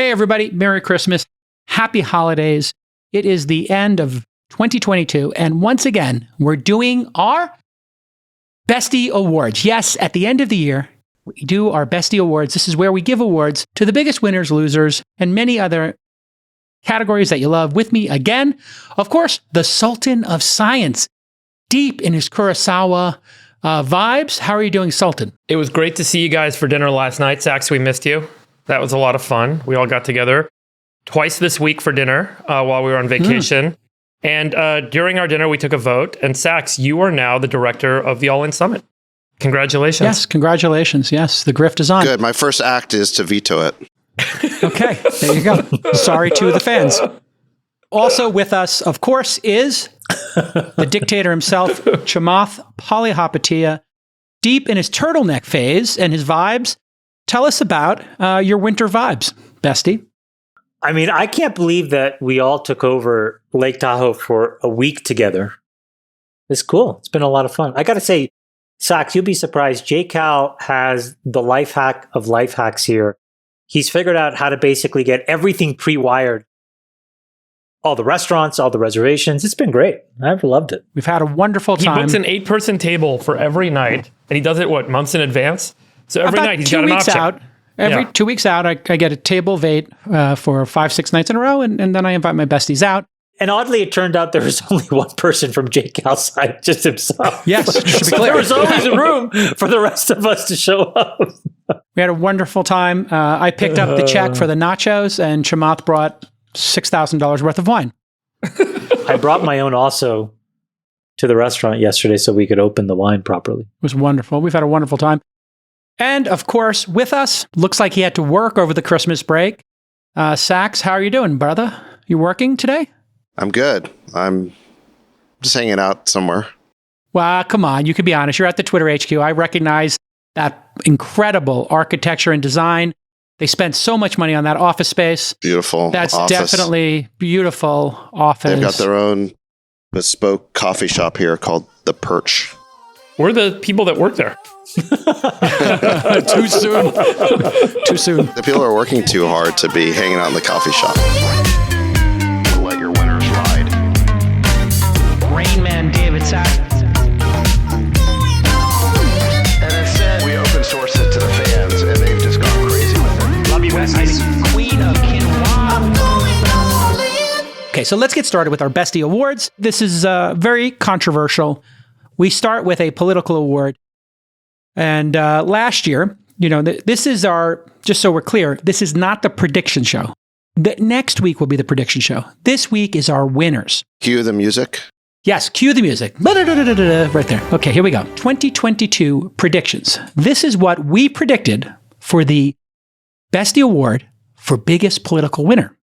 Hey, everybody. Merry Christmas. Happy holidays. It is the end of 2022. And once again, we're doing our Bestie Awards. Yes, at the end of the year, we do our Bestie Awards. This is where we give awards to the biggest winners, losers, and many other categories that you love. With me again, of course, the Sultan of Science, deep in his Kurosawa vibes. How are you doing, Sultan? It was great to see you guys for dinner last night. Sax, we missed you. That was a lot of fun. We all got together twice this week for dinner while we were on vacation. And during our dinner, we took a vote. And Sax, you are now the director of the All In Summit. Congratulations. Yes, congratulations. Yes, the grift is on. Good. My first act is to veto it. Okay, there you go. Sorry to the fans. Also with us, of course, is the dictator himself, Chamath Palihapitiya, deep in his turtleneck phase and his vibes. Tell us about your winter vibes, Bestie. I mean, I can't believe that we all took over Lake Tahoe for a week together. It's cool. It's been a lot of fun. I got to say, Sax, you'll be surprised. J-Cal has the life hack of life hacks here. He's figured out how to basically get everything pre-wired. All the restaurants, all the reservations. It's been great. I've loved it. We've had a wonderful time. He books an 8-person table for every night, and he does it, months in advance? So every night he's got an option. Every 2 weeks out, I get a table of 8 for 5-6 nights in a row, and then I invite my besties out. And oddly, it turned out there was only one person from J-Cal's side, just himself. Yes, to be so clear. there was always room for the rest of us to show up. We had a wonderful time. I picked up the check for the nachos, and Chamath brought $6,000 worth of wine. I brought my own also to the restaurant yesterday so we could open the wine properly. It was wonderful. We've had a wonderful time. And of course, with us, looks like he had to work over the Christmas break. Sax, how are you doing, brother? You working today? I'm good. I'm just hanging out somewhere. Well, come on. You can be honest. You're at the Twitter HQ. I recognize that incredible architecture and design. They spent so much money on that office space. Beautiful. That's office. Definitely beautiful office. They've got their own bespoke coffee shop here called The Perch. We're the people that work there. Too soon. Too soon. The people are working too hard to be hanging out in the coffee shop. Let your winners ride. Rain Man David Sax. We open source it to the fans, and they've just gone crazy with it. Love you, besties. Queen of Quinoa. Okay, so let's get started with our Bestie Awards. This is very controversial. We start with a political award. And last year, this is our, just so we're clear, this is not the prediction show. The next week will be the prediction show. This week is our winners. Cue the music. Yes, cue the music. Right there. Okay, here we go. 2022 predictions. This is what we predicted for the Bestie Award for biggest political winner.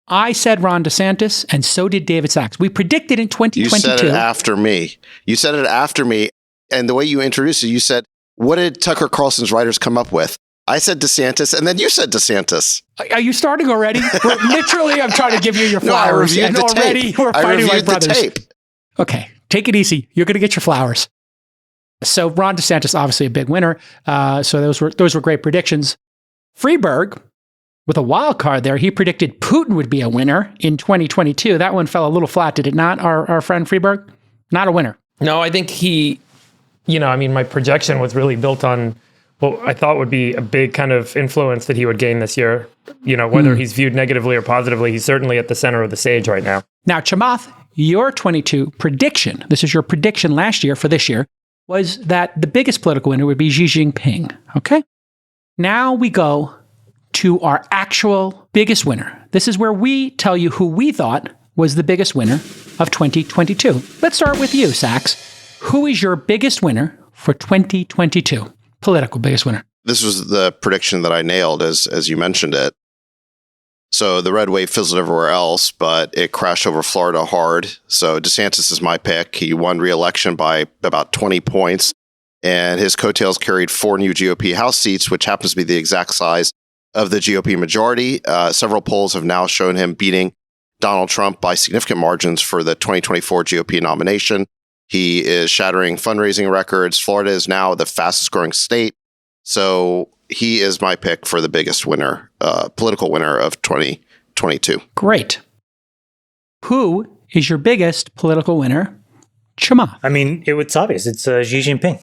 I said Ron DeSantis, and so did David Sachs. We predicted in 2022. You said it after me. And the way you introduced it, you said, what did Tucker Carlson's writers come up with? I said DeSantis, and then you said DeSantis. Are you starting already? Literally, I'm trying to give you your No, flowers. I reviewed the already tape. we're fighting like brothers. The tape. Okay, take it easy. You're going to get your flowers. So Ron DeSantis, obviously a big winner. So those were great predictions. Freeberg, with a wild card there, he predicted Putin would be a winner in 2022. That one fell a little flat, did it not, our friend Freeberg? Not a winner. No, I think he, my projection was really built on what I thought would be a big kind of influence that he would gain this year. Whether he's viewed negatively or positively, he's certainly at the center of the stage right now. Now, Chamath, your 22 prediction, this is your prediction last year for this year, was that the biggest political winner would be Xi Jinping. Okay? Now we go to our actual biggest winner. This is where we tell you who we thought was the biggest winner of 2022. Let's start with you, Sax. Who is your biggest winner for 2022? Political biggest winner. This was the prediction that I nailed as you mentioned it. So the red wave fizzled everywhere else, but it crashed over Florida hard. So DeSantis is my pick. He won re-election by about 20 points, and his coattails carried 4 new GOP House seats, which happens to be the exact size of the GOP majority. Several polls have now shown him beating Donald Trump by significant margins for the 2024 GOP nomination. He is shattering fundraising records. Florida is now the fastest growing state. So he is my pick for the biggest winner, political winner of 2022. Great. Who is your biggest political winner? Chamath. I mean, it's obvious. It's Xi Jinping.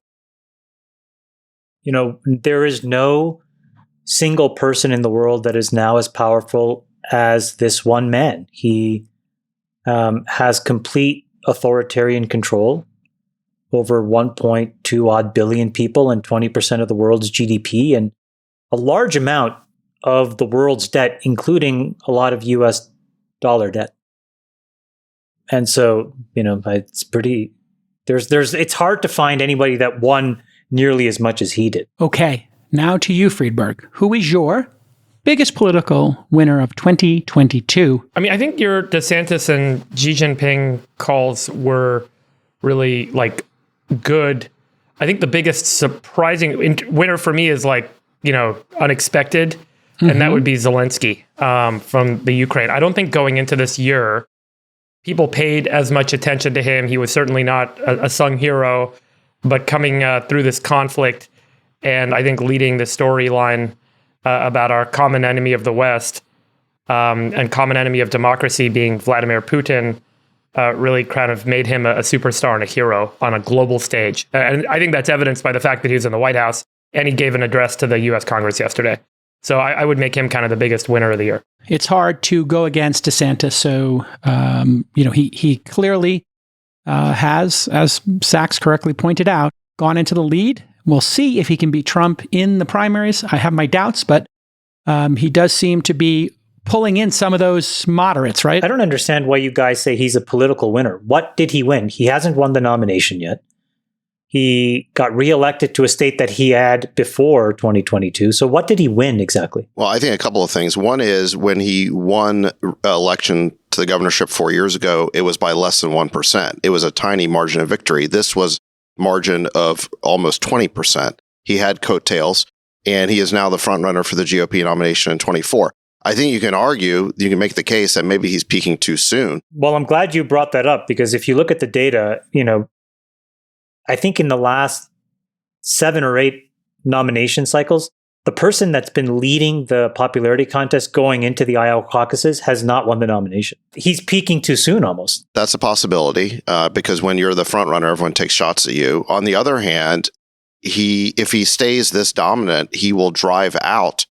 There is no single person in the world that is now as powerful as this one man. He has complete authoritarian control over 1.2 odd billion people and 20% of the world's GDP and a large amount of the world's debt, including a lot of US dollar debt. And so, it's pretty, it's hard to find anybody that won nearly as much as he did. Okay, now to you, Friedberg. Who is your biggest political winner of 2022? I mean, I think your DeSantis and Xi Jinping calls were really good. I think the biggest surprising winner for me is unexpected, and that would be Zelensky from the Ukraine. I don't think going into this year, people paid as much attention to him. He was certainly not a sung hero, but coming through this conflict and I think leading the storyline about our common enemy of the West and common enemy of democracy being Vladimir Putin really kind of made him a superstar and a hero on a global stage. And I think that's evidenced by the fact that he was in the White House and he gave an address to the U.S. Congress yesterday. So I would make him kind of the biggest winner of the year. It's hard to go against DeSantis. So, he clearly has, as Sachs correctly pointed out, gone into the lead. We'll see if he can beat Trump in the primaries. I have my doubts, but he does seem to be pulling in some of those moderates, right? I don't understand why you guys say he's a political winner. What did he win? He hasn't won the nomination yet. He got reelected to a state that he had before 2022. So what did he win exactly? Well, I think a couple of things. One is when he won election to the governorship 4 years ago, it was by less than 1%. It was a tiny margin of victory. This was margin of almost 20%. He had coattails, and he is now the front runner for the GOP nomination in 24. I think you can make the case that maybe he's peaking too soon. Well, I'm glad you brought that up, because if you look at the data, I think in the last 7 or 8 nomination cycles, the person that's been leading the popularity contest going into the Iowa caucuses has not won the nomination. He's peaking too soon almost. That's a possibility because when you're the front runner, everyone takes shots at you. On the other hand, if he stays this dominant, he will drive out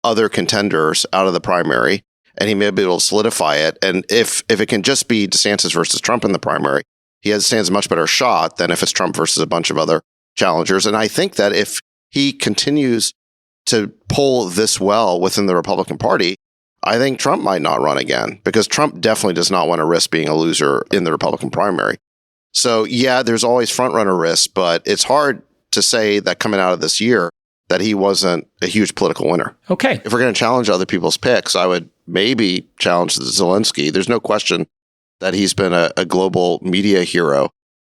other contenders out of the primary, and he may be able to solidify it. And if it can just be DeSantis versus Trump in the primary, he stands a much better shot than if it's Trump versus a bunch of other challengers. And I think that if he continues to pull this well within the Republican Party, I think Trump might not run again, because Trump definitely does not want to risk being a loser in the Republican primary. So yeah, there's always front runner risk, but it's hard to say that coming out of this year that he wasn't a huge political winner. Okay. If we're going to challenge other people's picks, I would maybe challenge Zelensky. There's no question that he's been a global media hero,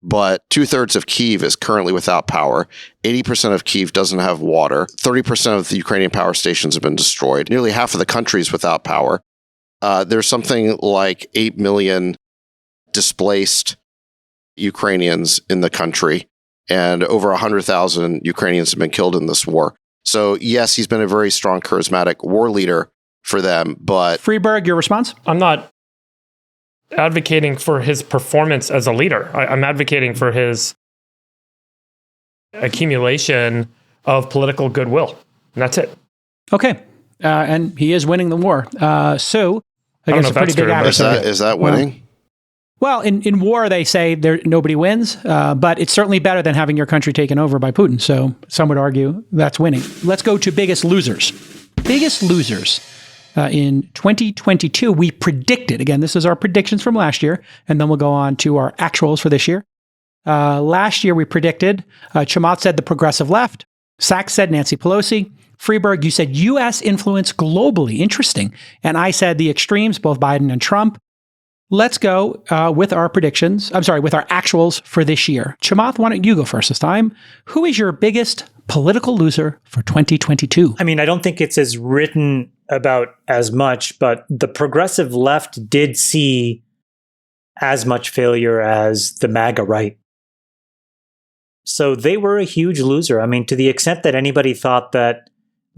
but 2/3 of Kyiv is currently without power. 80% of Kyiv doesn't have water. 30% of the Ukrainian power stations have been destroyed. Nearly half of the country is without power. There's something like 8 million displaced Ukrainians in the country, and over 100,000 Ukrainians have been killed in this war. So yes, he's been a very strong, charismatic war leader for them, but... Friedberg, your response? I'm not advocating for his performance as a leader. I'm advocating for his accumulation of political goodwill. And that's it. Okay. And he is winning the war. So I guess a pretty big adversary. Is that winning? Well, in war, they say nobody wins, but it's certainly better than having your country taken over by Putin. So some would argue that's winning. Let's go to biggest losers. Biggest losers. In 2022, we predicted, again, this is our predictions from last year, and then we'll go on to our actuals for this year. Last year, we predicted, Chamath said the progressive left, Sachs said Nancy Pelosi, Friedberg, you said U.S. influence globally, interesting, and I said the extremes, both Biden and Trump. Let's go with our predictions, with our actuals for this year. Chamath, why don't you go first this time? Who is your biggest political loser for 2022? I mean, I don't think it's as written about as much, but the progressive left did see as much failure as the MAGA right. So they were a huge loser. I mean, to the extent that anybody thought that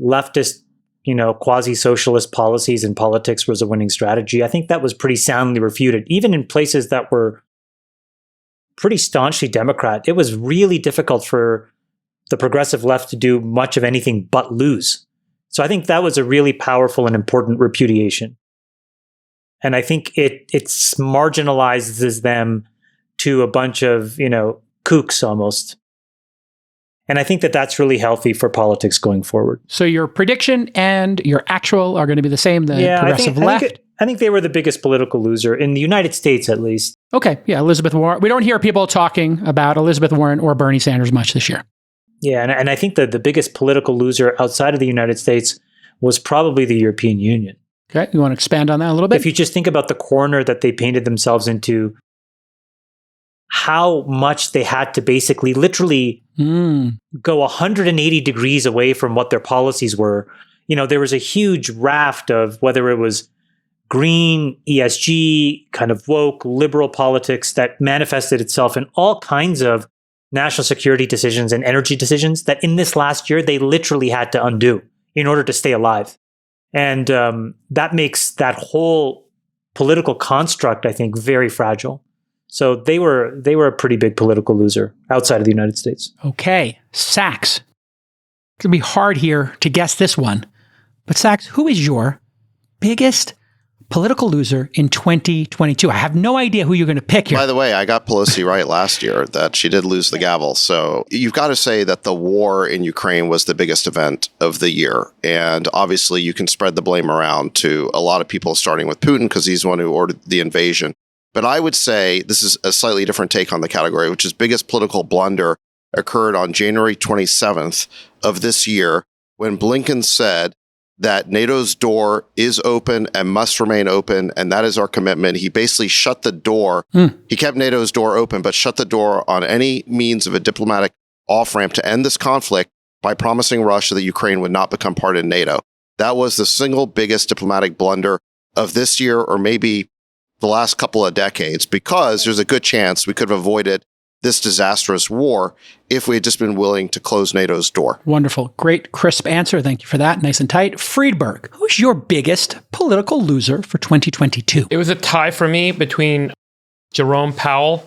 leftist, quasi-socialist policies and politics was a winning strategy, I think that was pretty soundly refuted. Even in places that were pretty staunchly Democrat, it was really difficult for the progressive left to do much of anything but lose. So I think that was a really powerful and important repudiation. And I think it marginalizes them to a bunch of, kooks almost. And I think that that's really healthy for politics going forward. So your prediction and your actual are going to be the same, the progressive left? I think they were the biggest political loser in the United States, at least. Okay, yeah, Elizabeth Warren. We don't hear people talking about Elizabeth Warren or Bernie Sanders much this year. Yeah, and I think that the biggest political loser outside of the United States was probably the European Union. Okay, you want to expand on that a little bit? If you just think about the corner that they painted themselves into, how much they had to basically literally go 180 degrees away from what their policies were. There was a huge raft of whether it was green, ESG, kind of woke, liberal politics that manifested itself in all kinds of national security decisions and energy decisions that in this last year, they literally had to undo in order to stay alive. And that makes that whole political construct, I think, very fragile. So they were a pretty big political loser outside of the United States. Okay, Sachs. It's going to be hard here to guess this one. But Sachs, who is your biggest political loser in 2022? I have no idea who you're going to pick here. By the way, I got Pelosi right last year that she did lose the gavel. So you've got to say that the war in Ukraine was the biggest event of the year. And obviously you can spread the blame around to a lot of people, starting with Putin, because he's the one who ordered the invasion. But I would say this is a slightly different take on the category, which is biggest political blunder occurred on January 27th of this year, when Blinken said that NATO's door is open and must remain open, and that is our commitment. He basically shut the door. He kept NATO's door open, but shut the door on any means of a diplomatic off-ramp to end this conflict by promising Russia that Ukraine would not become part of NATO. That was the single biggest diplomatic blunder of this year, or maybe the last couple of decades, because there's a good chance we could have avoided this disastrous war if we had just been willing to close NATO's door. Wonderful. Great, crisp answer. Thank you for that. Nice and tight. Friedberg, who's your biggest political loser for 2022? It was a tie for me between Jerome Powell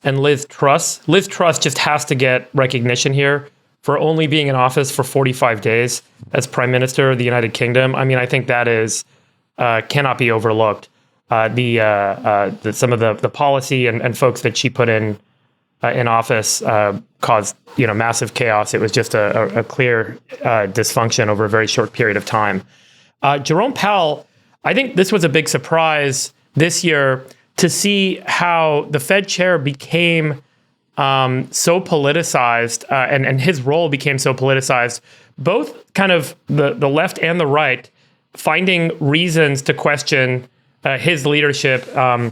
and Liz Truss. Liz Truss just has to get recognition here for only being in office for 45 days as Prime Minister of the United Kingdom. I mean, I think that is cannot be overlooked. Some of the policy and folks that she put in office caused massive chaos. It was just a clear dysfunction over a very short period of time. Jerome Powell, I think this was a big surprise this year to see how the Fed chair became so politicized and his role became so politicized, both kind of the left and the right finding reasons to question his leadership and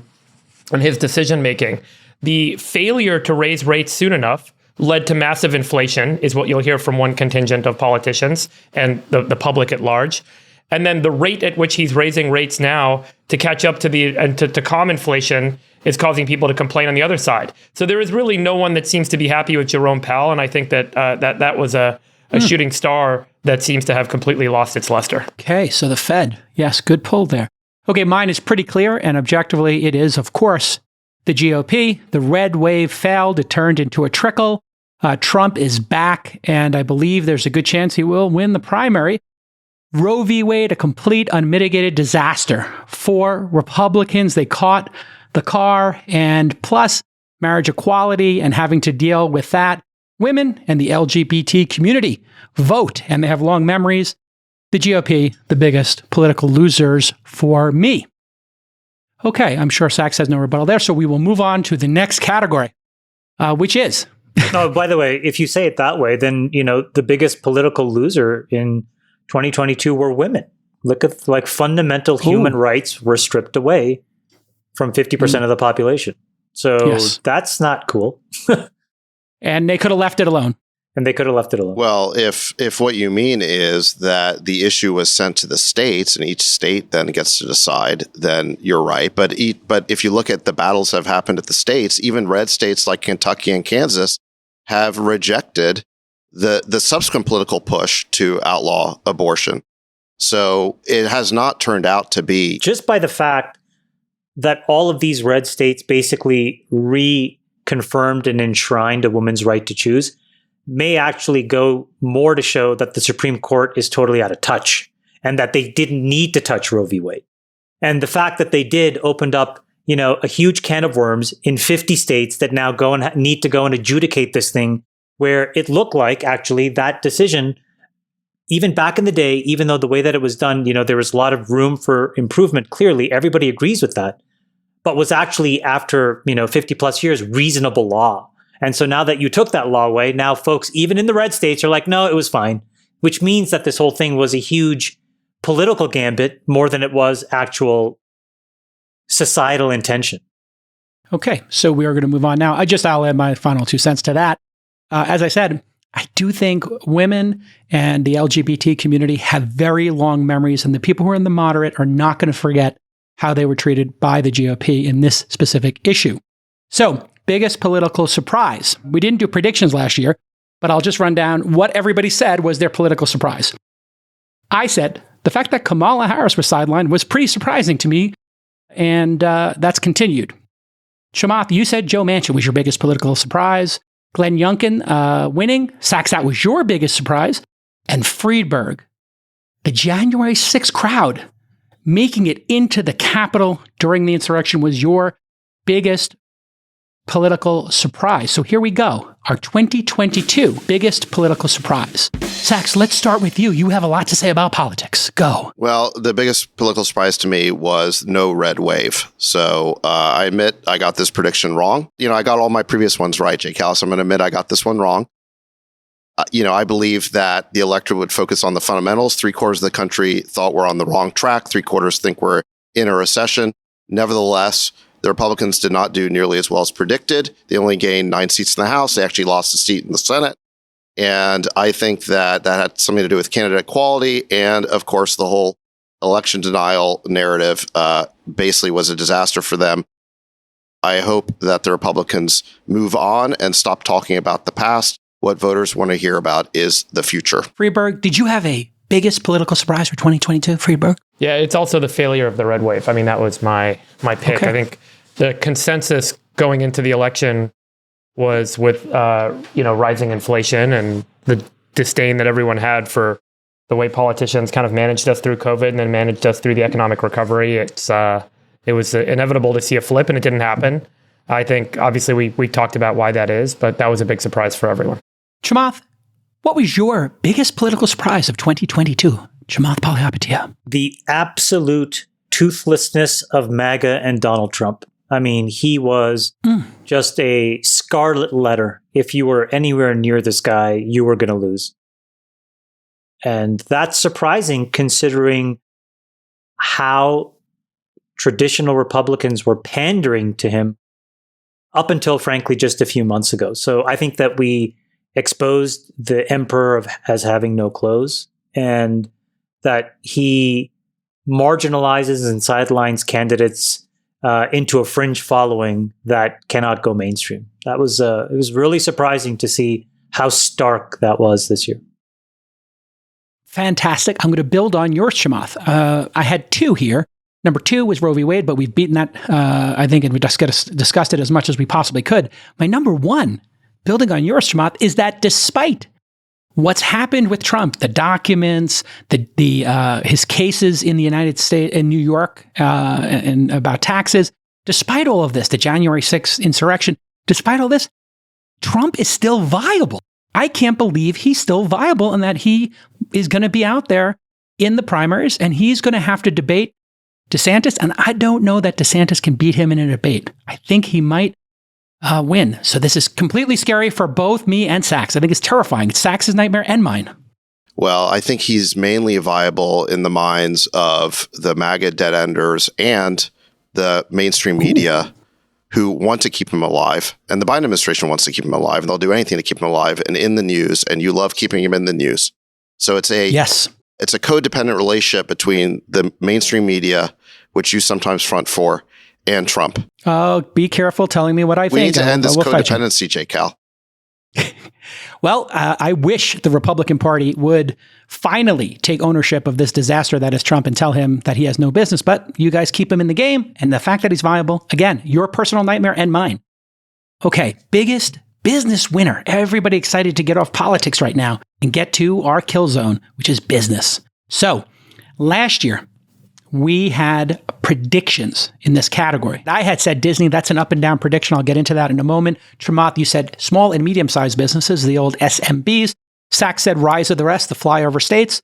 his decision-making. The failure to raise rates soon enough led to massive inflation, is what you'll hear from one contingent of politicians and the public at large. And then the rate at which he's raising rates now to catch up to to calm inflation is causing people to complain on the other side. So there is really no one that seems to be happy with Jerome Powell, and I think that was a shooting star that seems to have completely lost its luster. Okay, so the Fed. Yes, good pull there. Okay, mine is pretty clear, and objectively it is, of course, the GOP. The red wave failed. It turned into a trickle. Trump is back, and I believe there's a good chance he will win the primary. Roe v. Wade, a complete unmitigated disaster for Republicans. They caught the car, and plus marriage equality and having to deal with that. Women and the LGBT community vote, and they have long memories. The GOP, the biggest political losers for me. Okay, I'm sure Sachs has no rebuttal there, so we will move on to the next category, which is... Oh, by the way, if you say it that way, then, the biggest political loser in 2022 were women. Look at, fundamental human rights were stripped away from 50% of the population. So That's not cool. And they could have left it alone. Well, if what you mean is that the issue was sent to the states and each state then gets to decide, then you're right. But if you look at the battles that have happened at the states, even red states like Kentucky and Kansas have rejected the subsequent political push to outlaw abortion. So it has not turned out to be just by the fact that all of these red states basically reconfirmed and enshrined a woman's right to choose may actually go more to show that the Supreme Court is totally out of touch and that they didn't need to touch Roe v. Wade. And the fact that they did opened up, a huge can of worms in 50 states that now go and need to go and adjudicate this thing, where it looked like actually that decision, even back in the day, even though the way that it was done, there was a lot of room for improvement. Clearly, everybody agrees with that, but was actually after, 50 plus years, reasonable law. And so now that you took that law away, now folks, even in the red states, are like, no, it was fine, which means that this whole thing was a huge political gambit more than it was actual societal intention. Okay, so we are going to move on now. I'll add my final 2 cents to that. As I said, I do think women and the LGBT community have very long memories, and the people who are in the moderate are not going to forget how they were treated by the GOP in this specific issue. So, biggest political surprise. We didn't do predictions last year, but I'll just run down what everybody said was their political surprise. I said the fact that Kamala Harris was sidelined was pretty surprising to me, and that's continued. Chamath, you said Joe Manchin was your biggest political surprise. Glenn Youngkin winning. Sachs, that was your biggest surprise. And Friedberg, the January 6th crowd, making it into the Capitol during the insurrection was your biggest political surprise. So here we go. Our 2022 biggest political surprise. Sachs, let's start with you. You have a lot to say about politics. Go. Well, the biggest political surprise to me was no red wave. So I admit I got this prediction wrong. I got all my previous ones right, Jay Callis. I'm going to admit I got this one wrong. I believe that the electorate would focus on the fundamentals. 3/4 of the country thought we're on the wrong track. 3/4 think we're in a recession. Nevertheless, the Republicans did not do nearly as well as predicted. They only gained 9 seats in the House. They actually lost a seat in the Senate. And I think that had something to do with candidate equality. And of course, the whole election denial narrative basically was a disaster for them. I hope that the Republicans move on and stop talking about the past. What voters want to hear about is the future. Friedberg, did you have a biggest political surprise for 2022, Friedberg? Yeah, it's also the failure of the red wave. I mean, that was my pick. Okay. I think the consensus going into the election was with rising inflation and the disdain that everyone had for the way politicians kind of managed us through COVID and then managed us through the economic recovery. It was inevitable to see a flip, and it didn't happen. I think obviously we talked about why that is, but that was a big surprise for everyone. Chamath, what was your biggest political surprise of 2022? Chamath Palihapitiya. The absolute toothlessness of MAGA and Donald Trump. I mean, he was just a scarlet letter. If you were anywhere near this guy, you were going to lose. And that's surprising considering how traditional Republicans were pandering to him up until, frankly, just a few months ago. So I think that we exposed the emperor as having no clothes, and that he marginalizes and sidelines candidates into a fringe following that cannot go mainstream. It was really surprising to see how stark that was this year. Fantastic. I'm going to build on yours, Chamath. I had 2 here. Number 2 was Roe v. Wade, but we've beaten that, I think, and we discussed it as much as we possibly could. My number 1, building on yours, Chamath, is that despite what's happened with Trump, the documents, his cases in the United States, in New York, and about taxes, despite all of this, the January 6th insurrection, despite all this, Trump is still viable. I can't believe he's still viable and that he is going to be out there in the primaries and he's going to have to debate DeSantis. And I don't know that DeSantis can beat him in a debate. I think he might win. So this is completely scary for both me and Sachs. I think it's terrifying. It's Sachs' nightmare and mine. Well, I think he's mainly viable in the minds of the MAGA dead-enders and the mainstream media who want to keep him alive. And the Biden administration wants to keep him alive, and they'll do anything to keep him alive and in the news, and you love keeping him in the news. So it's a codependent relationship between the mainstream media, which you sometimes front for, and Trump. Oh, be careful telling me what I think. We need to end this codependency, J. Cal. Well, I wish the Republican Party would finally take ownership of this disaster that is Trump and tell him that he has no business. But you guys keep him in the game. And the fact that he's viable, again, your personal nightmare and mine. Okay, biggest business winner. Everybody excited to get off politics right now and get to our kill zone, which is business. So last year, we had predictions in this category. I had said Disney, that's an up and down prediction. I'll get into that in a moment. Chamath, you said small and medium-sized businesses, the old SMBs. Sachs said rise of the rest, the flyover states.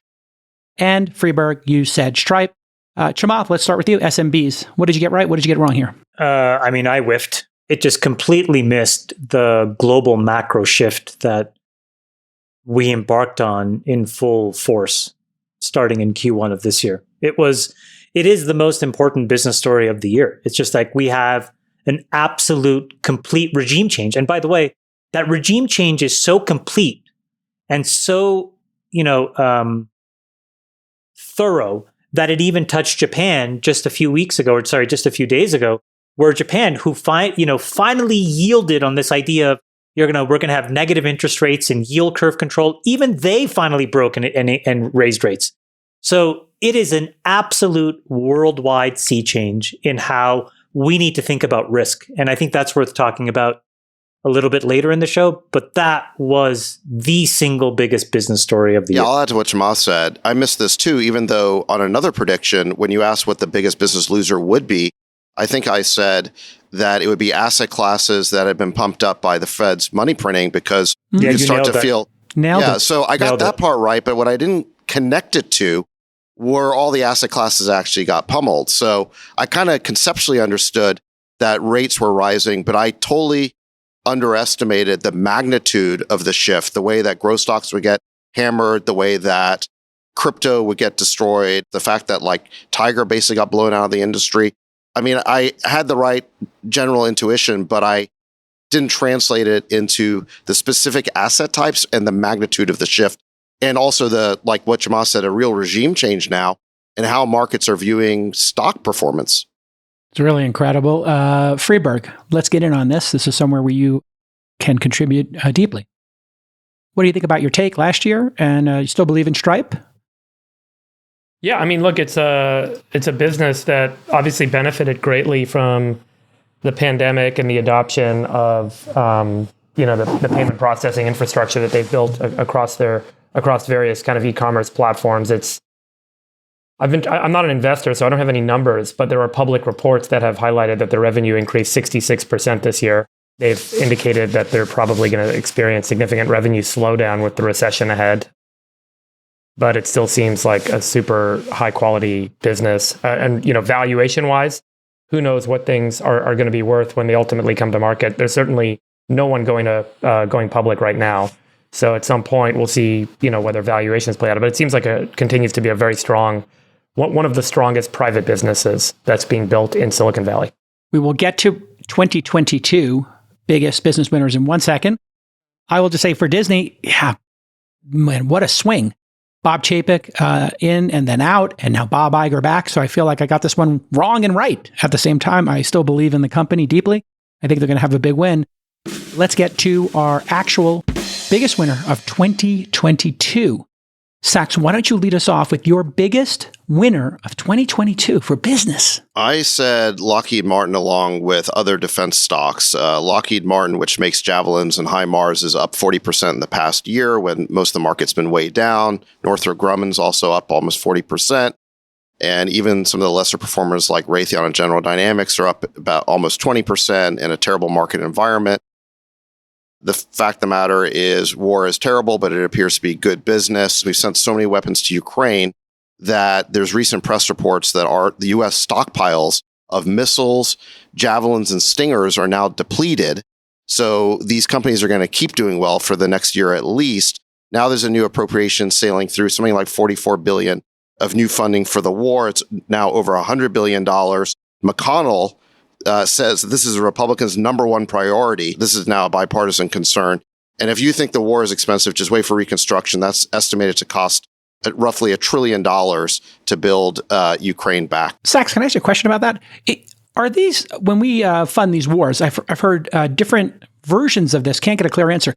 And Freeberg, you said Stripe. Chamath, let's start with you. SMBs. What did you get right? What did you get wrong here? I whiffed. It just completely missed the global macro shift that we embarked on in full force starting in Q1 of this year. It is the most important business story of the year. It's just like we have an absolute complete regime change. And by the way, that regime change is so complete and so, thorough that it even touched Japan just a few days ago, where Japan, who finally yielded on this idea of we're going to have negative interest rates and yield curve control, even they finally broke and raised rates. So it is an absolute worldwide sea change in how we need to think about risk. And I think that's worth talking about a little bit later in the show. But that was the single biggest business story of the year. I'll add to what Chamath said. I missed this too, even though on another prediction, when you asked what the biggest business loser would be, I think I said that it would be asset classes that had been pumped up by the Fed's money printing because you could start to feel... Nailed it. So I got that part right, but what I didn't connect it to were all the asset classes actually got pummeled. So I kind of conceptually understood that rates were rising, but I totally underestimated the magnitude of the shift, the way that growth stocks would get hammered, the way that crypto would get destroyed, the fact that Tiger basically got blown out of the industry. I mean, I had the right general intuition, but I didn't translate it into the specific asset types and the magnitude of the shift. And also like what Chamath said, a real regime change now and how markets are viewing stock performance. It's really incredible. Freeberg, let's get in on this. This is somewhere where you can contribute deeply. What do you think about your take last year? And you still believe in Stripe? Yeah, I mean, look, it's a business that obviously benefited greatly from the pandemic and the adoption of the payment processing infrastructure that they've built across various kind of e-commerce platforms. I'm not an investor, so I don't have any numbers, but there are public reports that have highlighted that their revenue increased 66% this year. They've indicated that they're probably going to experience significant revenue slowdown with the recession ahead. But it still seems like a super high quality business. And valuation wise, who knows what things are going to be worth when they ultimately come to market. There's certainly no one going public right now. So at some point we'll see, whether valuations play out. But it seems like it continues to be a very strong, one of the strongest private businesses that's being built in Silicon Valley. We will get to 2022 biggest business winners in 1 second. I will just say for Disney, yeah, man, what a swing. Bob Chapek in and then out, and now Bob Iger back. So I feel like I got this one wrong and right. At the same time, I still believe in the company deeply. I think they're going to have a big win. Let's get to our actual biggest winner of 2022. Sachs, why don't you lead us off with your biggest winner of 2022 for business? I said Lockheed Martin along with other defense stocks. Lockheed Martin, which makes javelins and HIMARS, is up 40% in the past year when most of the market's been way down. Northrop Grumman's also up almost 40%. And even some of the lesser performers like Raytheon and General Dynamics are up about almost 20% in a terrible market environment. The fact of the matter is war is terrible, but it appears to be good business. We've sent so many weapons to Ukraine that there's recent press reports that the U.S. stockpiles of missiles, javelins, and stingers are now depleted. So these companies are going to keep doing well for the next year at least. Now there's a new appropriation sailing through something like $44 billion of new funding for the war. It's now over $100 billion. McConnell says this is a Republican's number one priority. This is now a bipartisan concern. And if you think the war is expensive, just wait for Reconstruction. That's estimated to cost roughly $1 trillion to build Ukraine back. Sachs, can I ask you a question about that? Are these, when we fund these wars, I've heard different versions of this, can't get a clear answer.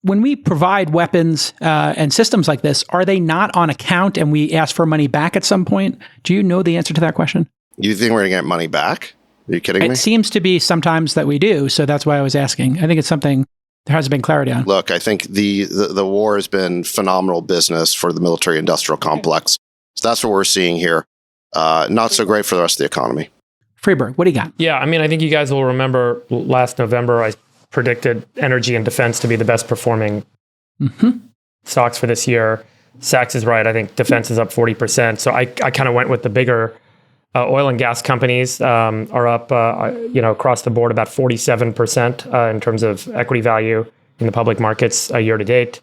when we provide weapons and systems like this, are they not on account and we ask for money back at some point? Do you know the answer to that question? You think we're going to get money back? Are you kidding me? It seems to be sometimes that we do, so that's why I was asking. I think it's something there hasn't been clarity on. Look, I think the war has been phenomenal business for the military-industrial complex. So that's what we're seeing here. Not so great for the rest of the economy. Freeberg, what do you got? Yeah, I mean, I think you guys will remember last November, I predicted energy and defense to be the best performing stocks for this year. Sachs is right. I think defense is up 40%. So I kind of went with the bigger oil and gas companies are up, across the board about 47% in terms of equity value in the public markets year to date,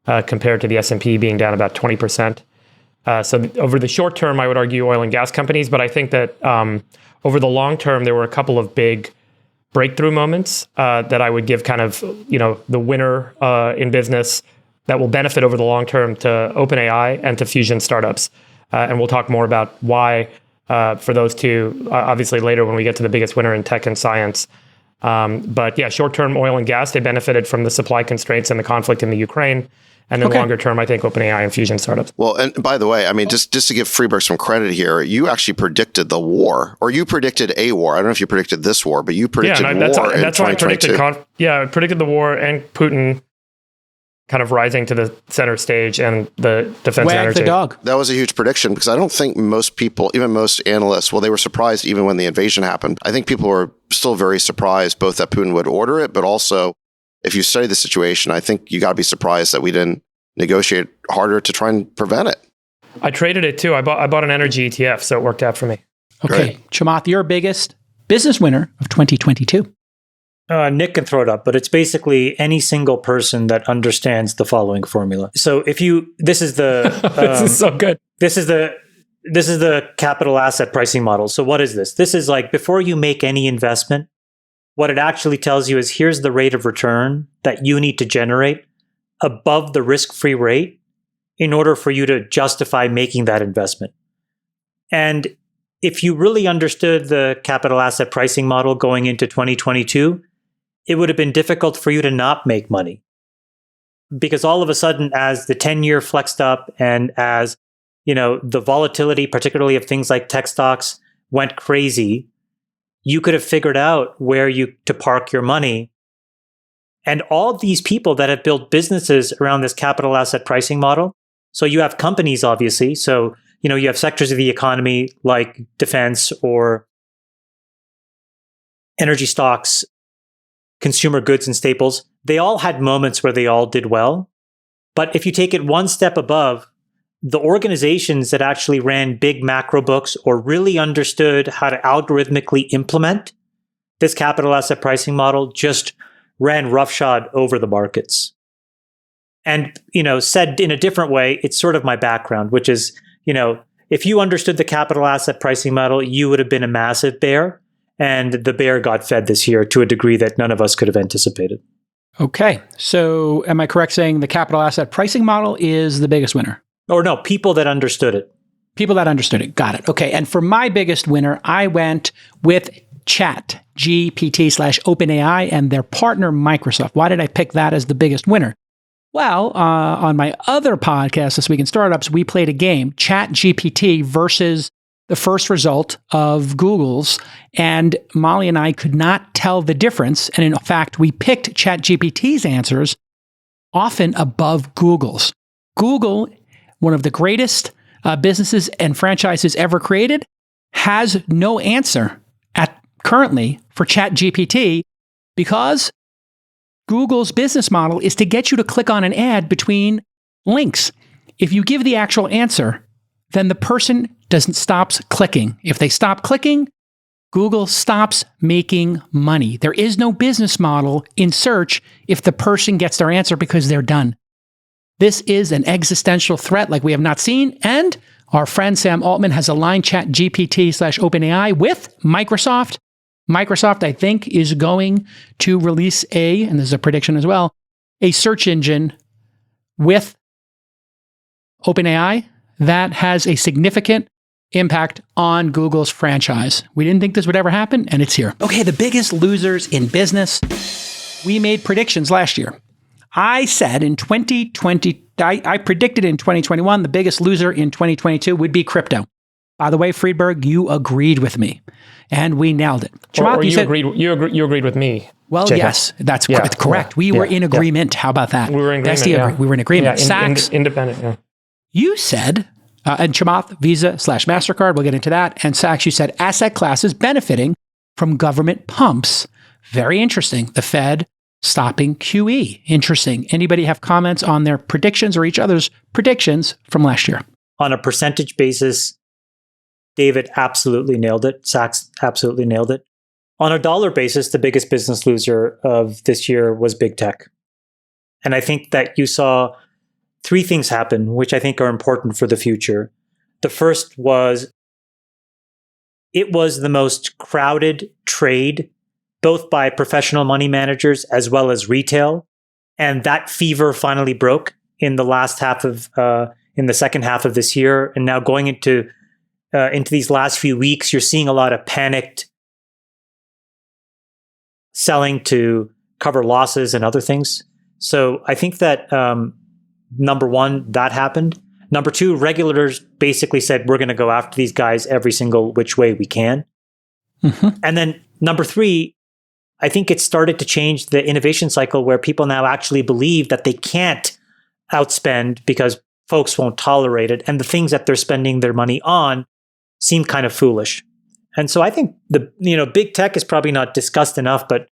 compared to the S&P being down about 20%. So over the short term, I would argue oil and gas companies, but I think that over the long term, there were a couple of big breakthrough moments that I would give kind of, the winner in business that will benefit over the long term to OpenAI and to Fusion startups. And we'll talk more about why for those two, obviously later when we get to the biggest winner in tech and science. But yeah, short-term oil and gas, they benefited from the supply constraints and the conflict in the Ukraine. And then longer term, I think OpenAI and Fusion startups. Well, and by the way, I mean, just to give Freeberg some credit here, you actually predicted the war, or you predicted a war. I don't know if you predicted this war, but you predicted war in 2022. That's why I predicted. I predicted the war and Putin kind of rising to the center stage and the defense and energy. The dog. That was a huge prediction because I don't think most people, even most analysts, they were surprised even when the invasion happened. I think people were still very surprised both that Putin would order it, but also if you study the situation, I think you got to be surprised that we didn't negotiate harder to try and prevent it. I traded it too. I bought an energy ETF, so it worked out for me. Okay. Chamath, your biggest business winner of 2022. Nick can throw it up, but it's basically any single person that understands the following formula. So this is the this is so good. This is the capital asset pricing model. So what is this? This is like before you make any investment, what it actually tells you is here's the rate of return that you need to generate above the risk-free rate in order for you to justify making that investment. And if you really understood the capital asset pricing model going into 2022, it would have been difficult for you to not make money. Because all of a sudden, as the 10-year flexed up and as the volatility, particularly of things like tech stocks, went crazy, you could have figured out where to park your money. And all these people that have built businesses around this capital asset pricing model, so you have companies, obviously. So, you have sectors of the economy like defense or energy stocks, consumer goods and staples. They all had moments where they all did well. But if you take it one step above, the organizations that actually ran big macro books or really understood how to algorithmically implement this capital asset pricing model just ran roughshod over the markets. And, said in a different way, it's sort of my background, which is, if you understood the capital asset pricing model, you would have been a massive bear. And the bear got fed this year to a degree that none of us could have anticipated. Okay. So am I correct saying the capital asset pricing model is the biggest winner? Or no, people that understood it. People that understood it. Got it. Okay. And for my biggest winner, I went with Chat GPT/OpenAI and their partner, Microsoft. Why did I pick that as the biggest winner? Well, on my other podcast, This Week in Startups, we played a game, Chat GPT versus the first result of Google's, and Molly and I could not tell the difference. And in fact, we picked Chat GPT's answers often above Google's. Google, one of the greatest businesses and franchises ever created, has no answer currently for Chat GPT because Google's business model is to get you to click on an ad between links. If you give the actual answer, then the person stops clicking. If they stop clicking, Google stops making money. There is no business model in search if the person gets their answer because they're done. This is an existential threat like we have not seen, and our friend Sam Altman has aligned Chat GPT/OpenAI with Microsoft. Microsoft, I think, is going to release and this is a prediction as well, a search engine with OpenAI that has a significant impact on Google's franchise. We didn't think this would ever happen, and it's here. Okay, the biggest losers in business. We made predictions last year. I said in 2020, I predicted in 2021, the biggest loser in 2022 would be crypto. By the way, Friedberg, you agreed with me, and we nailed it. Chamath, or you agreed with me. Well, Jacob. yes, that's correct. We were in agreement. How about that? We were in agreement. Bestie, we were in agreement. Sachs, independent. Yeah. you said, and Chamath, Visa/MasterCard, we'll get into that. And Sachs, you said asset classes benefiting from government pumps. Very interesting. The Fed stopping QE. Interesting. Anybody have comments on their predictions or each other's predictions from last year? On a percentage basis, David absolutely nailed it. Sachs absolutely nailed it. On a dollar basis, the biggest business loser of this year was big tech. And I think that you saw three things happen, which I think are important for the future. The first was it was the most crowded trade, both by professional money managers as well as retail. And that fever finally broke in the in the second half of this year. And now going into these last few weeks, you're seeing a lot of panicked selling to cover losses and other things. So I think that number one, that happened. Number two, regulators basically said, we're going to go after these guys every single which way we can. Mm-hmm. And then number three, I think it started to change the innovation cycle where people now actually believe that they can't outspend because folks won't tolerate it. And the things that they're spending their money on seem kind of foolish. And so I think big tech is probably not discussed enough, but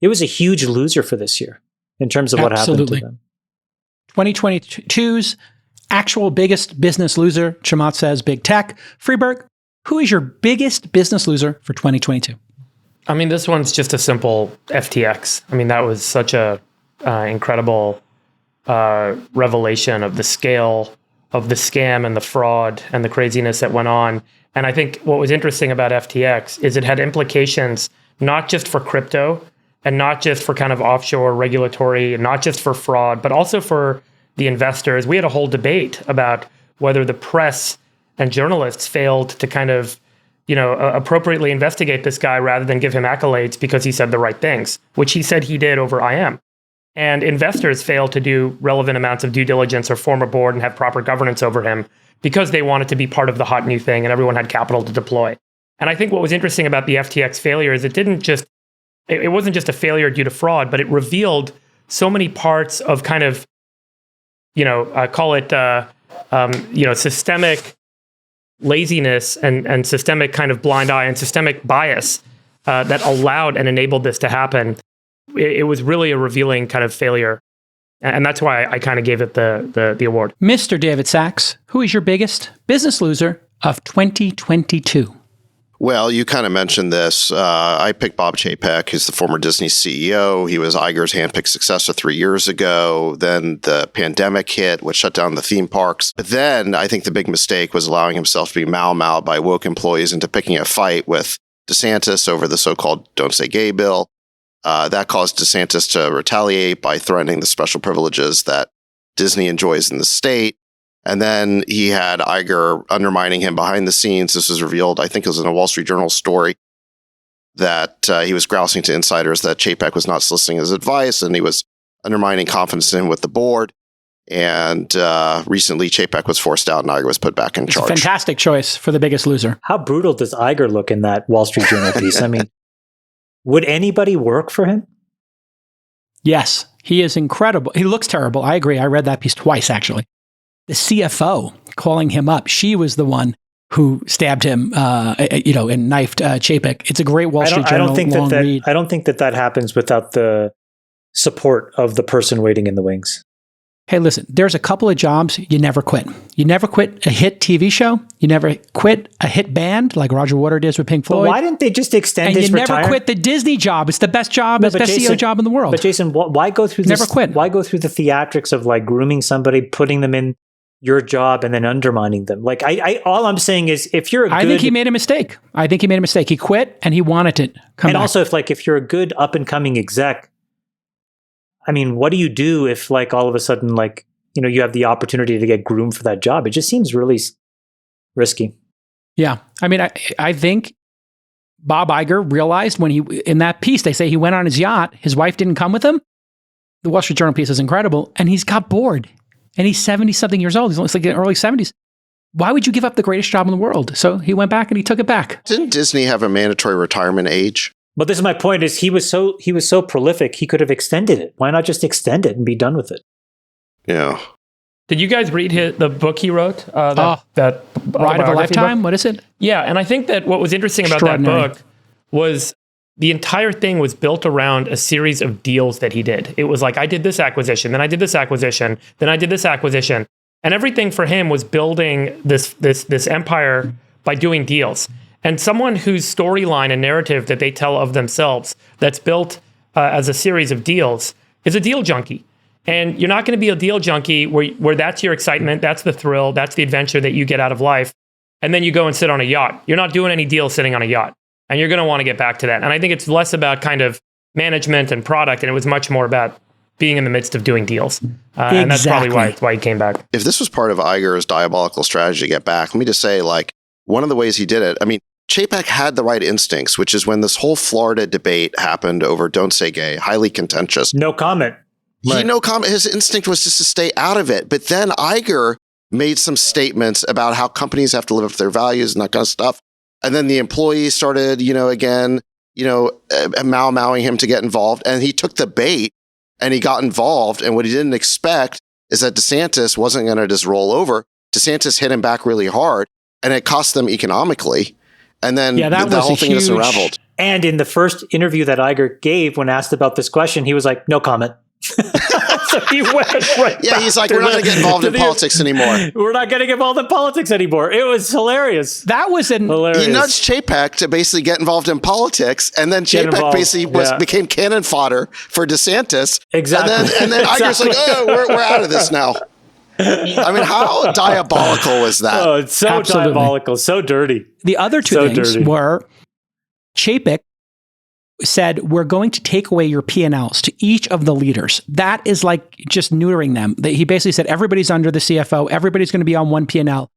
it was a huge loser for this year in terms of what happened to them. 2022's actual biggest business loser, Chamath says big tech. Freeberg, who is your biggest business loser for 2022? I mean, this one's just a simple FTX. I mean, that was such a incredible revelation of the scale of the scam and the fraud and the craziness that went on. And I think what was interesting about FTX is it had implications not just for crypto and not just for kind of offshore regulatory and not just for fraud, but also for the investors. We had a whole debate about whether the press and journalists failed to kind of, appropriately investigate this guy rather than give him accolades because he said the right things, which he said he did over IM. And investors failed to do relevant amounts of due diligence or form a board and have proper governance over him because they wanted to be part of the hot new thing and everyone had capital to deploy. And I think what was interesting about the FTX failure is it wasn't just a failure due to fraud, but it revealed so many parts of kind of, call it, systemic laziness and systemic kind of blind eye and systemic bias that allowed and enabled this to happen. It was really a revealing kind of failure. And that's why I kind of gave it the award. Mr. David Sachs, who is your biggest business loser of 2022? Well, you kind of mentioned this. I picked Bob Chapek, who's the former Disney CEO. He was Iger's handpicked successor 3 years ago. Then the pandemic hit, which shut down the theme parks. But then I think the big mistake was allowing himself to be mau-maued by woke employees into picking a fight with DeSantis over the so-called Don't Say Gay bill. That caused DeSantis to retaliate by threatening the special privileges that Disney enjoys in the state. And then he had Iger undermining him behind the scenes. This was revealed, I think it was in a Wall Street Journal story, that he was grousing to insiders that Chapek was not soliciting his advice, and he was undermining confidence in him with the board. And recently, Chapek was forced out and Iger was put back in charge. Fantastic choice for the biggest loser. How brutal does Iger look in that Wall Street Journal piece? I mean, would anybody work for him? Yes, he is incredible. He looks terrible. I agree. I read that piece twice, actually. The CFO calling him up. She was the one who stabbed him, and knifed Chapek. It's a great Wall Street Journal long read. I don't think that happens without the support of the person waiting in the wings. Hey, listen, there's a couple of jobs you never quit. You never quit a hit TV show. You never quit a hit band like Roger Waters with Pink Floyd. But why didn't they just extend his retirement? And you never quit the Disney job. It's the best job. It's the best CEO job in the world. But Jason, why go through this? Never quit. Why go through the theatrics of like grooming somebody, putting them in your job and then undermining them? Like all I'm saying is if you're I think he made a mistake. He quit and he wanted to come back. Also if you're a good up and coming exec, I mean, what do you do if like all of a sudden like, you have the opportunity to get groomed for that job? It just seems really risky. Yeah. I mean, I think Bob Iger realized when in that piece, they say he went on his yacht, his wife didn't come with him. the Wall Street Journal piece is incredible, and he's got bored. And he's 70-something years old. He's like in the early 70s. Why would you give up the greatest job in the world? So he went back and he took it back. Didn't Disney have a mandatory retirement age? But this is my point: is he was so prolific, he could have extended it. Why not just extend it and be done with it? Yeah. Did you guys read the book he wrote? That Ride of a Lifetime? book? What is it? Yeah, and I think that what was interesting about that book was the entire thing was built around a series of deals that he did. It was like, I did this acquisition, then I did this acquisition, then I did this acquisition. And everything for him was building this empire by doing deals. And someone whose storyline and narrative that they tell of themselves that's built as a series of deals is a deal junkie. And you're not going to be a deal junkie where that's your excitement, that's the thrill, that's the adventure that you get out of life. And then you go and sit on a yacht. You're not doing any deals sitting on a yacht. And you're going to want to get back to that. And I think it's less about kind of management and product, and it was much more about being in the midst of doing deals. And that's probably why he came back. If this was part of Iger's diabolical strategy to get back, let me just say, like, one of the ways he did it, I mean, Chapek had the right instincts, which is when this whole Florida debate happened over Don't Say Gay, highly contentious. No comment. No comment. His instinct was just to stay out of it. But then Iger made some statements about how companies have to live up to their values and that kind of stuff. And then the employees started, mowing him to get involved. And he took the bait and he got involved. And what he didn't expect is that DeSantis wasn't going to just roll over. DeSantis hit him back really hard, and it cost them economically. And then the whole thing just unraveled. And in the first interview that Iger gave, when asked about this question, he was like, no comment. So he went right. Yeah, he's like, we're not going to get involved in politics anymore. We're not getting involved in politics anymore. It was hilarious. That was hilarious. He nudged Chapek to basically get involved in politics, and then Chapek basically became cannon fodder for DeSantis. Exactly. And then Iger's like, oh, we're out of this now. I mean, how diabolical is that? Oh, it's so Absolutely. diabolical, so dirty. The other two things were Chapek said, we're going to take away your P&Ls to each of the leaders. That is like just neutering them. He basically said, everybody's under the CFO. Everybody's going to be on one P&L.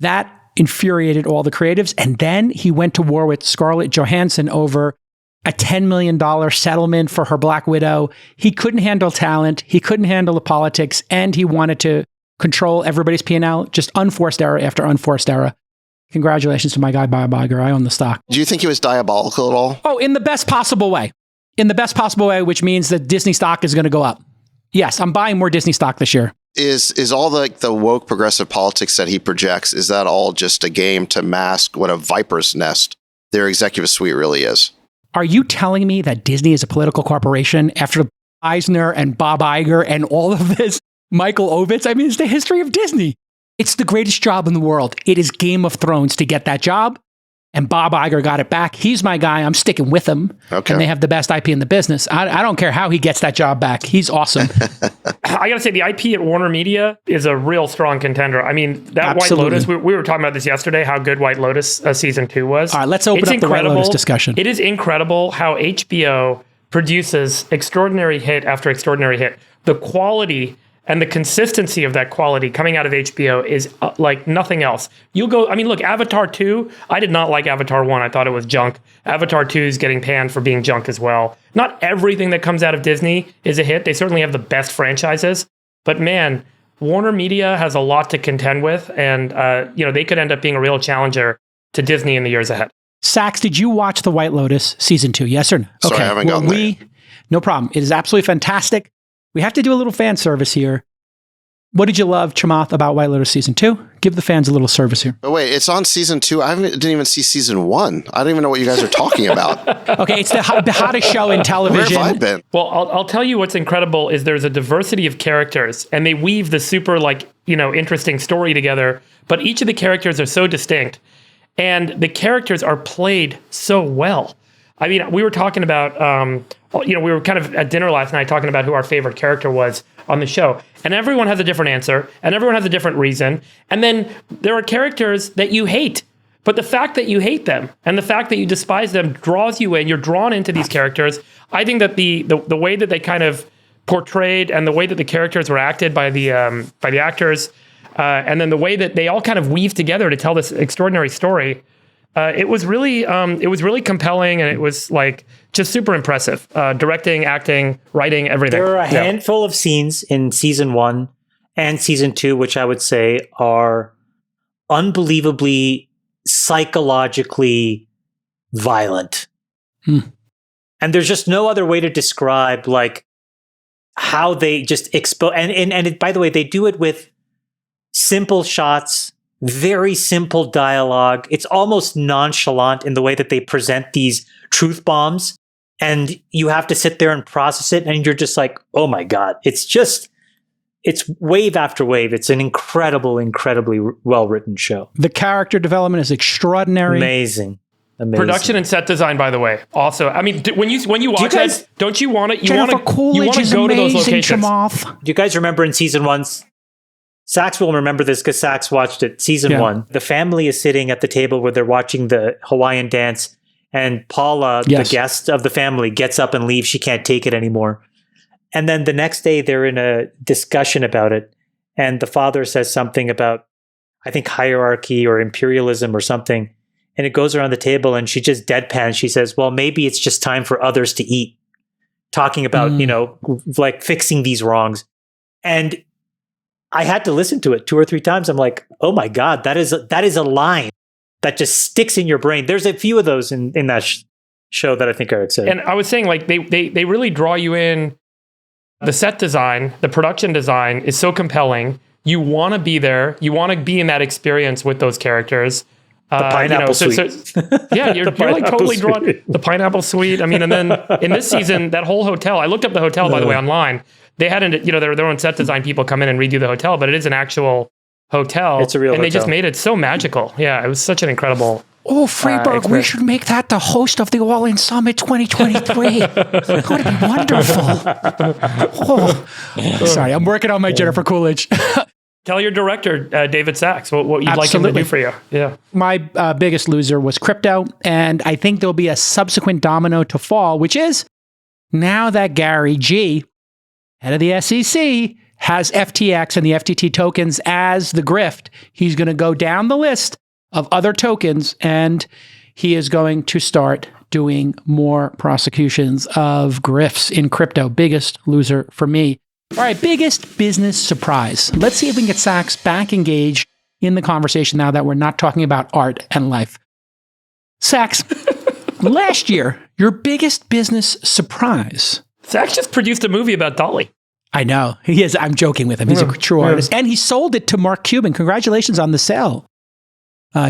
That infuriated all the creatives. And then he went to war with Scarlett Johansson over a $10 million settlement for her Black Widow. He couldn't handle talent. He couldn't handle the politics. And he wanted to control everybody's P&L. Just unforced error after unforced error. Congratulations to my guy, Bob Iger. I own the stock. Do you think he was diabolical at all? Oh, in the best possible way. In the best possible way, which means that Disney stock is going to go up. Yes, I'm buying more Disney stock this year. Is all the woke progressive politics that he projects, is that all just a game to mask what a viper's nest their executive suite really is? Are you telling me that Disney is a political corporation after Eisner and Bob Iger and all of this? Michael Ovitz? I mean, it's the history of Disney. It's the greatest job in the world. It is Game of Thrones to get that job. And Bob Iger got it back. He's my guy. I'm sticking with him. Okay. And they have the best IP in the business. I don't care how he gets that job back. He's awesome. I got to say, the IP at Warner Media is a real strong contender. I mean, that Absolutely. White Lotus, we were talking about this yesterday, how good White Lotus season 2 was. All right, let's open up the White Lotus discussion. It is incredible how HBO produces extraordinary hit after extraordinary hit. The quality and the consistency of that quality coming out of HBO is like nothing else. You'll go, I mean, look, Avatar 2, I did not like Avatar 1. I thought it was junk. Avatar 2 is getting panned for being junk as well. Not everything that comes out of Disney is a hit. They certainly have the best franchises. But man, Warner Media has a lot to contend with. And, they could end up being a real challenger to Disney in the years ahead. Sax, did you watch The White Lotus season 2? Yes or no? Sorry, I haven't gotten there. No problem. It is absolutely fantastic. We have to do a little fan service here. What did you love, Chamath, about White Lotus season 2? Give the fans a little service here. Oh, wait, it's on season 2. I didn't even see season 1. I don't even know what you guys are talking about. Okay, it's the hottest show in television. Where have I been? Well, I'll tell you what's incredible is there's a diversity of characters, and they weave the super, interesting story together. But each of the characters are so distinct, and the characters are played so well. I mean, we were talking about, we were kind of at dinner last night talking about who our favorite character was on the show. And everyone has a different answer, and everyone has a different reason. And then there are characters that you hate. But the fact that you hate them and the fact that you despise them draws you in. You're drawn into these characters. I think that the way that they kind of portrayed and the way that the characters were acted by the actors, and then the way that they all kind of weave together to tell this extraordinary story, It was really compelling, and it was like just super impressive. Directing, acting, writing, everything. There are a handful of scenes in season 1 and season 2, which I would say are unbelievably psychologically violent. And there's just no other way to describe like how they just expose. By the way, they do it with simple shots, very simple dialogue. It's almost nonchalant in the way that they present these truth bombs. And you have to sit there and process it. And you're just like, oh my God, it's wave after wave. It's an incredibly well-written show. The character development is extraordinary. Amazing. Production and set design, by the way. Also, I mean, when you watch it, don't you want to? Jennifer Coolidge is go to those amazing, locations. Chamath. Do you guys remember in season 1? Sax will remember this because Sax watched it. Season 1. The family is sitting at the table where they're watching the Hawaiian dance, and Paula, the guest of the family, gets up and leaves. She can't take it anymore. And then the next day, they're in a discussion about it, and the father says something about, I think, hierarchy or imperialism or something. And it goes around the table and she just deadpans. She says, well, maybe it's just time for others to eat. Talking about, like fixing these wrongs. And I had to listen to it 2 or 3 times. I'm like, oh my God, that is a line that just sticks in your brain. There's a few of those in that show that I think are exciting. And I was saying, like, they really draw you in. The set design, the production design is so compelling. You want to be there. You want to be in that experience with those characters. The pineapple suite. Yeah, you're like totally drawn. The pineapple suite. I mean, and then in this season, that whole hotel, I looked up the hotel, by the way, online. They had, their own set design people come in and redo the hotel, but it is an actual hotel. It's a real hotel. And they just made it so magical. Yeah, it was such an incredible Oh, Freeberg, we should make that the host of the All In Summit 2023. That would be wonderful. Oh. Sorry, I'm working on my Jennifer Coolidge. Tell your director, David Sachs, what you'd like him to do for you. Yeah. My biggest loser was crypto, and I think there'll be a subsequent domino to fall, which is now that Gary G, head of the SEC, has FTX and the FTT tokens as the grift. He's going to go down the list of other tokens, and he is going to start doing more prosecutions of grifts in crypto. Biggest loser for me. All right, biggest business surprise. Let's see if we can get Sachs back engaged in the conversation now that we're not talking about art and life. Sachs, last year, your biggest business surprise. Sachs just produced a movie about Dolly. I know. He is. I'm joking with him. He's a true artist. And he sold it to Mark Cuban. Congratulations on the sale,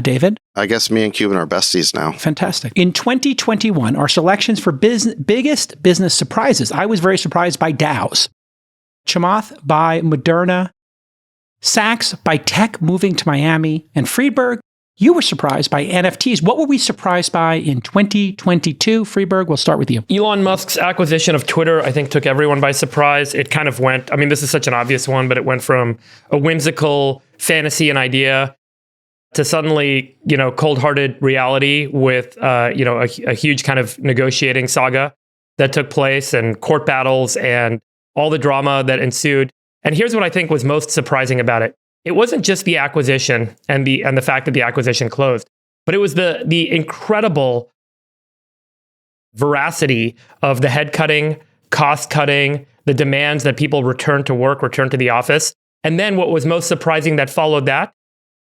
David. I guess me and Cuban are besties now. Fantastic. In 2021, our selections for biggest business surprises. I was very surprised by DAOs. Chamath by Moderna, Sachs by tech moving to Miami, and Friedberg, you were surprised by NFTs. What were we surprised by in 2022? Friedberg, we'll start with you. Elon Musk's acquisition of Twitter, I think, took everyone by surprise. It kind of went, I mean, this is such an obvious one, but it went from a whimsical fantasy and idea to suddenly, cold-hearted reality with, a huge kind of negotiating saga that took place and court battles and all the drama that ensued. And here's what I think was most surprising about it. It wasn't just the acquisition and the fact that the acquisition closed, but it was the incredible veracity of the head cutting, cost cutting, the demands that people return to work, return to the office. And then what was most surprising that followed that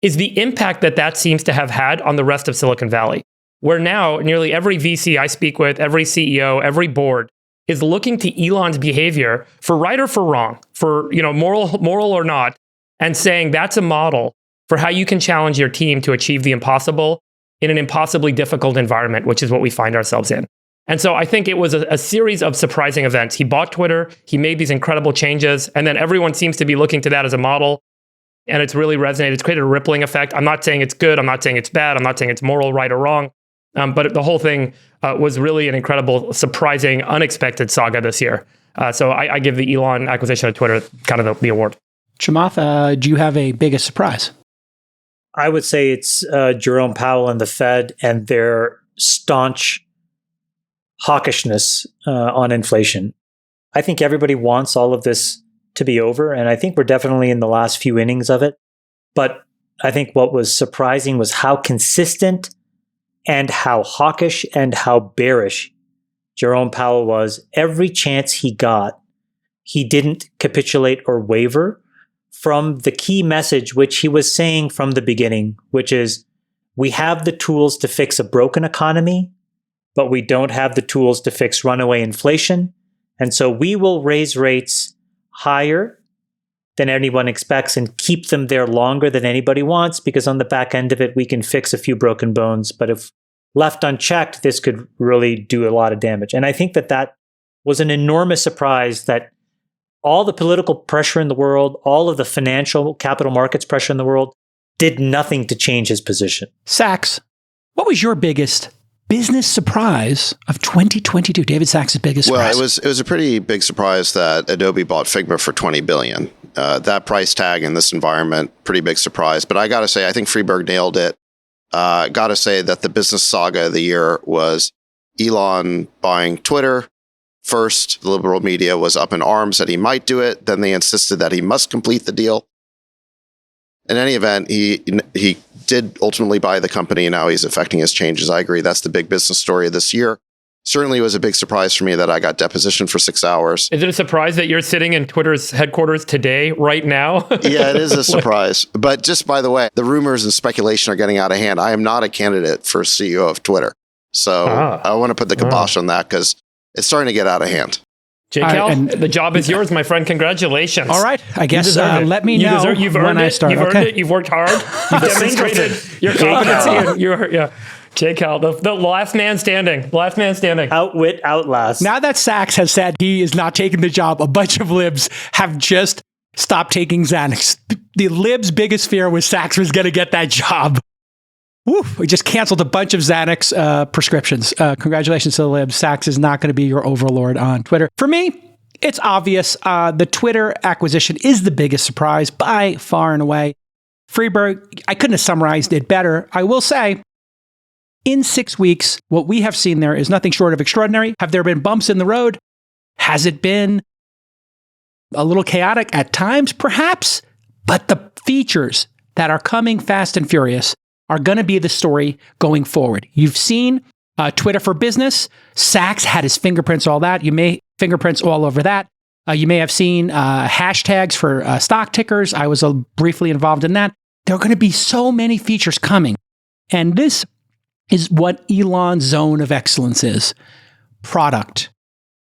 is the impact that seems to have had on the rest of Silicon Valley, where now nearly every VC I speak with, every CEO, every board is looking to Elon's behavior for right or for wrong, for moral or not, and saying that's a model for how you can challenge your team to achieve the impossible in an impossibly difficult environment, which is what we find ourselves in. And so I think it was a series of surprising events. He bought Twitter, he made these incredible changes, and then everyone seems to be looking to that as a model. And it's really resonated. It's created a rippling effect. I'm not saying it's good. I'm not saying it's bad. I'm not saying it's moral, right or wrong. But the whole thing was really an incredible, surprising, unexpected saga this year. So I give the Elon acquisition of Twitter kind of the award. Chamath, do you have a biggest surprise? I would say it's Jerome Powell and the Fed and their staunch hawkishness on inflation. I think everybody wants all of this to be over, and I think we're definitely in the last few innings of it. But I think what was surprising was how consistent and how hawkish and how bearish Jerome Powell was. Every chance he got, he didn't capitulate or waver from the key message, which he was saying from the beginning, which is, we have the tools to fix a broken economy, but we don't have the tools to fix runaway inflation. And so we will raise rates higher than anyone expects and keep them there longer than anybody wants, because on the back end of it, we can fix a few broken bones. But if left unchecked, this could really do a lot of damage. And I think that was an enormous surprise, that all the political pressure in the world, all of the financial capital markets pressure in the world did nothing to change his position. Sachs, what was your biggest business surprise of 2022? David Sachs' biggest surprise. Well, it was a pretty big surprise that Adobe bought Figma for $20 billion. That price tag in this environment, pretty big surprise. But I got to say, I think Freeberg nailed it. Got to say that the business saga of the year was Elon buying Twitter. First, the liberal media was up in arms that he might do it. Then they insisted that he must complete the deal. In any event, he did ultimately buy the company, and now he's effecting his changes. I agree. That's the big business story of this year. Certainly was a big surprise for me that I got depositioned for 6 hours. Is it a surprise that you're sitting in Twitter's headquarters today, right now? Yeah, it is a surprise. But just by the way, the rumors and speculation are getting out of hand. I am not a candidate for CEO of Twitter. So I want to put the kibosh on that, because it's starting to get out of hand. J-Cal, the job is yours, my friend. Congratulations. All right. I guess let me know you've earned when I start. You've earned it. You've worked hard. You've demonstrated your competency. Yeah. J-Cal, the last man standing. Last man standing. Outwit, outlast. Now that Sachs has said he is not taking the job, a bunch of libs have just stopped taking Xanax. The libs' biggest fear was Sachs was going to get that job. Woo, we just canceled a bunch of Xanax prescriptions. Congratulations to the libs. Sachs is not going to be your overlord on Twitter. For me, it's obvious. The Twitter acquisition is the biggest surprise by far and away. Freeberg, I couldn't have summarized it better. I will say, in 6 weeks, what we have seen there is nothing short of extraordinary. Have there been bumps in the road? Has it been a little chaotic at times? Perhaps. But the features that are coming fast and furious are going to be the story going forward. You've seen Twitter for Business. Sachs had his fingerprints, all that. Fingerprints all over that. You may have seen hashtags for stock tickers. I was briefly involved in that. There are going to be so many features coming. And this is what Elon's zone of excellence is. Product.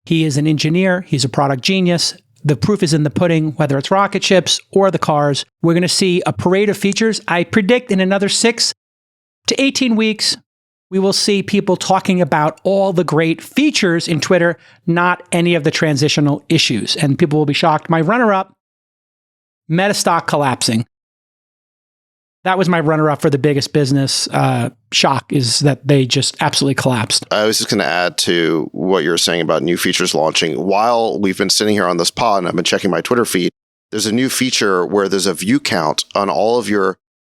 He is an engineer. He's a product genius. The proof is in the pudding, whether it's rocket ships or the cars. We're going to see a parade of features. I predict in another 6 to 18 weeks, we will see people talking about all the great features in Twitter, not any of the transitional issues. And people will be shocked. My runner-up, Meta stock collapsing. That was my runner-up for the biggest business shock, is that they just absolutely collapsed. I was just going to add to what you were saying about new features launching. While we've been sitting here on this pod and I've been checking my Twitter feed, there's a new feature where there's a view count on all of your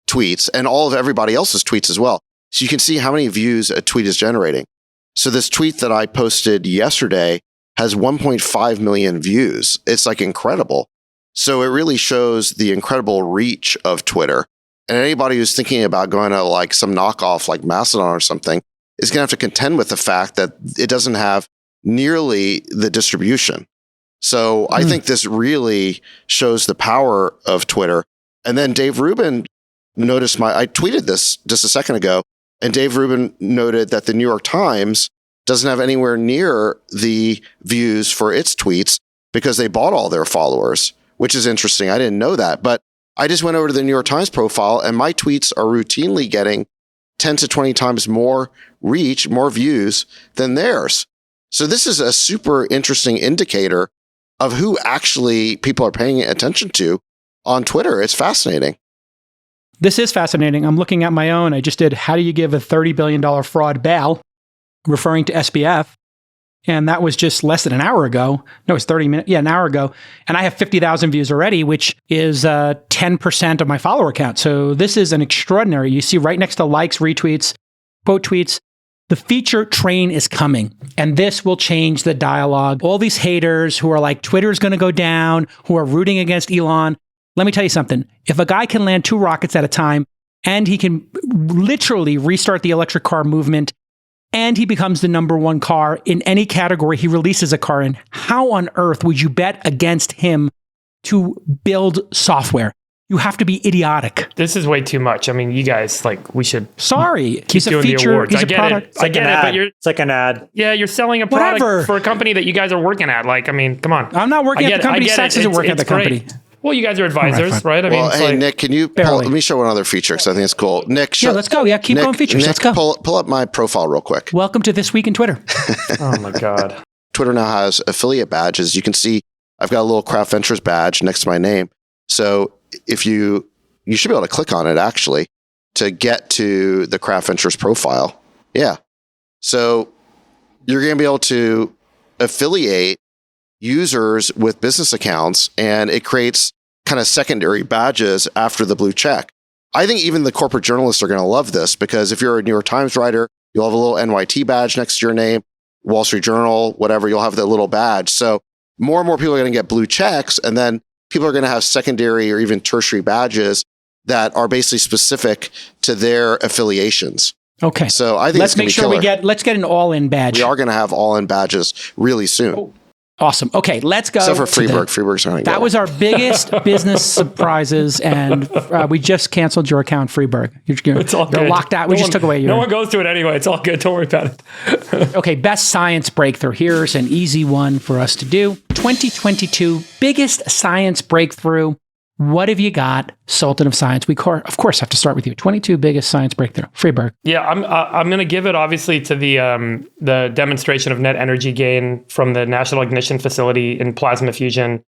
tweets and all of everybody else's tweets as well. So you can see how many views a tweet is generating. So this tweet that I posted yesterday has 1.5 million views. It's like incredible. So it really shows the incredible reach of Twitter. And anybody who's thinking about going to like some knockoff like Mastodon or something is going to have to contend with the fact that it doesn't have nearly the distribution. So I think this really shows the power of Twitter. And then Dave Rubin noticed I tweeted this just a second ago, and Dave Rubin noted that the New York Times doesn't have anywhere near the views for its tweets because they bought all their followers, which is interesting. I didn't know that, but I just went over to the New York Times profile and my tweets are routinely getting 10 to 20 times more reach, more views than theirs. So this is a super interesting indicator of who actually people are paying attention to on Twitter. It's fascinating. This is fascinating. I'm looking at my own. I just did, how do you give a $30 billion fraud bail, referring to SBF. And that was just less than an hour ago. No, it's 30 minutes. Yeah, an hour ago. And I have 50,000 views already, which is 10% of my follower count. So this is an extraordinary. You see right next to likes, retweets, quote tweets, the feature train is coming. And this will change the dialogue. All these haters who are like, Twitter's going to go down, who are rooting against Elon. Let me tell you something. If a guy can land 2 rockets at a time and he can literally restart the electric car movement, and he becomes the number one car in any category he releases a car in. How on earth would you bet against him to build software? You have to be idiotic. This is way too much. I mean, you guys, we should. Sorry, keep he's a doing feature. The awards. He's a product. I get it, but it's like an ad. Yeah, you're selling a product Whatever. for a company that you guys are working at. I mean, come on. I'm not working at the company. Sachs isn't working at the company. Great. Well, you guys are advisors, right? I Well, mean, hey, Nick, can you let me show one other feature because I think it's cool. Nick, let's go. Yeah, keep going features. Nick, Let's go. Pull up my profile real quick. Welcome to This Week in Twitter. Oh my God. Twitter now has affiliate badges. You can see I've got a little Craft Ventures badge next to my name. So if you should be able to click on it actually to get to the Craft Ventures profile. Yeah. So you're going to be able to affiliate users with business accounts, and it creates kind of secondary badges after the blue check. I think even the corporate journalists are going to love this because if you're a New York Times writer, you'll have a little NYT badge next to your name, Wall Street Journal, whatever, you'll have that little badge. So more and more people are going to get blue checks, and then people are going to have secondary or even tertiary badges that are basically specific to their affiliations. Okay. So I think let's make sure let's get an all-in badge. We are going to have all-in badges really soon. Oh, awesome. Okay, let's go. Except for Freeburg. Freeburg's going to get That was our biggest business surprises, and we just canceled your account, Freeburg. You're locked out. We just took away your... No one goes to it anyway. It's all good. Don't worry about it. Okay, best science breakthrough. Here's an easy one for us to do. 2022 biggest science breakthrough. What have you got, Sultan of Science? We, of course, have to start with you. 22 biggest science breakthrough. Freeburg. Yeah, I'm going to give it, obviously, to the demonstration of net energy gain from the National Ignition Facility in plasma fusion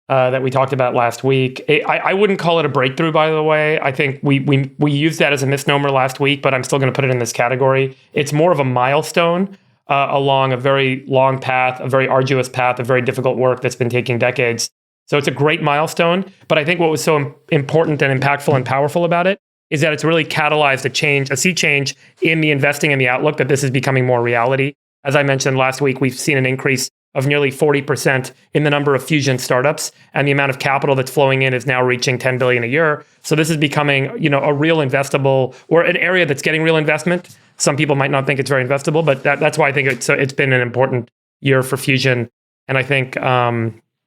that we talked about last week. I wouldn't call it a breakthrough, by the way. I think we used that as a misnomer last week, but I'm still going to put it in this category. It's more of a milestone along a very long path, a very arduous path of very difficult work that's been taking decades. So it's a great milestone, but I think what was so important and impactful and powerful about it is that it's really catalyzed a sea change in the investing and the outlook that this is becoming more reality. As I mentioned last week, we've seen an increase of nearly 40% in the number of fusion startups, and the amount of capital that's flowing in is now reaching 10 billion a year. So this is becoming, a real investable, or an area that's getting real investment. Some people might not think it's very investable, but that's why I think it's been an important year for fusion. And I think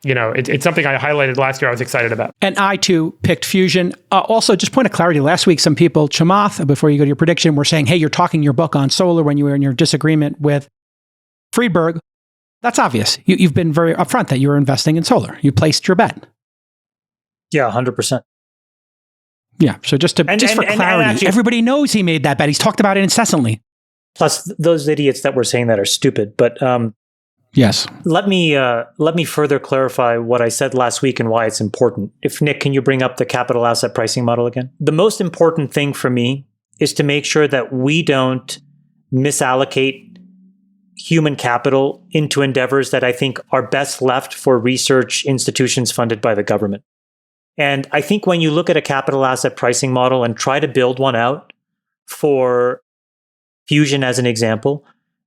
it's something I highlighted last year. I was excited about. And I, too, picked fusion. Also, just point of clarity, last week, some people, Chamath, before you go to your prediction, were saying, hey, you're talking your book on solar when you were in your disagreement with Friedberg. That's obvious. You've been very upfront that you were investing in solar. You placed your bet. Yeah, 100%. Yeah, so just for clarity, actually, everybody knows he made that bet. He's talked about it incessantly. Plus, those idiots that were saying that are stupid. But yes. Let me further clarify what I said last week and why it's important. If Nick, can you bring up the capital asset pricing model again? The most important thing for me is to make sure that we don't misallocate human capital into endeavors that I think are best left for research institutions funded by the government. And I think when you look at a capital asset pricing model and try to build one out for fusion as an example,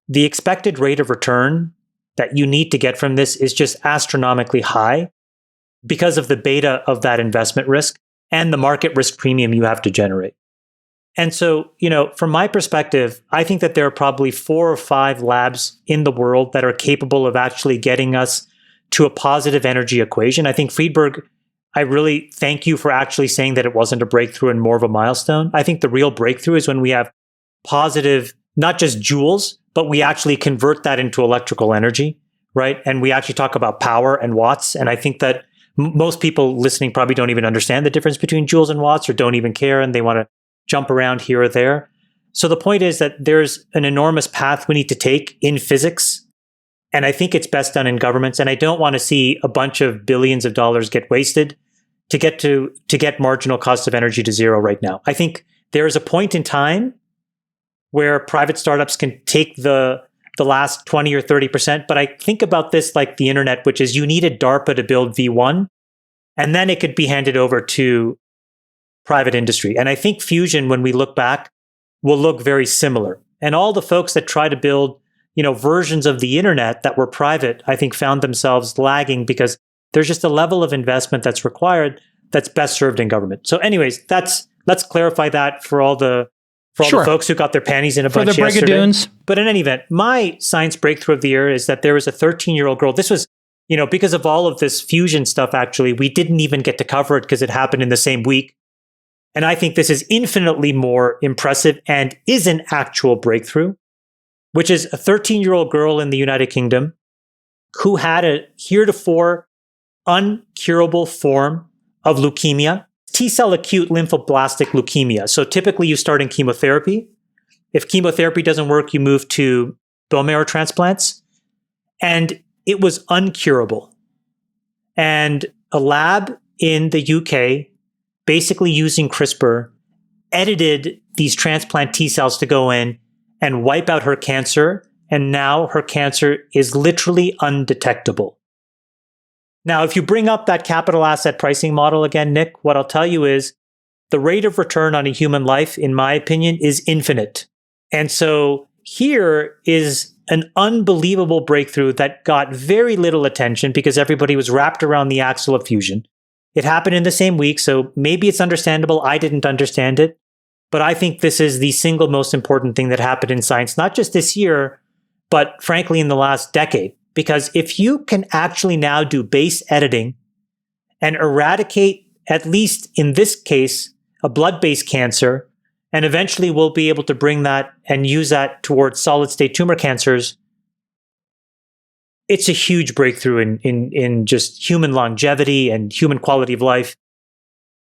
the expected rate of return that you need to get from this is just astronomically high because of the beta of that investment risk and the market risk premium you have to generate. And so, from my perspective, I think that there are probably 4 or 5 labs in the world that are capable of actually getting us to a positive energy equation. I think Friedberg, I really thank you for actually saying that it wasn't a breakthrough and more of a milestone. I think the real breakthrough is when we have positive, not just joules, but we actually convert that into electrical energy, right? And we actually talk about power and watts. And I think that most people listening probably don't even understand the difference between joules and watts or don't even care, and they want to jump around here or there. So the point is that there's an enormous path we need to take in physics. And I think it's best done in governments. And I don't want to see a bunch of billions of dollars get wasted to get marginal cost of energy to zero right now. I think there is a point in time where private startups can take the last 20 or 30%. But I think about this like the internet, which is you needed DARPA to build V1, and then it could be handed over to private industry. And I think fusion, when we look back, will look very similar. And all the folks that try to build, versions of the internet that were private, I think found themselves lagging because there's just a level of investment that's required that's best served in government. So anyways, that's let's clarify that for all the folks who got their panties in a bunch yesterday. For the Brigadoons. But in any event, my science breakthrough of the year is that there was a 13-year-old girl. This was, because of all of this fusion stuff, actually, we didn't even get to cover it because it happened in the same week. And I think this is infinitely more impressive and is an actual breakthrough, which is a 13-year-old girl in the United Kingdom who had a heretofore uncurable form of leukemia, T-cell acute lymphoblastic leukemia. So typically you start in chemotherapy. If chemotherapy doesn't work, you move to bone marrow transplants. And it was uncurable. And a lab in the UK, basically using CRISPR, edited these transplant T-cells to go in and wipe out her cancer. And now her cancer is literally undetectable. Now, if you bring up that capital asset pricing model again, Nick, what I'll tell you is the rate of return on a human life, in my opinion, is infinite. And so here is an unbelievable breakthrough that got very little attention because everybody was wrapped around the axle of fusion. It happened in the same week, so maybe it's understandable. I didn't understand it. But I think this is the single most important thing that happened in science, not just this year, but frankly, in the last decade. Because if you can actually now do base editing and eradicate, at least in this case, a blood-based cancer, and eventually we'll be able to bring that and use that towards solid-state tumor cancers, it's a huge breakthrough in just human longevity and human quality of life.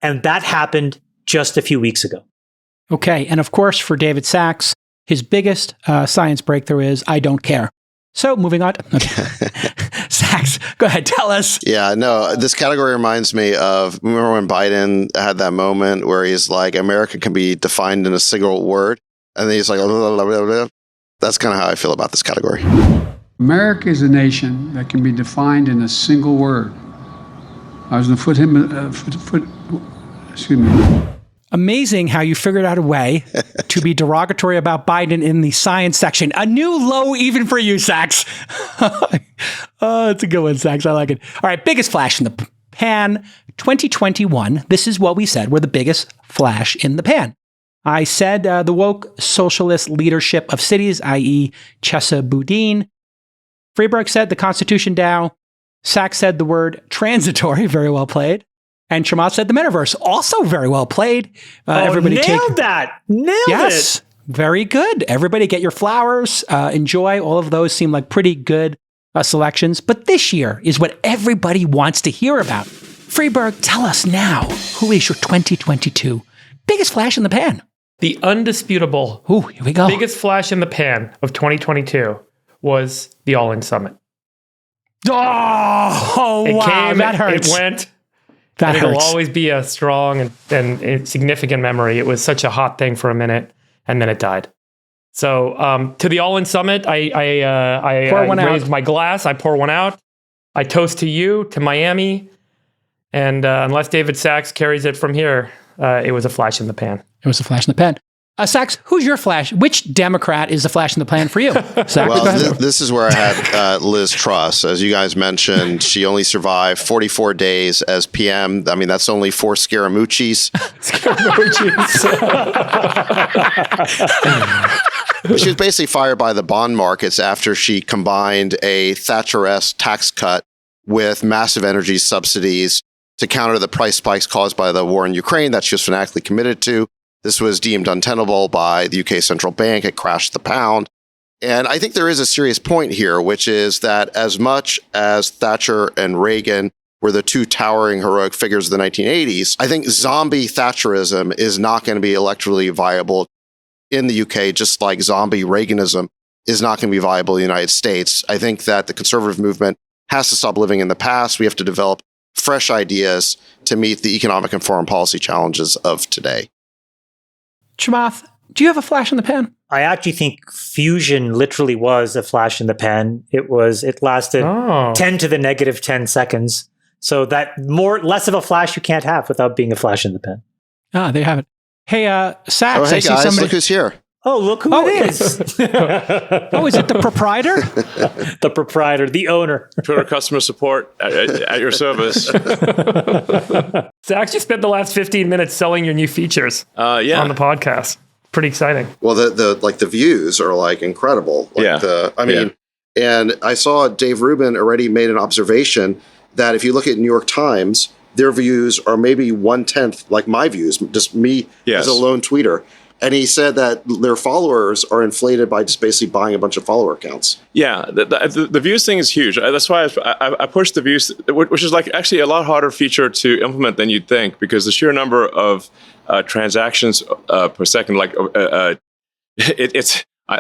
And that happened just a few weeks ago. Okay. And of course, for David Sachs, his biggest science breakthrough is I don't care. So moving on. Okay. Sachs, go ahead. Tell us. Yeah, no, this category reminds me of, remember when Biden had that moment where he's like, America can be defined in a single word. And then he's like, blah, blah, blah, blah. That's kind of how I feel about this category. America is a nation that can be defined in a single word. I was going to excuse me. Amazing how you figured out a way to be derogatory about Biden in the science section. A new low even for you, Sachs. Oh, it's a good one, Sachs. I like it. All right, biggest flash in the pan 2021. This is what we said were the biggest flash in the pan. I said the woke socialist leadership of cities, i.e. Chesa Boudin. Freeberg said the Constitution DAO. Sachs said the word transitory, very well played. And Chamath said the metaverse, also very well played. Everybody nailed that. Nailed it. Yes, very good. Everybody get your flowers. Enjoy. All of those seem like pretty good selections. But this year is what everybody wants to hear about. Freeberg, tell us now, who is your 2022 biggest flash in the pan? The undisputable here we go. biggest flash in the pan of 2022 was the All-In Summit. Oh, It wow, came, that hurts. It went. That and it'll hurts. always be a strong and significant memory. It was such a hot thing for a minute, and then it died. So to the All-In Summit, I raised my glass. I pour one out. I toast to you, to Miami. And unless David Sachs carries it from here, it was a flash in the pan. It was a flash in the pan. Sachs, who's your flash? Which Democrat is the flash in the pan for you? Sachs, well, this is where I had Liz Truss. As you guys mentioned, she only survived 44 days as PM. I mean, that's only 4 Scaramucci's. She was basically fired by the bond markets after she combined a Thatcher-esque tax cut with massive energy subsidies to counter the price spikes caused by the war in Ukraine that she was fanatically committed to. This was deemed untenable by the UK central bank. It crashed the pound. And I think there is a serious point here, which is that as much as Thatcher and Reagan were the two towering heroic figures of the 1980s, I think zombie Thatcherism is not going to be electorally viable in the UK, just like zombie Reaganism is not going to be viable in the United States. I think that the conservative movement has to stop living in the past. We have to develop fresh ideas to meet the economic and foreign policy challenges of today. Chamath, do you have a flash in the pan? I actually think fusion literally was a flash in the pan. It lasted 10 to the negative 10 seconds. So that less of a flash you can't have without being a flash in the pan. Ah, there you have it. Hey, Sachs, Oh, hey I see guys, somebody. look who's here. Oh, look who it is. Oh, is it the proprietor? The proprietor, the owner. Twitter customer support at your service. Zach, you spent the last 15 minutes selling your new features Yeah. on the podcast. Pretty exciting. Well, the views are like incredible. Like and I saw Dave Rubin already made an observation that if you look at New York Times, their views are maybe 1/10 like my views, just me as a lone tweeter. And he said that their followers are inflated by just basically buying a bunch of follower accounts. Yeah, the views thing is huge. That's why I pushed the views, which is like actually a lot harder feature to implement than you'd think, because the sheer number of transactions per second, like I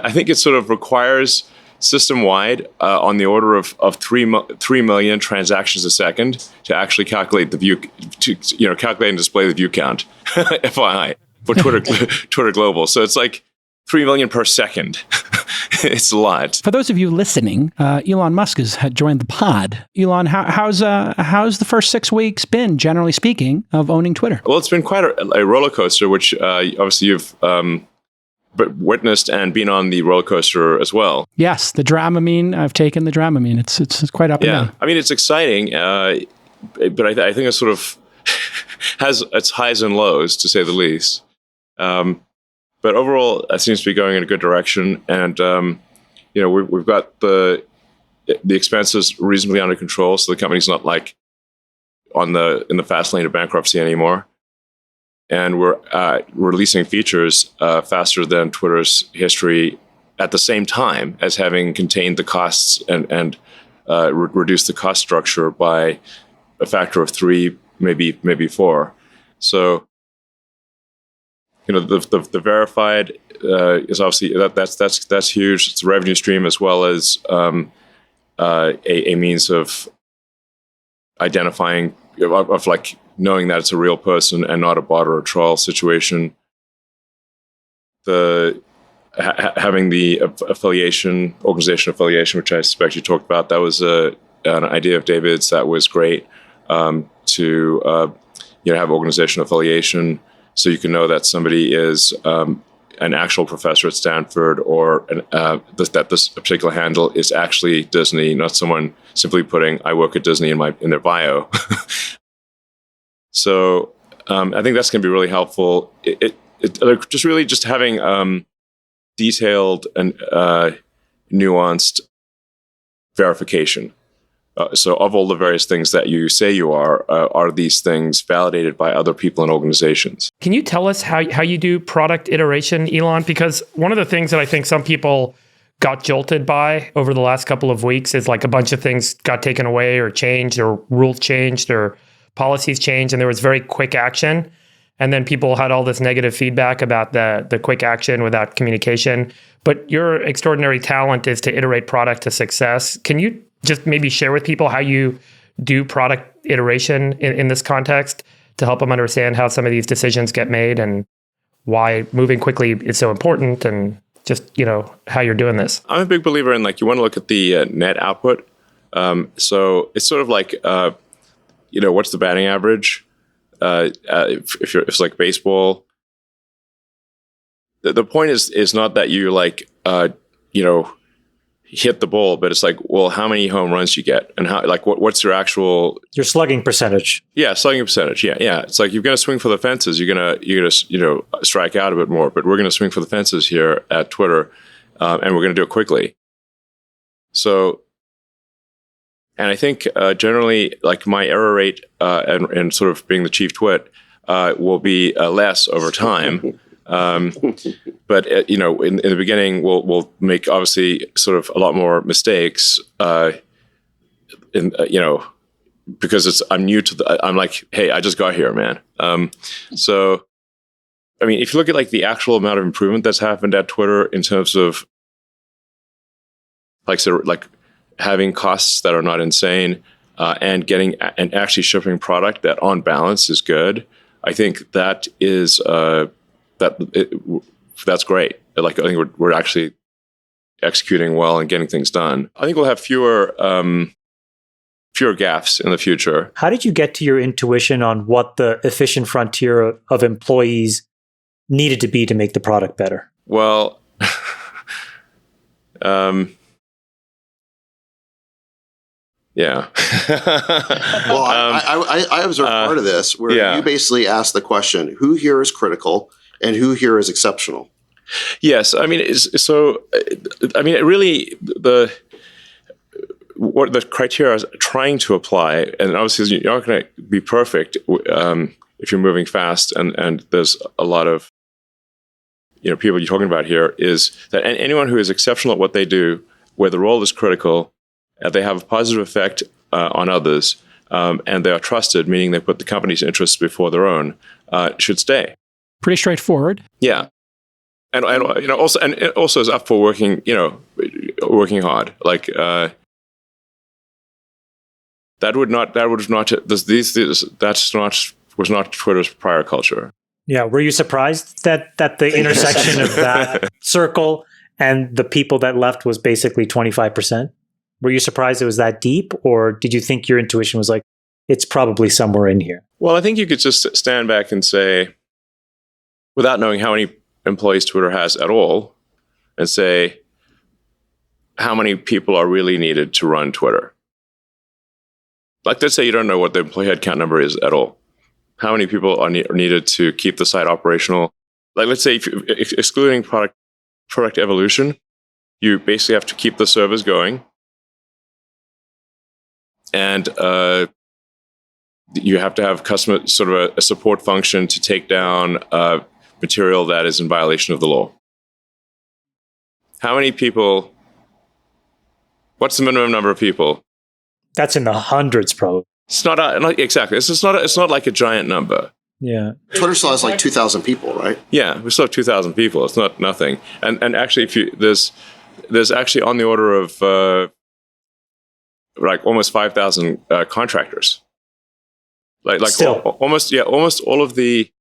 think it sort of requires system-wide on the order of 3 million transactions a second to actually calculate the view, calculate and display the view count, FYI. For Twitter Global. So it's like 3 million per second. It's a lot. For those of you listening, Elon Musk has joined the pod. Elon, how's the first 6 weeks been, generally speaking, of owning Twitter? Well, it's been quite a roller coaster, which obviously you've witnessed and been on the roller coaster as well. Yes, the Dramamine. I've taken the Dramamine. It's quite up and down. I mean, it's exciting, but I think it sort of has its highs and lows, to say the least. But overall, it seems to be going in a good direction, and we've got the expenses reasonably under control, so the company's not like in the fast lane of bankruptcy anymore. And we're releasing features faster than Twitter's history, at the same time as having contained the costs and reduced the cost structure by a factor of 3, maybe 4. So. The verified is obviously that's huge. It's a revenue stream as well as a means of identifying of like knowing that it's a real person and not a bot or a troll situation. Having the organization affiliation, which I suspect you talked about, that was an idea of David's that was great to have organization affiliation. So you can know that somebody is an actual professor at Stanford, or that this particular handle is actually Disney, not someone simply putting "I work at Disney" in their bio. So I think that's going to be really helpful. Just really just having detailed and nuanced verification. So of all the various things that you say you are these things validated by other people and organizations? Can you tell us how you do product iteration, Elon? Because one of the things that I think some people got jolted by over the last couple of weeks is like a bunch of things got taken away or changed or rules changed or policies changed, and there was very quick action. And then people had all this negative feedback about the quick action without communication. But your extraordinary talent is to iterate product to success. Can you just maybe share with people how you do product iteration in this context to help them understand how some of these decisions get made and why moving quickly is so important, and just, how you're doing this? I'm a big believer in you want to look at the net output. So it's sort of like, what's the batting average? If it's like baseball, the point is not that you hit the ball, but it's like, well, how many home runs you get, and how what's your actual slugging percentage? Yeah, slugging percentage. Yeah. It's like you're going to swing for the fences. You're gonna strike out a bit more, but we're going to swing for the fences here at Twitter, and we're going to do it quickly. So. And I think generally, my error rate and sort of being the chief twit will be less over time. But in the beginning, we'll make obviously sort of a lot more mistakes. Because I'm new to I'm like, hey, I just got here, man. So, I mean, if you look at the actual amount of improvement that's happened at Twitter in terms of having costs that are not insane, and getting and actually shipping product that on balance is good. I think that is that's great. I think we're actually executing well and getting things done. I think we'll have fewer gaffes in the future. How did you get to your intuition on what the efficient frontier of employees needed to be to make the product better? Well, yeah. Well, I observed part of this where you basically asked the question, who here is critical and who here is exceptional? Yes. I mean, really, what the criteria is trying to apply, and obviously you're not going to be perfect if you're moving fast, and there's a lot of people you're talking about here, is that anyone who is exceptional at what they do, where the role is critical, they have a positive effect on others, and they are trusted, meaning they put the company's interests before their own, should stay. Pretty straightforward. Yeah, and also is up for working hard. Like was not Twitter's prior culture. Yeah, were you surprised that the intersection of that circle and the people that left was basically 25%? Were you surprised it was that deep, or did you think your intuition was like, it's probably somewhere in here? Well, I think you could just stand back and say, without knowing how many employees Twitter has at all, and say, how many people are really needed to run Twitter? Like, let's say you don't know what the employee headcount number is at all. How many people are needed to keep the site operational? Like, let's say, excluding product evolution, you basically have to keep the servers going, and you have to have customer sort of a support function to take down material that is in violation of the law. How many people? What's the minimum number of people? That's in the hundreds, probably. It's not exactly. It's not like a giant number. Yeah. Twitter still has like 2,000 people, right? Yeah, we still have 2,000 people. It's not nothing. And actually, there's actually on the order of like almost 5,000 contractors. Like almost all of the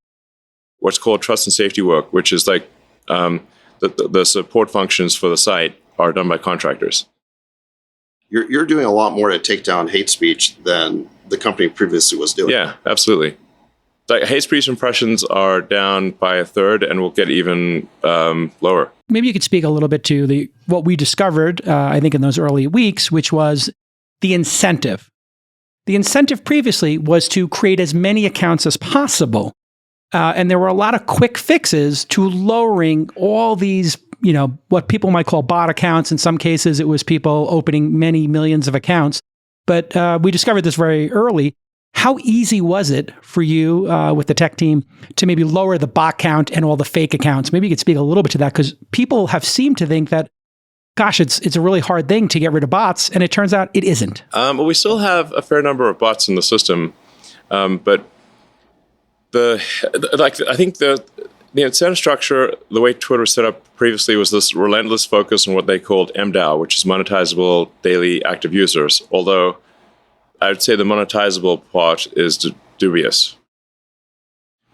what's called trust and safety work, which is like the support functions for the site, are done by contractors. You're doing a lot more to take down hate speech than the company previously was doing. Yeah, absolutely. Like, hate speech impressions are down by a third, and will get even lower. Maybe you could speak a little bit to what we discovered, I think, in those early weeks, which was the incentive. The incentive previously was to create as many accounts as possible. And there were a lot of quick fixes to lowering all these, what people might call bot accounts. In some cases, it was people opening many millions of accounts. But we discovered this very early. How easy was it for you with the tech team to maybe lower the bot count and all the fake accounts? Maybe you could speak a little bit to that, because people have seemed to think that, gosh, it's a really hard thing to get rid of bots, and it turns out it isn't. Well, we still have a fair number of bots in the system, but I think the incentive structure, the way Twitter was set up previously, was this relentless focus on what they called MDAO, which is monetizable daily active users. Although I would say the monetizable part is dubious.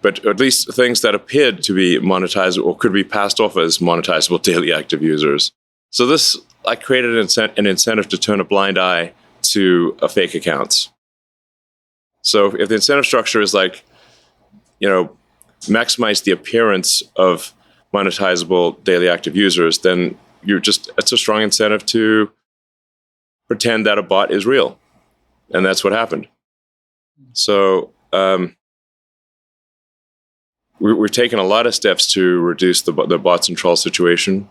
But at least things that appeared to be monetizable or could be passed off as monetizable daily active users. So this created an incentive to turn a blind eye to fake accounts. So if the incentive structure is maximize the appearance of monetizable daily active users, then it's a strong incentive to pretend that a bot is real. And that's what happened. So we've taken a lot of steps to reduce the bots and trolls situation.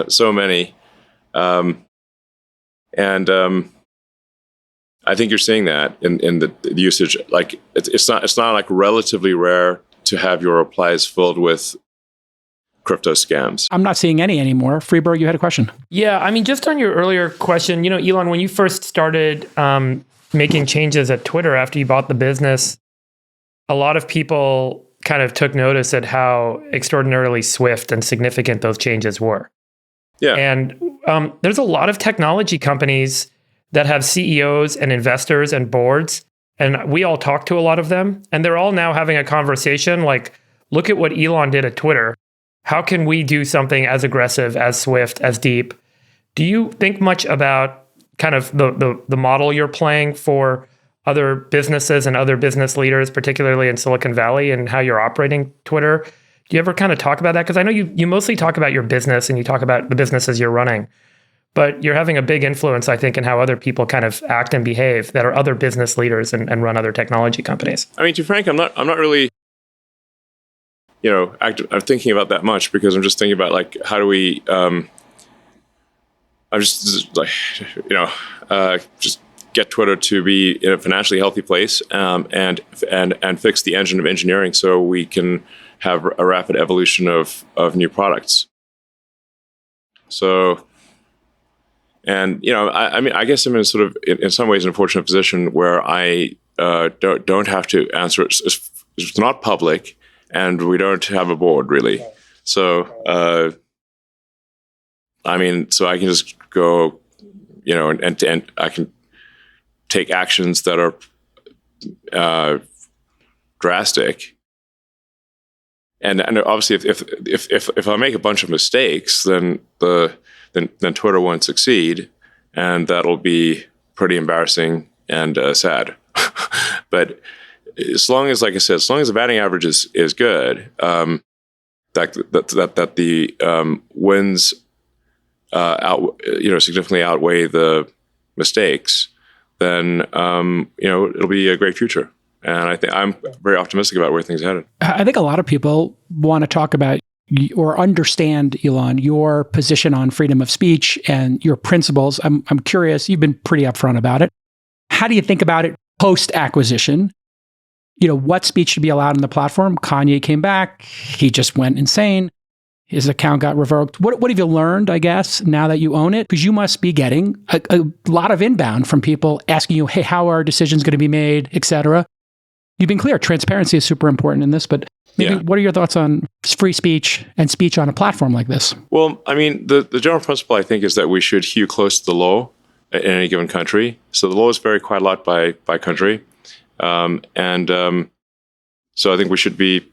So many. I think you're seeing that in the usage. Like, it's not like relatively rare to have your replies filled with crypto scams. I'm not seeing any anymore. Freeberg, you had a question. Yeah, I mean, just on your earlier question, Elon, when you first started making changes at Twitter after you bought the business, a lot of people kind of took notice at how extraordinarily swift and significant those changes were. Yeah. And there's a lot of technology companies that have CEOs and investors and boards, and we all talk to a lot of them, and they're all now having a conversation like, look at what Elon did at Twitter. How can we do something as aggressive, as swift, as deep? Do you think much about kind of the model you're playing for other businesses and other business leaders, particularly in Silicon Valley, and how you're operating Twitter? Do you ever kind of talk about that? Because I know you mostly talk about your business and you talk about the businesses you're running, but you're having a big influence, I think, in how other people kind of act and behave that are other business leaders and run other technology companies. I mean, to be frank, I'm not really, I'm thinking about that much because I'm just thinking about like, how do we, I'm just like, just get Twitter to be in a financially healthy place, and fix the engine of engineering so we can have a rapid evolution of new products. So, and I mean, I guess I'm in sort of in some ways an unfortunate position where I don't have to answer it. It's not public, and we don't have a board really. So, I mean, so I can just go, and I can take actions that are drastic. And obviously, if I make a bunch of mistakes, then Twitter won't succeed, and that'll be pretty embarrassing and sad. But as long as, like I said, as long as the batting average is good, that the wins significantly outweigh the mistakes, then it'll be a great future. And I think I'm very optimistic about where things are headed. I think a lot of people want to talk about or understand, Elon, your position on freedom of speech and your principles. I'm curious. You've been pretty upfront about it. How do you think about it post-acquisition? What speech should be allowed on the platform? Kanye came back. He just went insane. His account got revoked. What have you learned, I guess, now that you own it? Because you must be getting a lot of inbound from people asking you, hey, how are decisions going to be made, et cetera. You've been clear. Transparency is super important in this, but maybe what are your thoughts on free speech and speech on a platform like this? Well, I mean, the general principle, I think, is that we should hew close to the law in any given country. So the laws vary quite a lot by country. So I think we should be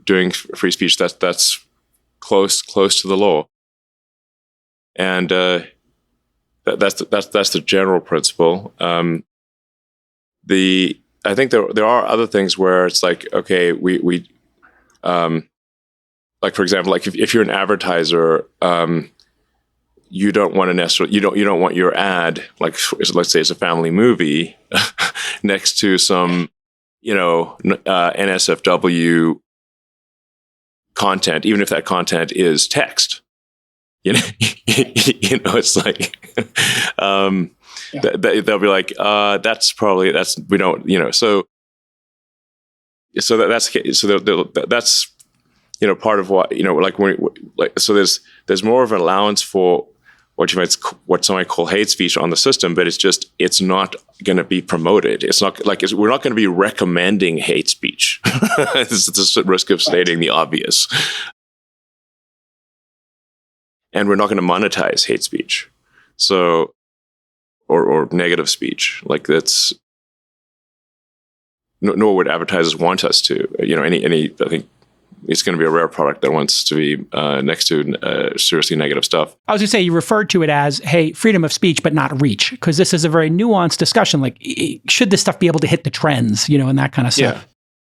doing free speech that's close to the law. And that's the general principle. I think there are other things where it's like, okay, we like, for example, like if you're an advertiser, you don't want to necessarily, you don't want your ad, like let's say it's a family movie next to some, NSFW content, even if that content is text. It's like, they'll be like, that's we don't, so that's part of what, so there's more of an allowance for what some might call hate speech on the system, but it's not going to be promoted. It's not like we're not going to be recommending hate speech. It's just at risk of stating the obvious. And we're not going to monetize hate speech. So, or negative speech. Like that's, nor would advertisers want us to. I think it's going to be a rare product that wants to be next to seriously negative stuff. I was going to say, you referred to it as, hey, freedom of speech, but not reach, because this is a very nuanced discussion. Like, should this stuff be able to hit the trends, and that kind of stuff? Yeah.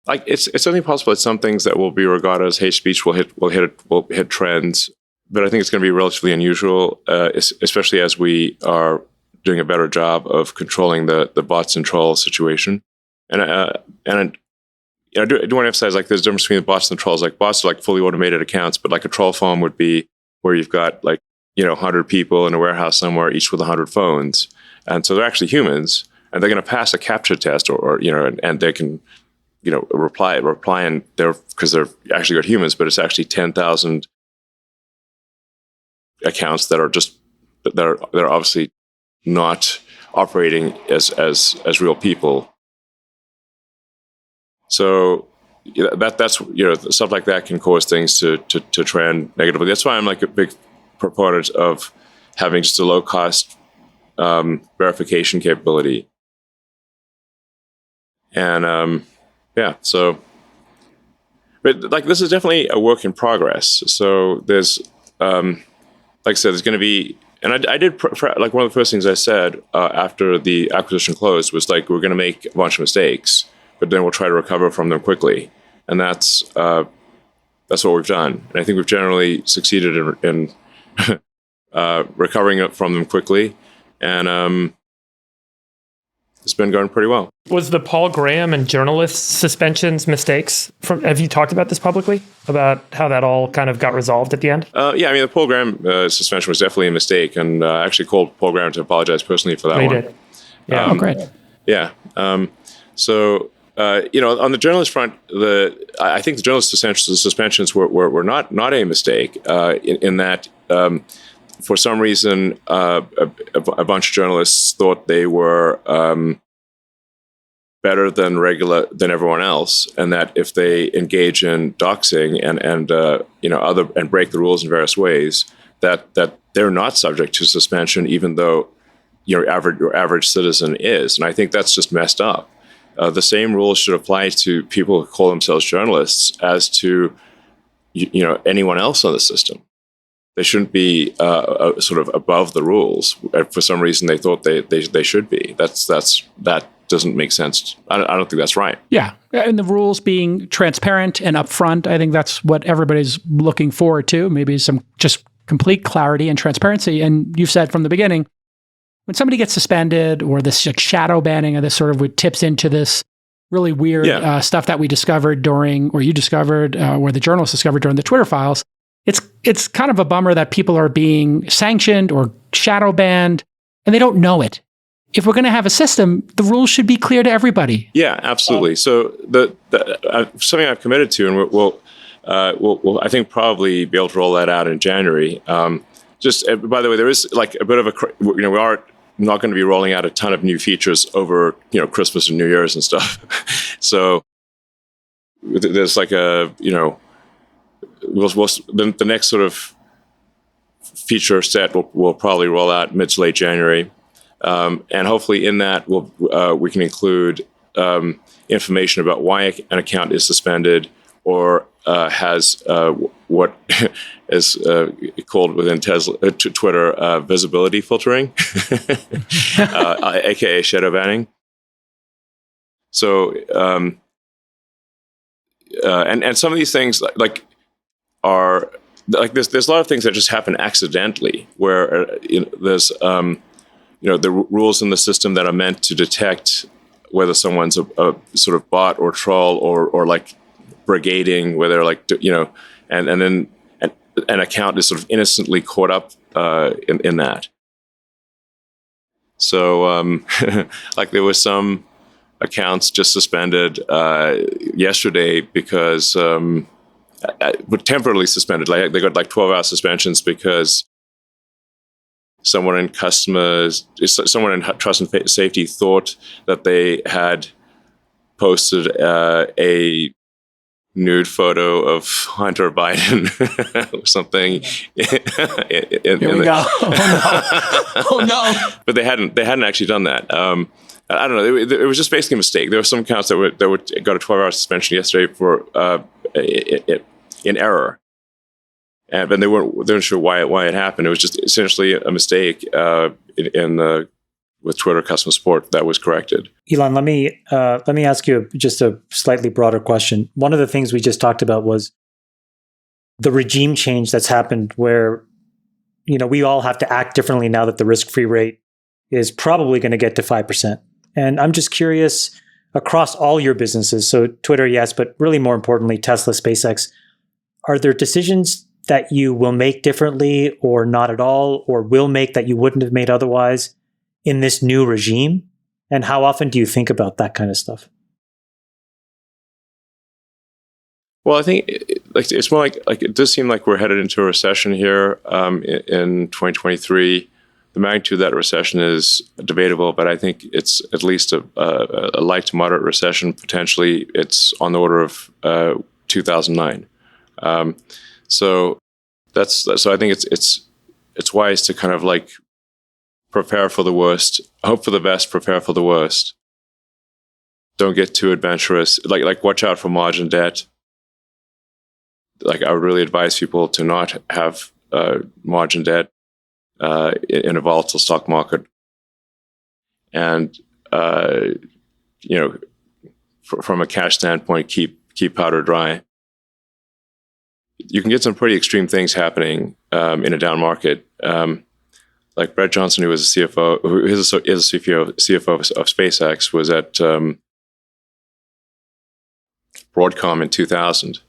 Like it's certainly possible that some things that will be regarded as hate speech will hit trends, but I think it's going to be relatively unusual, especially as we are doing a better job of controlling the bots and trolls situation. And I do want to emphasize, like, there's a difference between the bots and the trolls. Like, bots are like fully automated accounts, but like a troll farm would be where you've got 100 people in a warehouse somewhere, each with 100 phones, and so they're actually humans, and they're going to pass a captcha test, or and they can reply, and because they're actually good humans, but it's actually 10,000 accounts that are obviously not operating as real people. So that's stuff like that can cause things to trend negatively. That's why I'm like a big proponent of having just a low cost verification capability. And so, but like this is definitely a work in progress. So there's like I said, there's going to be, and I did like one of the first things I said after the acquisition closed was like, we're going to make a bunch of mistakes, but then we'll try to recover from them quickly. and that's what we've done. And I think we've generally succeeded in recovering from them quickly, and it's been going pretty well. Was the Paul Graham and journalist suspensions mistakes? Have you talked about this publicly, about how that all kind of got resolved at the end? Yeah, I mean, the Paul Graham suspension was definitely a mistake, and I actually called Paul Graham to apologize personally for that one. Did. Yeah. Oh, great. Yeah. So, on the journalist front, I think the journalist suspensions were not a mistake in that for some reason a bunch of journalists thought they were better than everyone else, and that if they engage in doxing and break the rules in various ways, that they're not subject to suspension, even though your average citizen is. And I think that's just messed up. The same rules should apply to people who call themselves journalists as to anyone else on the system. They shouldn't be sort of above the rules. For some reason, they thought they should be. That doesn't make sense. I don't think that's right. Yeah. And the rules being transparent and upfront, I think that's what everybody's looking forward to. Maybe some just complete clarity and transparency. And you've said from the beginning, when somebody gets suspended or this shadow banning or this sort of tips into this really weird stuff that we discovered or the journalists discovered during the Twitter files, it's kind of a bummer that people are being sanctioned or shadow banned and they don't know it. If we're going to have a system, the rules should be clear to everybody. Yeah, absolutely. So the something I've committed to, and we'll I think probably be able to roll that out in January. Just by the way, there is like a bit of we are not going to be rolling out a ton of new features over Christmas and New Year's and stuff. So there's like the next sort of feature set will probably roll out mid to late January. And hopefully in that we can include information about why an account is suspended or has what is called within Twitter visibility filtering, aka shadow banning. So and some of these things are there's a lot of things that just happen accidentally where there's the rules in the system that are meant to detect whether someone's a sort of bot or troll or like brigading, where they're and then an account is sort of innocently caught up in that. So there was some accounts just suspended yesterday because temporarily suspended. Like they got 12-hour suspensions because someone in trust and safety thought that they had posted a nude photo of Hunter Biden or something. Here we go. Oh no! But they hadn't actually done that. I don't know. It was just basically a mistake. There were some accounts that got a 12-hour suspension yesterday for in error. But they weren't sure why it happened. It was just essentially a mistake with Twitter customer support that was corrected. Elon, let me ask you just a slightly broader question. One of the things we just talked about was the regime change that's happened, where we all have to act differently now that the risk-free rate is probably going to get to 5%. And I'm just curious, across all your businesses, so Twitter, yes, but really more importantly, Tesla, SpaceX, are there decisions that you will make differently or not at all, or will make that you wouldn't have made otherwise in this new regime? And how often do you think about that kind of stuff? Well, I think it's more like it does seem like we're headed into a recession here in 2023. The magnitude of that recession is debatable, but I think it's at least a light to moderate recession. Potentially, it's on the order of 2009. So I think it's wise to kind of prepare for the worst, hope for the best, prepare for the worst. Don't get too adventurous. Watch out for margin debt. I would really advise people to not have margin debt in a volatile stock market. And from a cash standpoint, keep keep powder dry. You can get some pretty extreme things happening in a down market. Like Brett Johnson, who was a CFO, who is a CFO of SpaceX, was at Broadcom in 2000,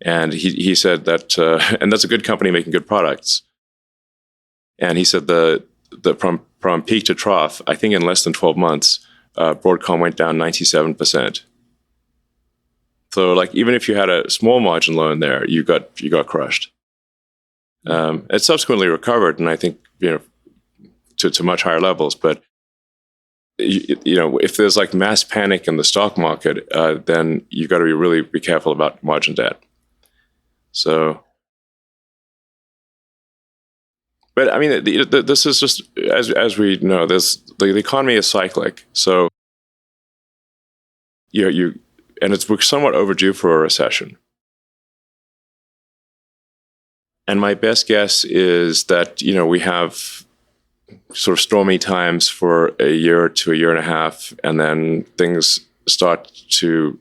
and he said that, and that's a good company making good products. And he said the from peak to trough, I think in less than 12 months, Broadcom went down 97%. So, like, even if you had a small margin loan there, you got crushed. It subsequently recovered, and I think to much higher levels. But if there's like mass panic in the stock market, then you got to really be careful about margin debt. So, but I mean, this is just as we know, the economy is cyclic. So, and we're somewhat overdue for a recession. And my best guess is that, we have sort of stormy times for a year to a year and a half, and then things start to,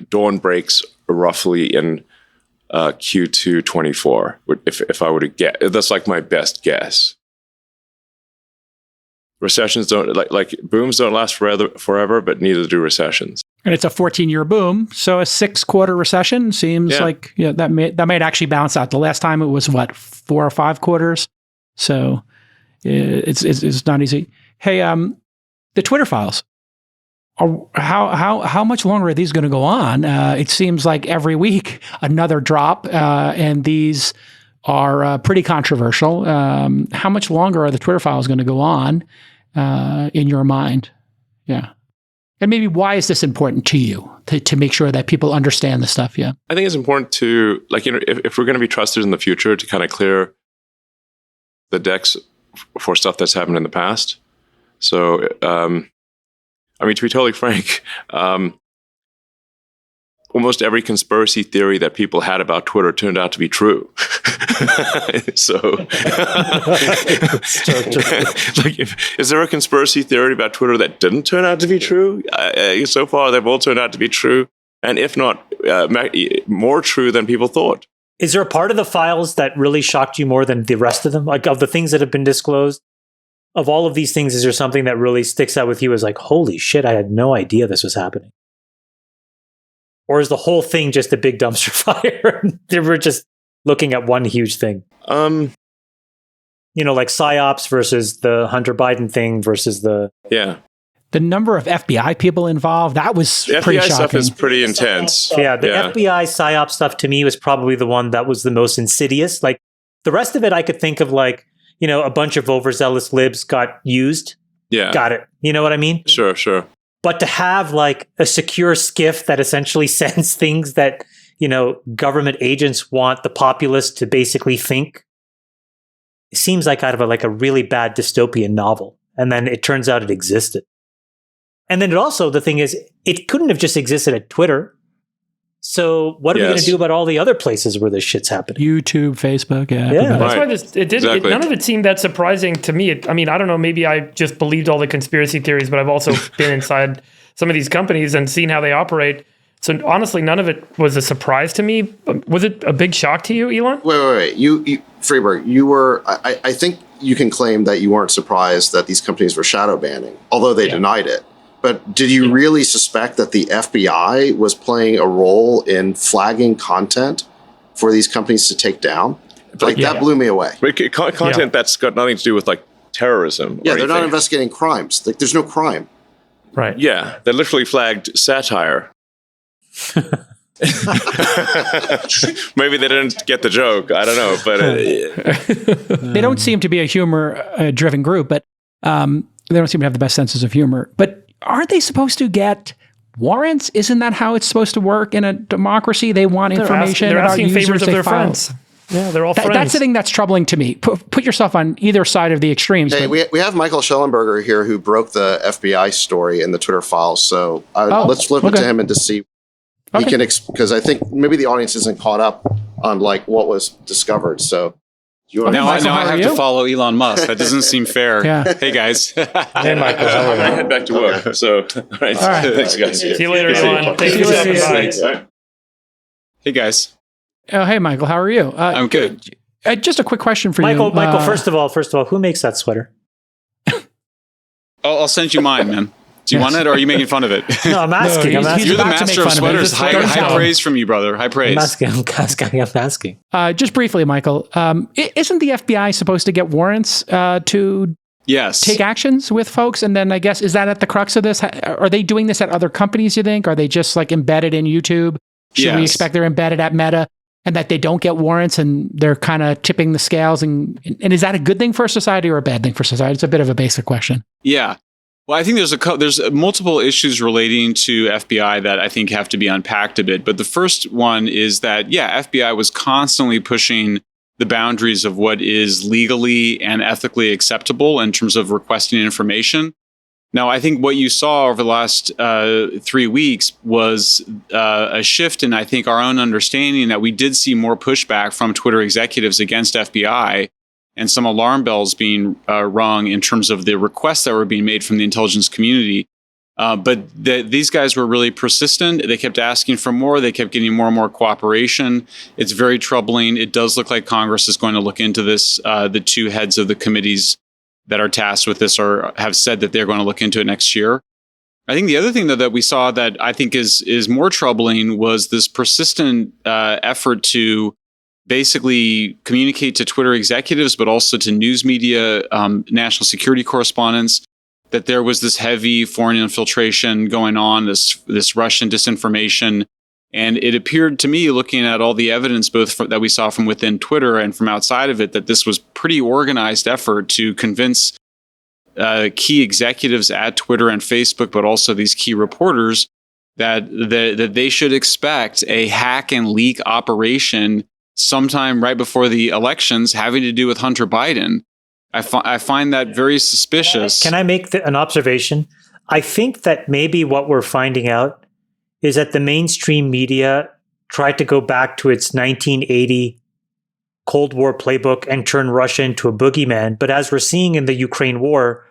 dawn breaks roughly in Q2 24, if I were to get. That's like my best guess. Recessions don't, like booms don't last forever, but neither do recessions. And it's a 14-year boom, so a 6-quarter recession seems like that might actually balance out. The last time it was 4 or 5 quarters, so it's not easy. Hey, the Twitter files. How much longer are these going to go on? It seems like every week another drop, and these are pretty controversial. How much longer are the Twitter files going to go on in your mind? Yeah. And maybe why is this important to you to make sure that people understand the stuff? Yeah. I think it's important to, if we're going to be trusted in the future, to kind of clear the decks for stuff that's happened in the past. So, to be totally frank, almost every conspiracy theory that people had about Twitter turned out to be true. Is there a conspiracy theory about Twitter that didn't turn out to be true? So far, they've all turned out to be true. And if not, more true than people thought. Is there a part of the files that really shocked you more than the rest of them? Like, of the things that have been disclosed, of all of these things, is there something that really sticks out with you as like, holy shit, I had no idea this was happening? Or is the whole thing just a big dumpster fire? They were just looking at one huge thing. Like PsyOps versus the Hunter Biden thing versus the... Yeah. The number of FBI people involved, that was pretty shocking. FBI stuff is pretty intense. Yeah, the FBI PsyOps stuff to me was probably the one that was the most insidious. Like, the rest of it I could think of like, a bunch of overzealous libs got used. Yeah. Got it. You know what I mean? Sure. But to have like a secure skiff that essentially sends things that, government agents want the populace to basically think, it seems like out of a really bad dystopian novel. And then it turns out it existed. And then the thing is, it couldn't have just existed at Twitter. So what are we going to do about all the other places where this shit's happening? YouTube, Facebook, yeah. That's why none of it seemed that surprising to me. I don't know, maybe I just believed all the conspiracy theories, but I've also been inside some of these companies and seen how they operate. So honestly, none of it was a surprise to me. Was it a big shock to you, Elon? Wait. You Freeberg, you were, I think you can claim that you weren't surprised that these companies were shadow banning, although they denied it. But did you really suspect that the FBI was playing a role in flagging content for these companies to take down? That blew me away. Content that's got nothing to do with terrorism. Yeah, they're not investigating crimes. There's no crime. Right. Yeah, they literally flagged satire. Maybe they didn't get the joke. I don't know, but they don't seem to be a humor-driven group, but they don't seem to have the best senses of humor. But aren't they supposed to get warrants? Isn't that how it's supposed to work in a democracy? They want information they're about asking users. favors of their friends. Yeah, they're all friends. That's the thing that's troubling to me. Put yourself on either side of the extremes. Hey, we have Michael Schellenberger here who broke the FBI story in the Twitter files. So let's flip it to him and just see. He can because I think maybe the audience isn't caught up on what was discovered. So Now Michael, I how are have you? to follow Elon Musk. That doesn't seem fair. Yeah. Hey, guys. Hey, Michael. How I are you? head back to work. So, all right. All right. Thanks, guys. See you later, Good to see you. Elon. Thanks See for you stopping later. by. Thanks. Hey, guys. Oh, hey, Michael, how are you? I'm good. Just a quick question for Michael, you. Michael, first of all, who makes that sweater? I'll send you mine, man. Do you Yes. want it, or are you making fun of it? No, I'm asking. he's- I'm asking. he's You're the about to master make of fun of it. sweaters. Don't tell High him. praise from you, brother. High praise. I'm asking. Just briefly, Michael, isn't the FBI supposed to get warrants to Yes. take actions with folks? And then I guess, is that at the crux of this? Are they doing this at other companies, you think? Are they just like embedded in YouTube? Should we Yes. expect they're embedded at Meta and that they don't get warrants and they're kind of tipping the scales? And is that a good thing for society or a bad thing for society? It's a bit of a basic question. Yeah. Well, I think there's multiple issues relating to FBI that I think have to be unpacked a bit. But the first one is that, FBI was constantly pushing the boundaries of what is legally and ethically acceptable in terms of requesting information. Now, I think what you saw over the last 3 weeks was a shift in, I think, our own understanding that we did see more pushback from Twitter executives against FBI and some alarm bells being rung in terms of the requests that were being made from the intelligence community. But these guys were really persistent. They kept asking for more. They kept getting more and more cooperation. It's very troubling. It does look like Congress is going to look into this. The two heads of the committees that are tasked with this have said that they're going to look into it next year. I think the other thing, though, that we saw that I think is more troubling was this persistent effort to basically communicate to Twitter executives, but also to news media, national security correspondents, that there was this heavy foreign infiltration going on, this Russian disinformation. And it appeared to me, looking at all the evidence, both that we saw from within Twitter and from outside of it, that this was pretty organized effort to convince key executives at Twitter and Facebook, but also these key reporters, that they should expect a hack and leak operation sometime right before the elections having to do with Hunter Biden. I find that very suspicious. Can I make an observation? I think that maybe what we're finding out is that the mainstream media tried to go back to its 1980 Cold War playbook and turn Russia into a boogeyman. But as we're seeing in the Ukraine war,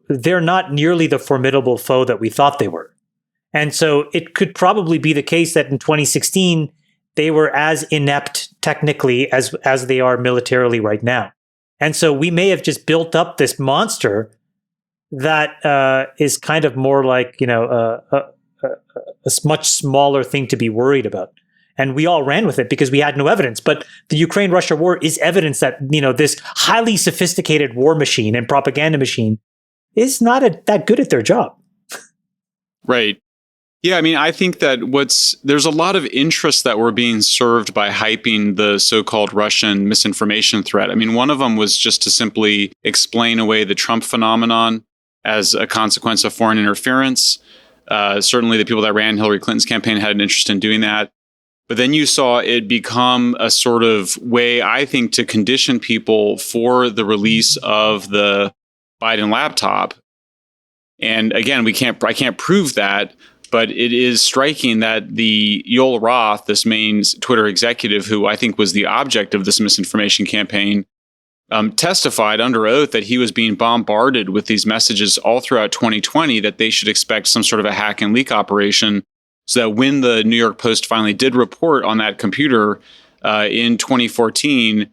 they're not nearly the formidable foe that we thought they were. And so it could probably be the case that in 2016, they were as inept technically as they are militarily right now. And so we may have just built up this monster that is kind of more like, a much smaller thing to be worried about. And we all ran with it because we had no evidence. But the Ukraine-Russia war is evidence that, this highly sophisticated war machine and propaganda machine is not that good at their job. Right. Yeah, I mean, I think that there's a lot of interest that were being served by hyping the so-called Russian misinformation threat. I mean, one of them was just to simply explain away the Trump phenomenon as a consequence of foreign interference. Certainly the people that ran Hillary Clinton's campaign had an interest in doing that. But then you saw it become a sort of way, I think, to condition people for the release of the Biden laptop. And again, I can't prove that, but it is striking that the Yoel Roth, this main Twitter executive, who I think was the object of this misinformation campaign, testified under oath that he was being bombarded with these messages all throughout 2020 that they should expect some sort of a hack and leak operation, so that when the New York Post finally did report on that computer in 2014,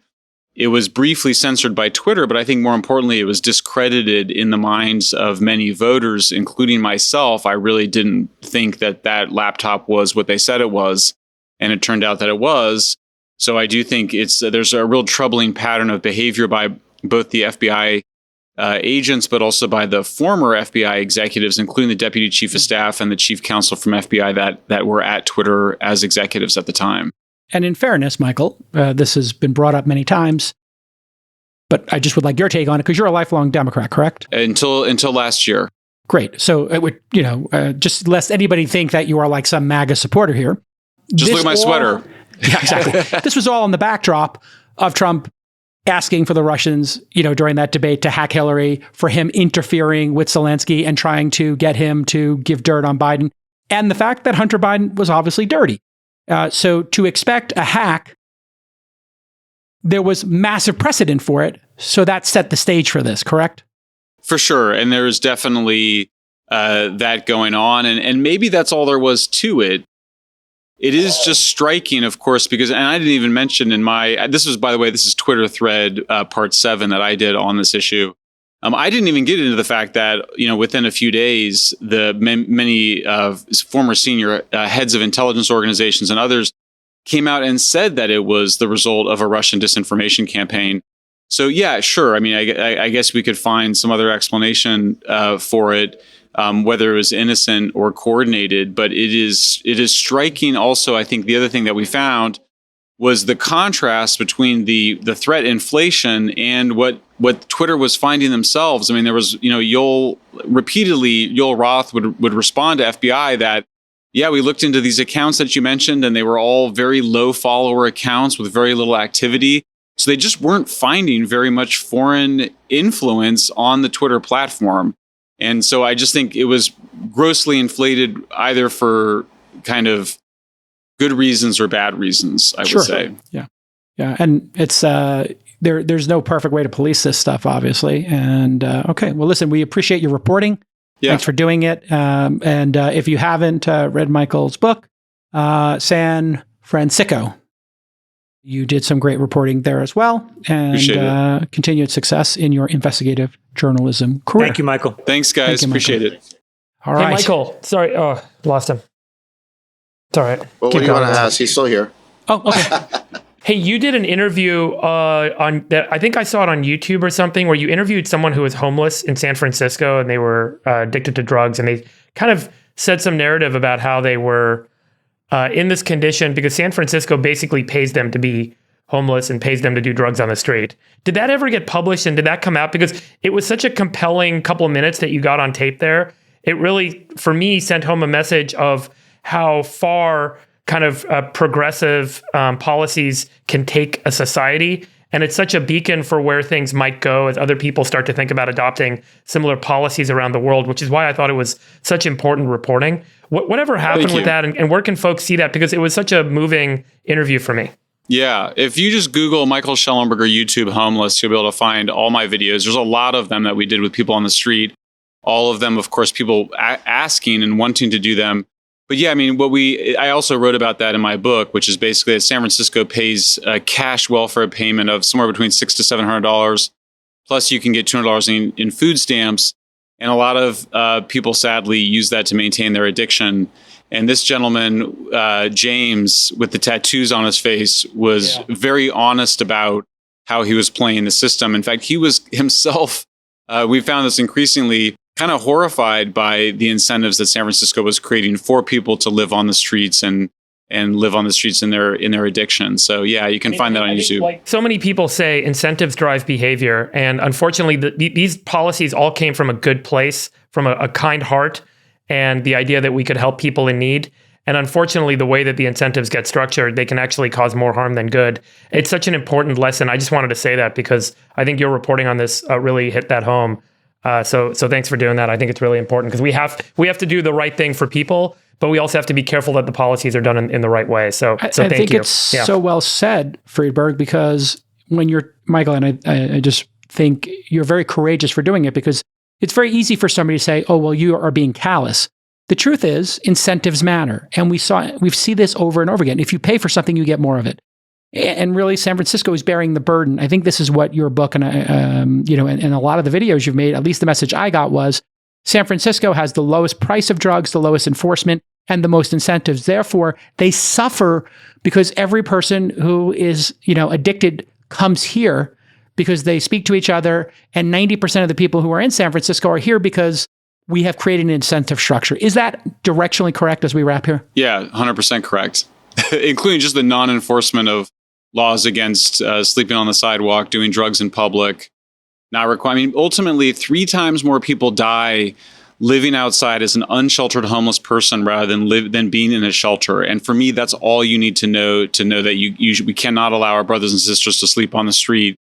it was briefly censored by Twitter, but I think more importantly, it was discredited in the minds of many voters, including myself. I really didn't think that laptop was what they said it was, and it turned out that it was. So I do think there's a real troubling pattern of behavior by both the FBI agents, but also by the former FBI executives, including the deputy chief of staff and the chief counsel from FBI that were at Twitter as executives at the time. And in fairness, Michael, this has been brought up many times, but I just would like your take on it because you're a lifelong Democrat, correct? Until last year. Great. So it would, just lest anybody think that you are like some MAGA supporter here. Just look at my sweater. Yeah, exactly. This was all in the backdrop of Trump asking for the Russians, during that debate to hack Hillary, for him interfering with Zelensky and trying to get him to give dirt on Biden, and the fact that Hunter Biden was obviously dirty. So to expect a hack there was massive precedent for it. So that set the stage for this, correct? For sure. And there's definitely that going on. And maybe that's all there was to it. It is just striking, of course, because, and I didn't even mention in this is Twitter thread part 7 that I did on this issue. I didn't even get into the fact that, within a few days, many former senior heads of intelligence organizations and others came out and said that it was the result of a Russian disinformation campaign. So, yeah, sure. I mean, I guess we could find some other explanation for it, whether it was innocent or coordinated. But it is striking. Also, I think the other thing that we found was the contrast between the threat inflation and what Twitter was finding themselves. I mean, there was, Yoel Roth would respond to FBI that, yeah, we looked into these accounts that you mentioned, and they were all very low follower accounts with very little activity. So they just weren't finding very much foreign influence on the Twitter platform. And so I just think it was grossly inflated either for kind of good reasons or bad reasons, I would say. Yeah. Yeah. And it's, there's no perfect way to police this stuff, obviously. And, okay. Well, listen, we appreciate your reporting. Yeah. Thanks for doing it. And if you haven't read Michael's book, San Francisco, you did some great reporting there as well. And continued success in your investigative journalism career. Thank you, Michael. Thanks, guys. Appreciate it. All right. Hey, Michael. Sorry. Oh, lost him. It's all right. Well, what do you want to ask? He's still here. Oh, okay. Hey, you did an interview on that. I think I saw it on YouTube or something, where you interviewed someone who was homeless in San Francisco, and they were addicted to drugs, and they kind of said some narrative about how they were in this condition because San Francisco basically pays them to be homeless and pays them to do drugs on the street. Did that ever get published, and did that come out? Because it was such a compelling couple of minutes that you got on tape there. It really, for me, sent home a message of how far kind of progressive policies can take a society. And it's such a beacon for where things might go as other people start to think about adopting similar policies around the world, which is why I thought it was such important reporting. Whatever happened with that, and where can folks see that? Because it was such a moving interview for me. Yeah, if you just Google Michael Schellenberger YouTube homeless, you'll be able to find all my videos. There's a lot of them that we did with people on the street. All of them, of course, people asking and wanting to do them. But yeah, I mean, I also wrote about that in my book, which is basically that San Francisco pays a cash welfare payment of somewhere between $600 to $700. Plus, you can get $200 in food stamps. And a lot of people, sadly, use that to maintain their addiction. And this gentleman, James, with the tattoos on his face, was very honest about how he was playing the system. In fact, he was himself, we found this increasingly, kind of horrified by the incentives that San Francisco was creating for people to live on the streets and live on the streets in their addiction. So yeah, you can find that on YouTube. Like so many people say incentives drive behavior, and unfortunately, these policies all came from a good place, from a kind heart, and the idea that we could help people in need. And unfortunately, the way that the incentives get structured, they can actually cause more harm than good. It's such an important lesson. I just wanted to say that because I think your reporting on this really hit that home. So thanks for doing that. I think it's really important because we have to do the right thing for people, but we also have to be careful that the policies are done in the right way. So thank you. I think it's so well said, Friedberg, because when you're Michael, and I just think you're very courageous for doing it, because it's very easy for somebody to say, "Oh, well, you are being callous." The truth is, incentives matter, and we see this over and over again. If you pay for something, you get more of it. And really, San Francisco is bearing the burden. I think this is what your book and a lot of the videos you've made, at least the message I got was, San Francisco has the lowest price of drugs, the lowest enforcement, and the most incentives. Therefore, they suffer because every person who is, addicted comes here because they speak to each other. And 90% of the people who are in San Francisco are here because we have created an incentive structure. Is that directionally correct as we wrap here? Yeah, 100% correct. Including just the non-enforcement of laws against sleeping on the sidewalk, doing drugs in public, not requiring. I mean, ultimately, 3 times more people die living outside as an unsheltered homeless person rather than being in a shelter. And for me, that's all you need to know that we cannot allow our brothers and sisters to sleep on the street,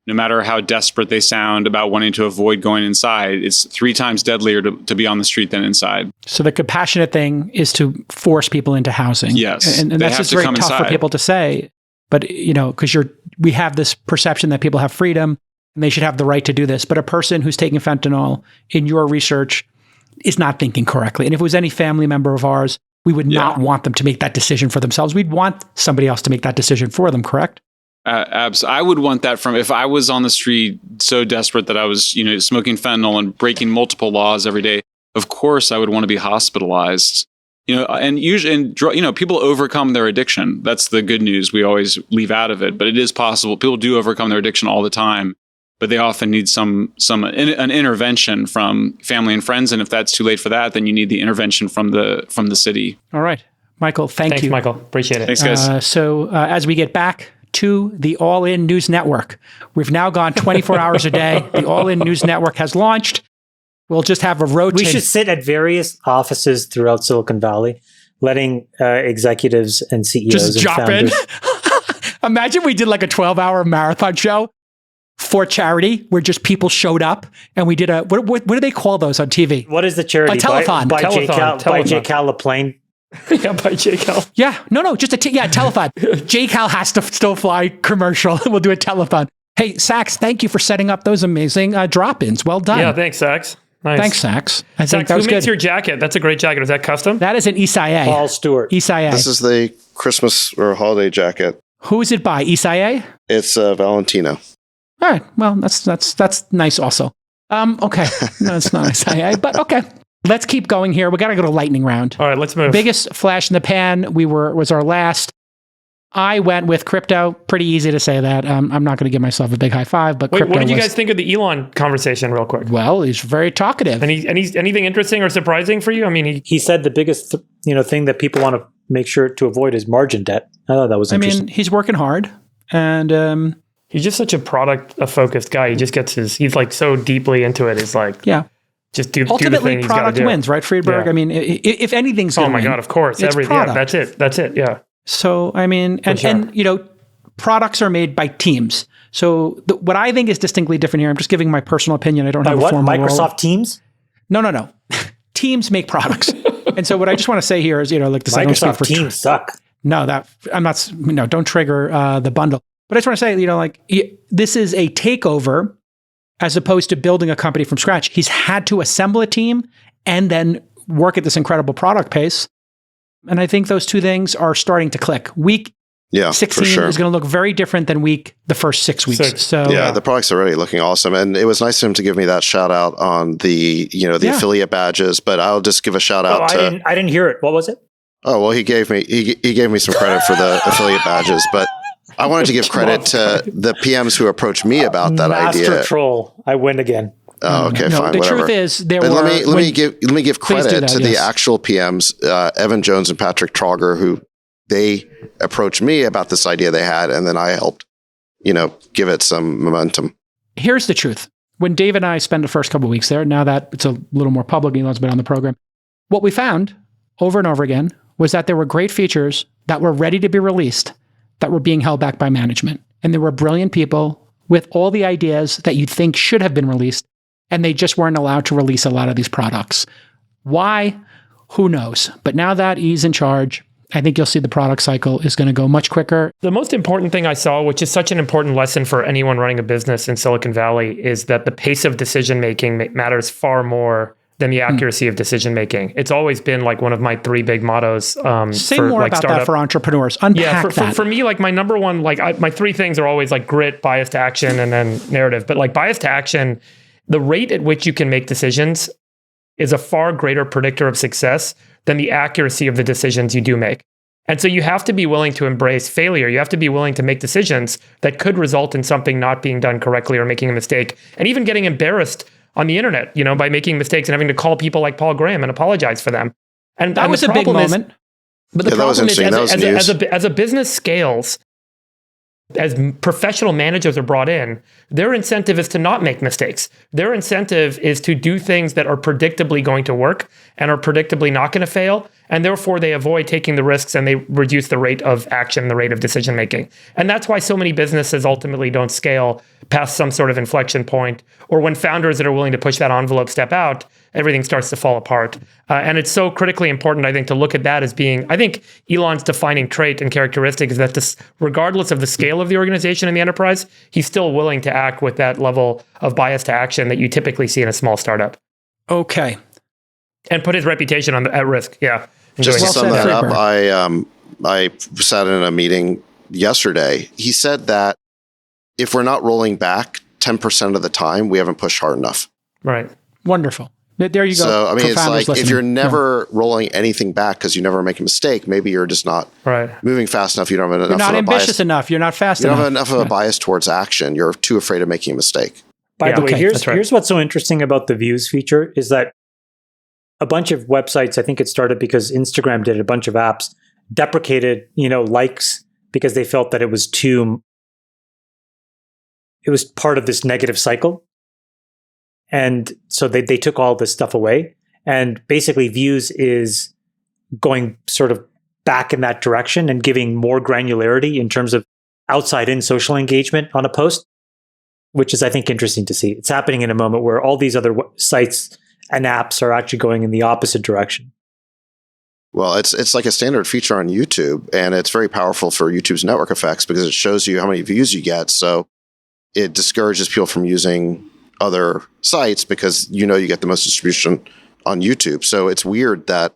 no matter how desperate they sound about wanting to avoid going inside. It's 3 times deadlier to be on the street than inside. So the compassionate thing is to force people into housing. Yes. And that's just very tough for people to say. But, because you're we have this perception that people have freedom and they should have the right to do this. But a person who's taking fentanyl in your research is not thinking correctly. And if it was any family member of ours, we would not want them to make that decision for themselves. We'd want somebody else to make that decision for them, correct? I would want that from, if I was on the street so desperate that I was, smoking fentanyl and breaking multiple laws every day, of course I would want to be hospitalized. And usually, people overcome their addiction. That's the good news. We always leave out of it, but it is possible. People do overcome their addiction all the time, but they often need an intervention from family and friends. And if that's too late for that, then you need the intervention from the city. All right, Michael. Thanks, you, Michael. Appreciate it. Thanks, guys. So as we get back to the All In News Network, we've now gone 24 hours a day. The All In News Network has launched. We'll just have a rotation. We should sit at various offices throughout Silicon Valley, letting executives and CEOs just and drop founders in. Imagine we did like a 12-hour marathon show for charity where just people showed up and we did what do they call those on TV? What is the charity? A telethon. By J. Cal LaPlane. Yeah, by J. Cal. Yeah, no, just a telethon. J. Cal has to still fly commercial. We'll do a telethon. Hey, Sax, thank you for setting up those amazing drop-ins. Well done. Yeah, thanks, Sax. Nice. Thanks, Sax. I think Sax, that was who makes good. your jacket? That's a great jacket. Is that custom? That is an Isaiah. Paul Stewart. Isaiah. This is the Christmas or holiday jacket. Who is it by? Isaiah? It's Valentino. All right. Well, that's nice also. Okay. No, it's not Isaiah, but okay. Let's keep going here. We got to go to lightning round. All right, let's move. Biggest flash in the pan was our last. I went with crypto. Pretty easy to say that. I'm not going to give myself a big high five, but Wait, crypto what did you guys think of the Elon conversation real quick? Well, he's very talkative. Anything interesting or surprising for you? I mean, he said the biggest thing that people want to make sure to avoid is margin debt. I thought that was interesting. He's working hard, and he's just such a focused guy. He just gets he's like so deeply into it. It's like, just do ultimately the thing he's product do. wins, right, Friedberg? Yeah. I mean, if anything's going to oh my win, God, of course, it's product. That's it. Yeah. So, I mean, and products are made by teams. So what I think is distinctly different here, I'm just giving my personal opinion. I don't have a formal Microsoft role. Teams? No. Teams make products. And so what I just want to say here is, like this, Microsoft Teams suck. No, don't trigger the bundle. But I just want to say, this is a takeover as opposed to building a company from scratch. He's had to assemble a team and then work at this incredible product pace. And I think those two things are starting to click. Week 16 is going to look very different than the first 6 weeks. So the product's already looking awesome. And it was nice of him to give me that shout out on the affiliate badges, but I'll just give a shout out to I didn't hear it. What was it? Oh, well, he gave me some credit for the affiliate badges, but I wanted to give credit to the PMs who approached me about that idea. Master troll. I win again. Oh, okay, no, fine. The whatever. truth is, let me give credit to the actual PMs, Evan Jones and Patrick Trauger, who they approached me about this idea they had, and then I helped, give it some momentum. Here's the truth: when Dave and I spent the first couple of weeks there, now that it's a little more public, Elon's been on the program, what we found over and over again was that there were great features that were ready to be released that were being held back by management, and there were brilliant people with all the ideas that you'd think should have been released. And they just weren't allowed to release a lot of these products. Why? Who knows? But now that he's in charge, I think you'll see the product cycle is going to go much quicker. The most important thing I saw, which is such an important lesson for anyone running a business in Silicon Valley, is that the pace of decision-making matters far more than the accuracy of decision-making. It's always been like one of my 3 big mottos. Say more about that for entrepreneurs. Unpack that. For me, like my number one, my 3 things are always like grit, bias to action, and then narrative. But like bias to action, the rate at which you can make decisions is a far greater predictor of success than the accuracy of the decisions you do make. And so you have to be willing to embrace failure. You have to be willing to make decisions that could result in something not being done correctly or making a mistake, and even getting embarrassed on the internet, by making mistakes and having to call people like Paul Graham and apologize for them. And that was a big moment. But the problem is, as a business scales, as professional managers are brought in, their incentive is to not make mistakes. Their incentive is to do things that are predictably going to work and are predictably not going to fail. And therefore, they avoid taking the risks and they reduce the rate of action, the rate of decision making. And that's why so many businesses ultimately don't scale, past some sort of inflection point, or when founders that are willing to push that envelope step out, everything starts to fall apart. And it's so critically important, I think, to look at that as being, I think Elon's defining trait and characteristic is that this, regardless of the scale of the organization and the enterprise, he's still willing to act with that level of bias to action that you typically see in a small startup. Okay. And put his reputation at risk. Yeah. Just to Well sum said, that up, Freeberg. I sat in a meeting yesterday. He said that if we're not rolling back 10% of the time, we haven't pushed hard enough. Right. Wonderful. There you go. So, I mean, it's Co-founders like if listening. you're never rolling anything back because you never make a mistake, maybe you're just not moving fast enough. You don't have enough You're not of a ambitious bias. enough. You're not fast You enough. don't have enough of a bias towards action. You're too afraid of making a mistake. By the way, okay, here's what's so interesting about the views feature is that a bunch of websites, I think it started because Instagram did a bunch of apps, deprecated, likes because they felt that it was part of this negative cycle. And so they took all this stuff away. And basically views is going sort of back in that direction and giving more granularity in terms of outside in social engagement on a post, which is, I think, interesting to see. It's happening in a moment where all these other sites and apps are actually going in the opposite direction. Well, it's like a standard feature on YouTube, and it's very powerful for YouTube's network effects because it shows you how many views you get. So it discourages people from using other sites because you get the most distribution on YouTube. So it's weird that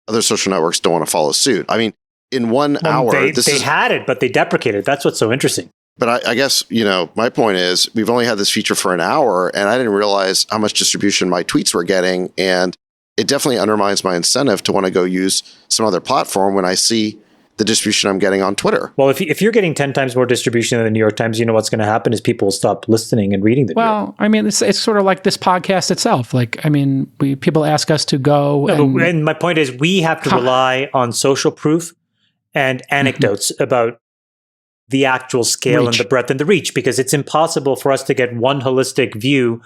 other social networks don't want to follow suit. I mean, in 1 hour, they had it, but they deprecated. That's what's so interesting. But I guess, my point is we've only had this feature for an hour, and I didn't realize how much distribution my tweets were getting. And it definitely undermines my incentive to want to go use some other platform when I see the distribution I'm getting on Twitter. Well, if you're getting 10 times more distribution than the New York Times, what's going to happen is people will stop listening and reading the New York. Well, I mean, it's sort of like this podcast itself. Like, I mean, people ask us to go. And my point is we have to rely on social proof and anecdotes about the actual scale and the breadth and the reach, because it's impossible for us to get one holistic view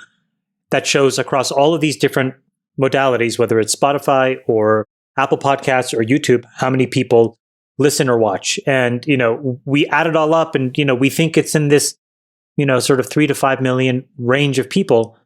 that shows across all of these different modalities, whether it's Spotify or Apple Podcasts or YouTube, how many people listen or watch. And, we add it all up and, we think it's in this, sort of 3 to 5 million range of people.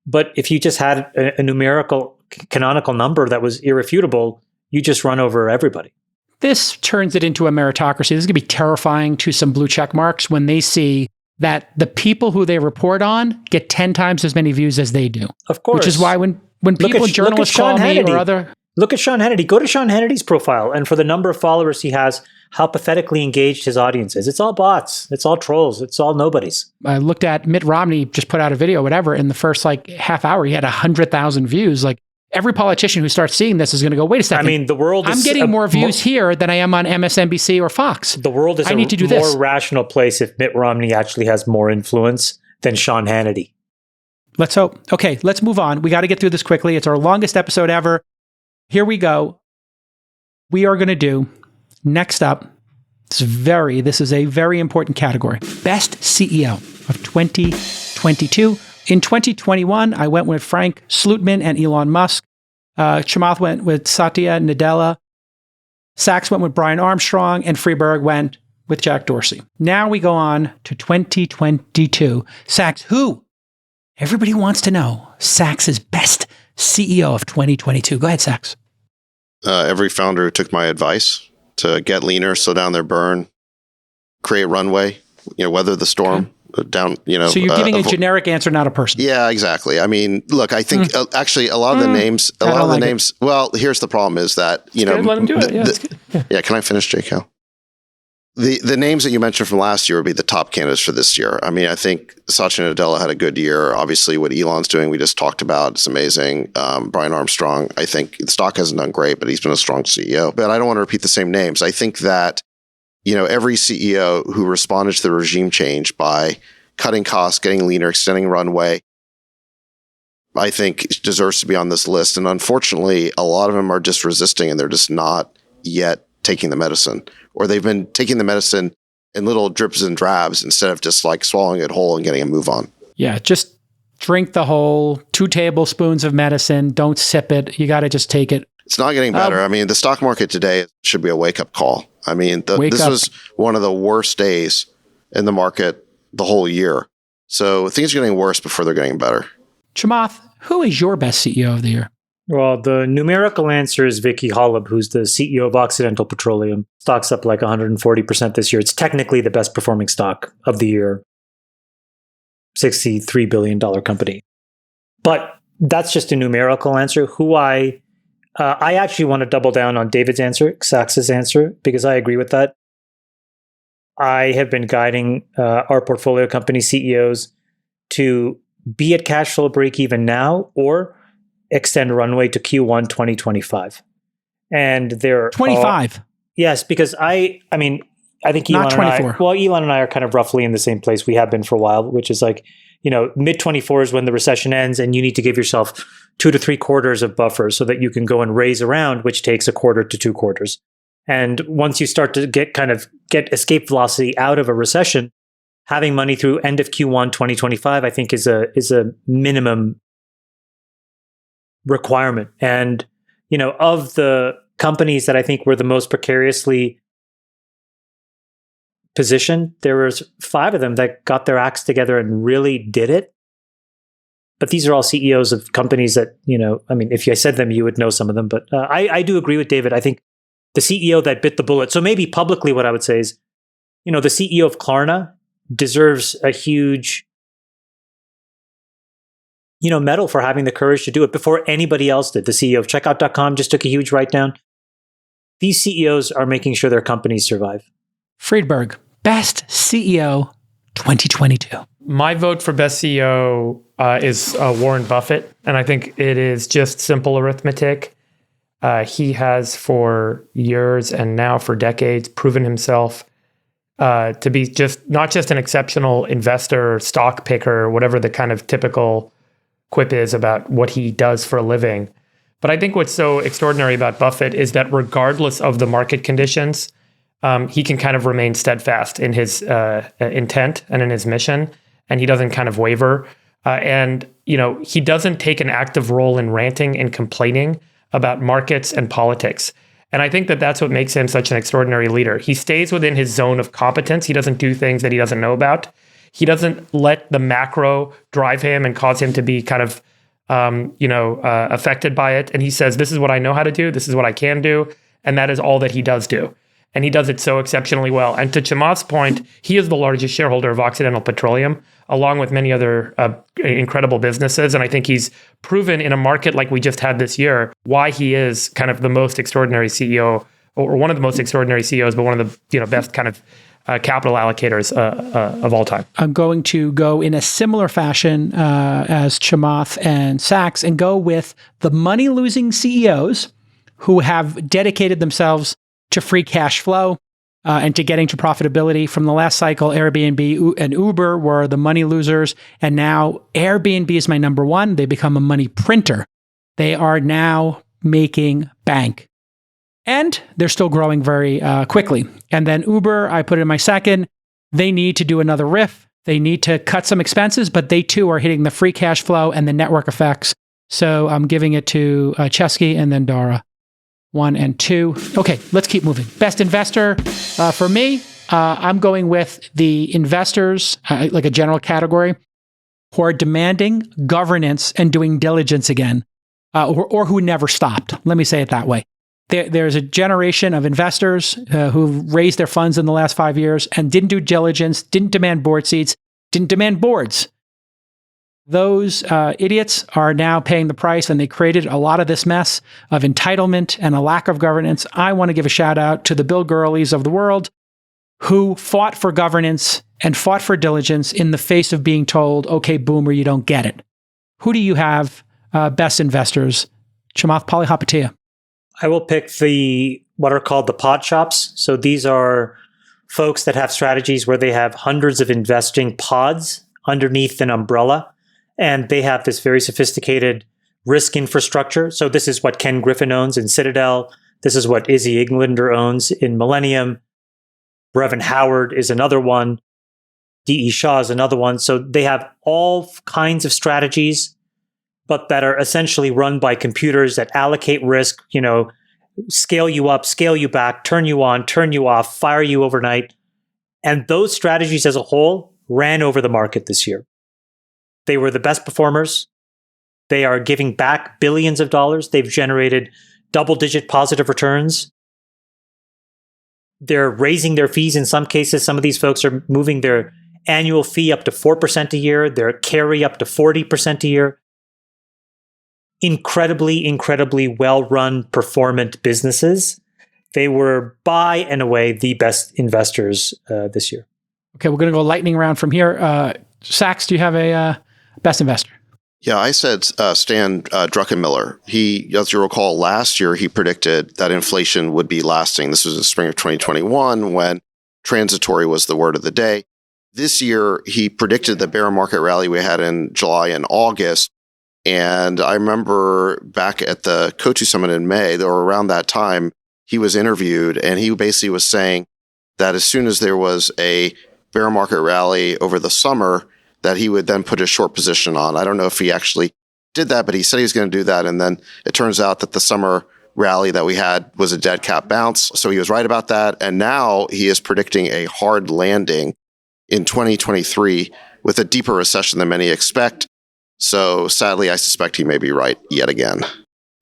But if you just had a numerical canonical number that was irrefutable, you just run over everybody. This turns it into a meritocracy. This is going to be terrifying to some blue check marks when they see that the people who they report on get 10 times as many views as they do. Of course. Which is why when people, journalists call me or other... Look at Sean Hannity. Go to Sean Hannity's profile, and for the number of followers he has, how pathetically engaged his audience is. It's all bots. It's all trolls. It's all nobodies. I looked at Mitt Romney, just put out a video, whatever. In the first half hour, he had 100,000 views. Like, every politician who starts seeing this is going to go, wait a second. I mean, the world is... I'm getting more views here than I am on MSNBC or Fox. The world is more rational place if Mitt Romney actually has more influence than Sean Hannity. Let's hope. Okay, let's move on. We got to get through this quickly. It's our longest episode ever. Here we go. We are going to do, next up, this is a very important category. Best CEO of 2022. In 2021, I went with Frank Slootman and Elon Musk. Chamath went with Satya Nadella. Sachs went with Brian Armstrong. And Freeberg went with Jack Dorsey. Now we go on to 2022. Sachs, who? Everybody wants to know Sachs's best CEO of 2022. Go ahead, Sachs. Every founder who took my advice to get leaner, slow down their burn, create runway, weather the storm. Down, So you're giving a generic answer, not a person. Yeah, exactly. I mean, look, I think actually a lot of the names, well, here's the problem is that, let him do it. Yeah, can I finish, JK? The names that you mentioned from last year would be the top candidates for this year. I mean, I think Satya Nadella had a good year. Obviously, what Elon's doing, we just talked about. It's amazing. Brian Armstrong, I think the stock hasn't done great, but he's been a strong CEO. But I don't want to repeat the same names. I think that, every CEO who responded to the regime change by cutting costs, getting leaner, extending runway, I think deserves to be on this list. And unfortunately, a lot of them are just resisting and they're just not yet taking the medicine. Or they've been taking the medicine in little drips and drabs instead of just swallowing it whole and getting a move on. Yeah, just drink the whole 2 tablespoons of medicine. Don't sip it. You got to just take it. It's not getting better. I mean, the stock market today should be a wake-up call. I mean, this was one of the worst days in the market the whole year. So things are getting worse before they're getting better. Chamath, who is your best CEO of the year? Well, the numerical answer is Vicky Holub, who's the CEO of Occidental Petroleum. Stock's up like 140% this year. It's technically the best performing stock of the year. $63 billion company. But that's just a numerical answer. Who I actually want to double down on David's answer, Sachs's answer, because I agree with that. I have been guiding our portfolio company CEOs to be at cash flow break even now or extend runway to Q1 2025. And they're 25. Yes, because I think Elon Not 24. Elon and I are kind of roughly in the same place. We have been for a while, which is like, mid 24 is when the recession ends and you need to give yourself 2 to 3 quarters of buffer so that you can go and raise around, which takes a quarter to 2 quarters. And once you start to get escape velocity out of a recession, having money through end of Q1 2025, I think is a minimum requirement. And, of the companies that I think were the most precariously positioned, there was 5 of them that got their acts together and really did it. But these are all CEOs of companies that, if I said them, you would know some of them. But I do agree with David. I think the CEO that bit the bullet. So maybe publicly what I would say is, the CEO of Klarna deserves a huge, medal for having the courage to do it before anybody else did. The CEO of Checkout.com just took a huge write down. These CEOs are making sure their companies survive. Friedberg, best CEO 2022. My vote for best CEO is Warren Buffett. And I think it is just simple arithmetic. He has for years and now for decades proven himself to be not just an exceptional investor, stock picker, whatever the kind of typical quip is about what he does for a living. But I think what's so extraordinary about Buffett is that regardless of the market conditions, he can kind of remain steadfast in his intent and in his mission, and he doesn't kind of waver. And he doesn't take an active role in ranting and complaining about markets and politics. And I think that that's what makes him such an extraordinary leader. He stays within his zone of competence. He doesn't do things that he doesn't know about. He doesn't let the macro drive him and cause him to be kind of, affected by it. And he says, this is what I know how to do. This is what I can do. And that is all that he does do. And he does it so exceptionally well. And to Chamath's point, he is the largest shareholder of Occidental Petroleum, along with many other incredible businesses. And I think he's proven in a market like we just had this year why he is kind of the most extraordinary CEO, or one of the most extraordinary CEOs, but one of the best kind of capital allocators of all time. I'm going to go in a similar fashion as Chamath and Sachs and go with the money-losing CEOs who have dedicated themselves to free cash flow and to getting to profitability. From the last cycle, Airbnb and Uber were the money losers. And now Airbnb is my number one. They become a money printer. They are now making bank. And they're still growing very quickly. And then Uber, I put it in my second. They need to do another riff. They need to cut some expenses, but they too are hitting the free cash flow and the network effects. So I'm giving it to Chesky and then Dara. 1 and 2. Okay, let's keep moving. Best investor for me, I'm going with the investors, like a general category, who are demanding governance and doing diligence again, or who never stopped. Let me say it that way. There's a generation of investors who raised their funds in the last 5 years and didn't do diligence, didn't demand board seats, didn't demand boards. Those idiots are now paying the price, and they created a lot of this mess of entitlement and a lack of governance. I want to give a shout out to the Bill Gurleys of the world who fought for governance and fought for diligence in the face of being told, okay, boomer, you don't get it. Who do you have best investors? Chamath Palihapitiya. I will pick what are called the pod shops. So these are folks that have strategies where they have hundreds of investing pods underneath an umbrella. And they have this very sophisticated risk infrastructure. So this is what Ken Griffin owns in Citadel. This is what Izzy Englander owns in Millennium. Brevin Howard is another one. D.E. Shaw is another one. So they have all kinds of strategies, but that are essentially run by computers that allocate risk, scale you up, scale you back, turn you on, turn you off, fire you overnight. And those strategies as a whole ran over the market this year. They were the best performers. They are giving back billions of dollars. They've generated double-digit positive returns. They're raising their fees in some cases. Some of these folks are moving their annual fee up to 4% a year, their carry up to 40% a year. Incredibly, incredibly well-run, performant businesses. They were, by and away, the best investors this year. Okay, we're going to go lightning round from here. Sachs, do you have a best investor? Yeah, I said Stan Druckenmiller. He, as you recall, last year he predicted that inflation would be lasting. This was in the spring of 2021 when transitory was the word of the day. This year, he predicted the bear market rally we had in July and August. And I remember back at the Kotu Summit in May, or around that time, he was interviewed and he basically was saying that as soon as there was a bear market rally over the summer, that he would then put a short position on. I don't know if he actually did that, but he said he was going to do that. And then it turns out that the summer rally that we had was a dead cat bounce. So he was right about that. And now he is predicting a hard landing in 2023 with a deeper recession than many expect. So sadly, I suspect he may be right yet again.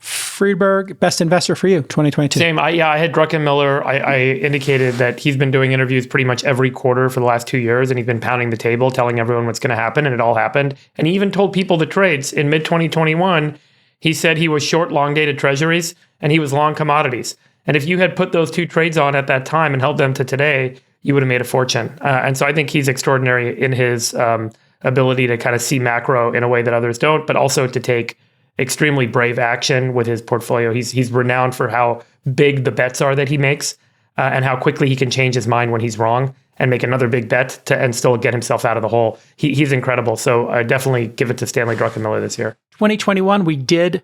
Friedberg, best investor for you, 2022. Same. I had Druckenmiller. I indicated that he's been doing interviews pretty much every quarter for the last 2 years, and he's been pounding the table, telling everyone what's going to happen, and it all happened. And he even told people the trades in mid-2021. He said he was short long-dated treasuries, and he was long commodities. And if you had put those two trades on at that time and held them to today, you would have made a fortune. And so I think he's extraordinary in his ability to kind of see macro in a way that others don't, but also to take extremely brave action with his portfolio. He's renowned for how big the bets are that he makes and how quickly he can change his mind when he's wrong and make another big bet and still get himself out of the hole. He's incredible. So I definitely give it to Stanley Druckenmiller this year. 2021, we did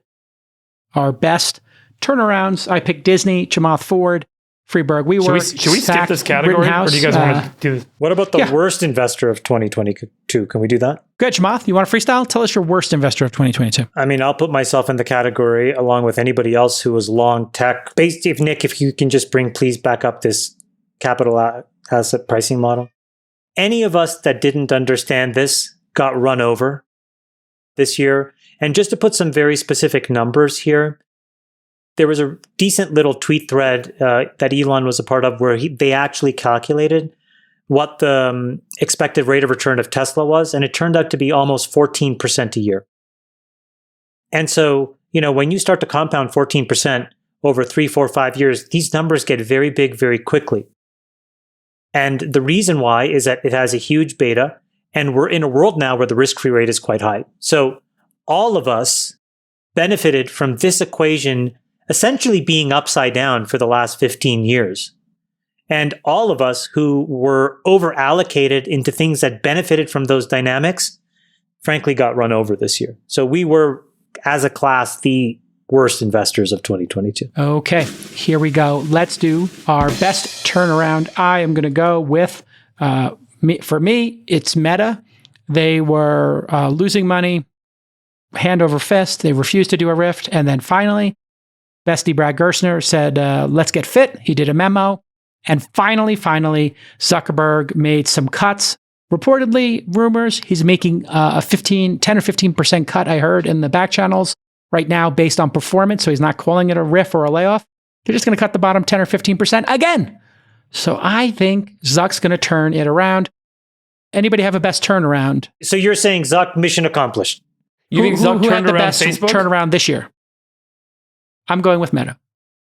our best turnarounds. I picked Disney, Chamath Ford, Friedberg. Should we skip this category, or do you guys want to do this? What about the worst investor of 2022? Can we do that? Good, Chamath. You want to freestyle? Tell us your worst investor of 2022. I mean, I'll put myself in the category along with anybody else who was long tech. Based, Nick, if you can just please back up this capital asset pricing model. Any of us that didn't understand this got run over this year. And just to put some very specific numbers here, there was a decent little tweet thread that Elon was a part of where they actually calculated what the expected rate of return of Tesla was, and it turned out to be almost 14% a year. And so, when you start to compound 14% over 3, 4, 5 years, these numbers get very big very quickly. And the reason why is that it has a huge beta, and we're in a world now where the risk-free rate is quite high. So all of us benefited from this equation essentially being upside down for the last 15 years. And all of us who were over-allocated into things that benefited from those dynamics, frankly, got run over this year. So we were, as a class, the worst investors of 2022. Okay, here we go. Let's do our best turnaround. I am going to go with, for me, it's Meta. They were losing money, hand over fist. They refused to do a rift. And then finally, Bestie Brad Gerstner said, let's get fit. He did a memo. And finally, Zuckerberg made some cuts. Reportedly, rumors, he's making a 10 or 15% cut, I heard, in the back channels right now based on performance. So he's not calling it a riff or a layoff. They're just going to cut the bottom 10 or 15% again. So I think Zuck's going to turn it around. Anybody have a best turnaround? So you're saying Zuck, mission accomplished. You think Zuck who turned had the around best Facebook? Turnaround this year? I'm going with Meta.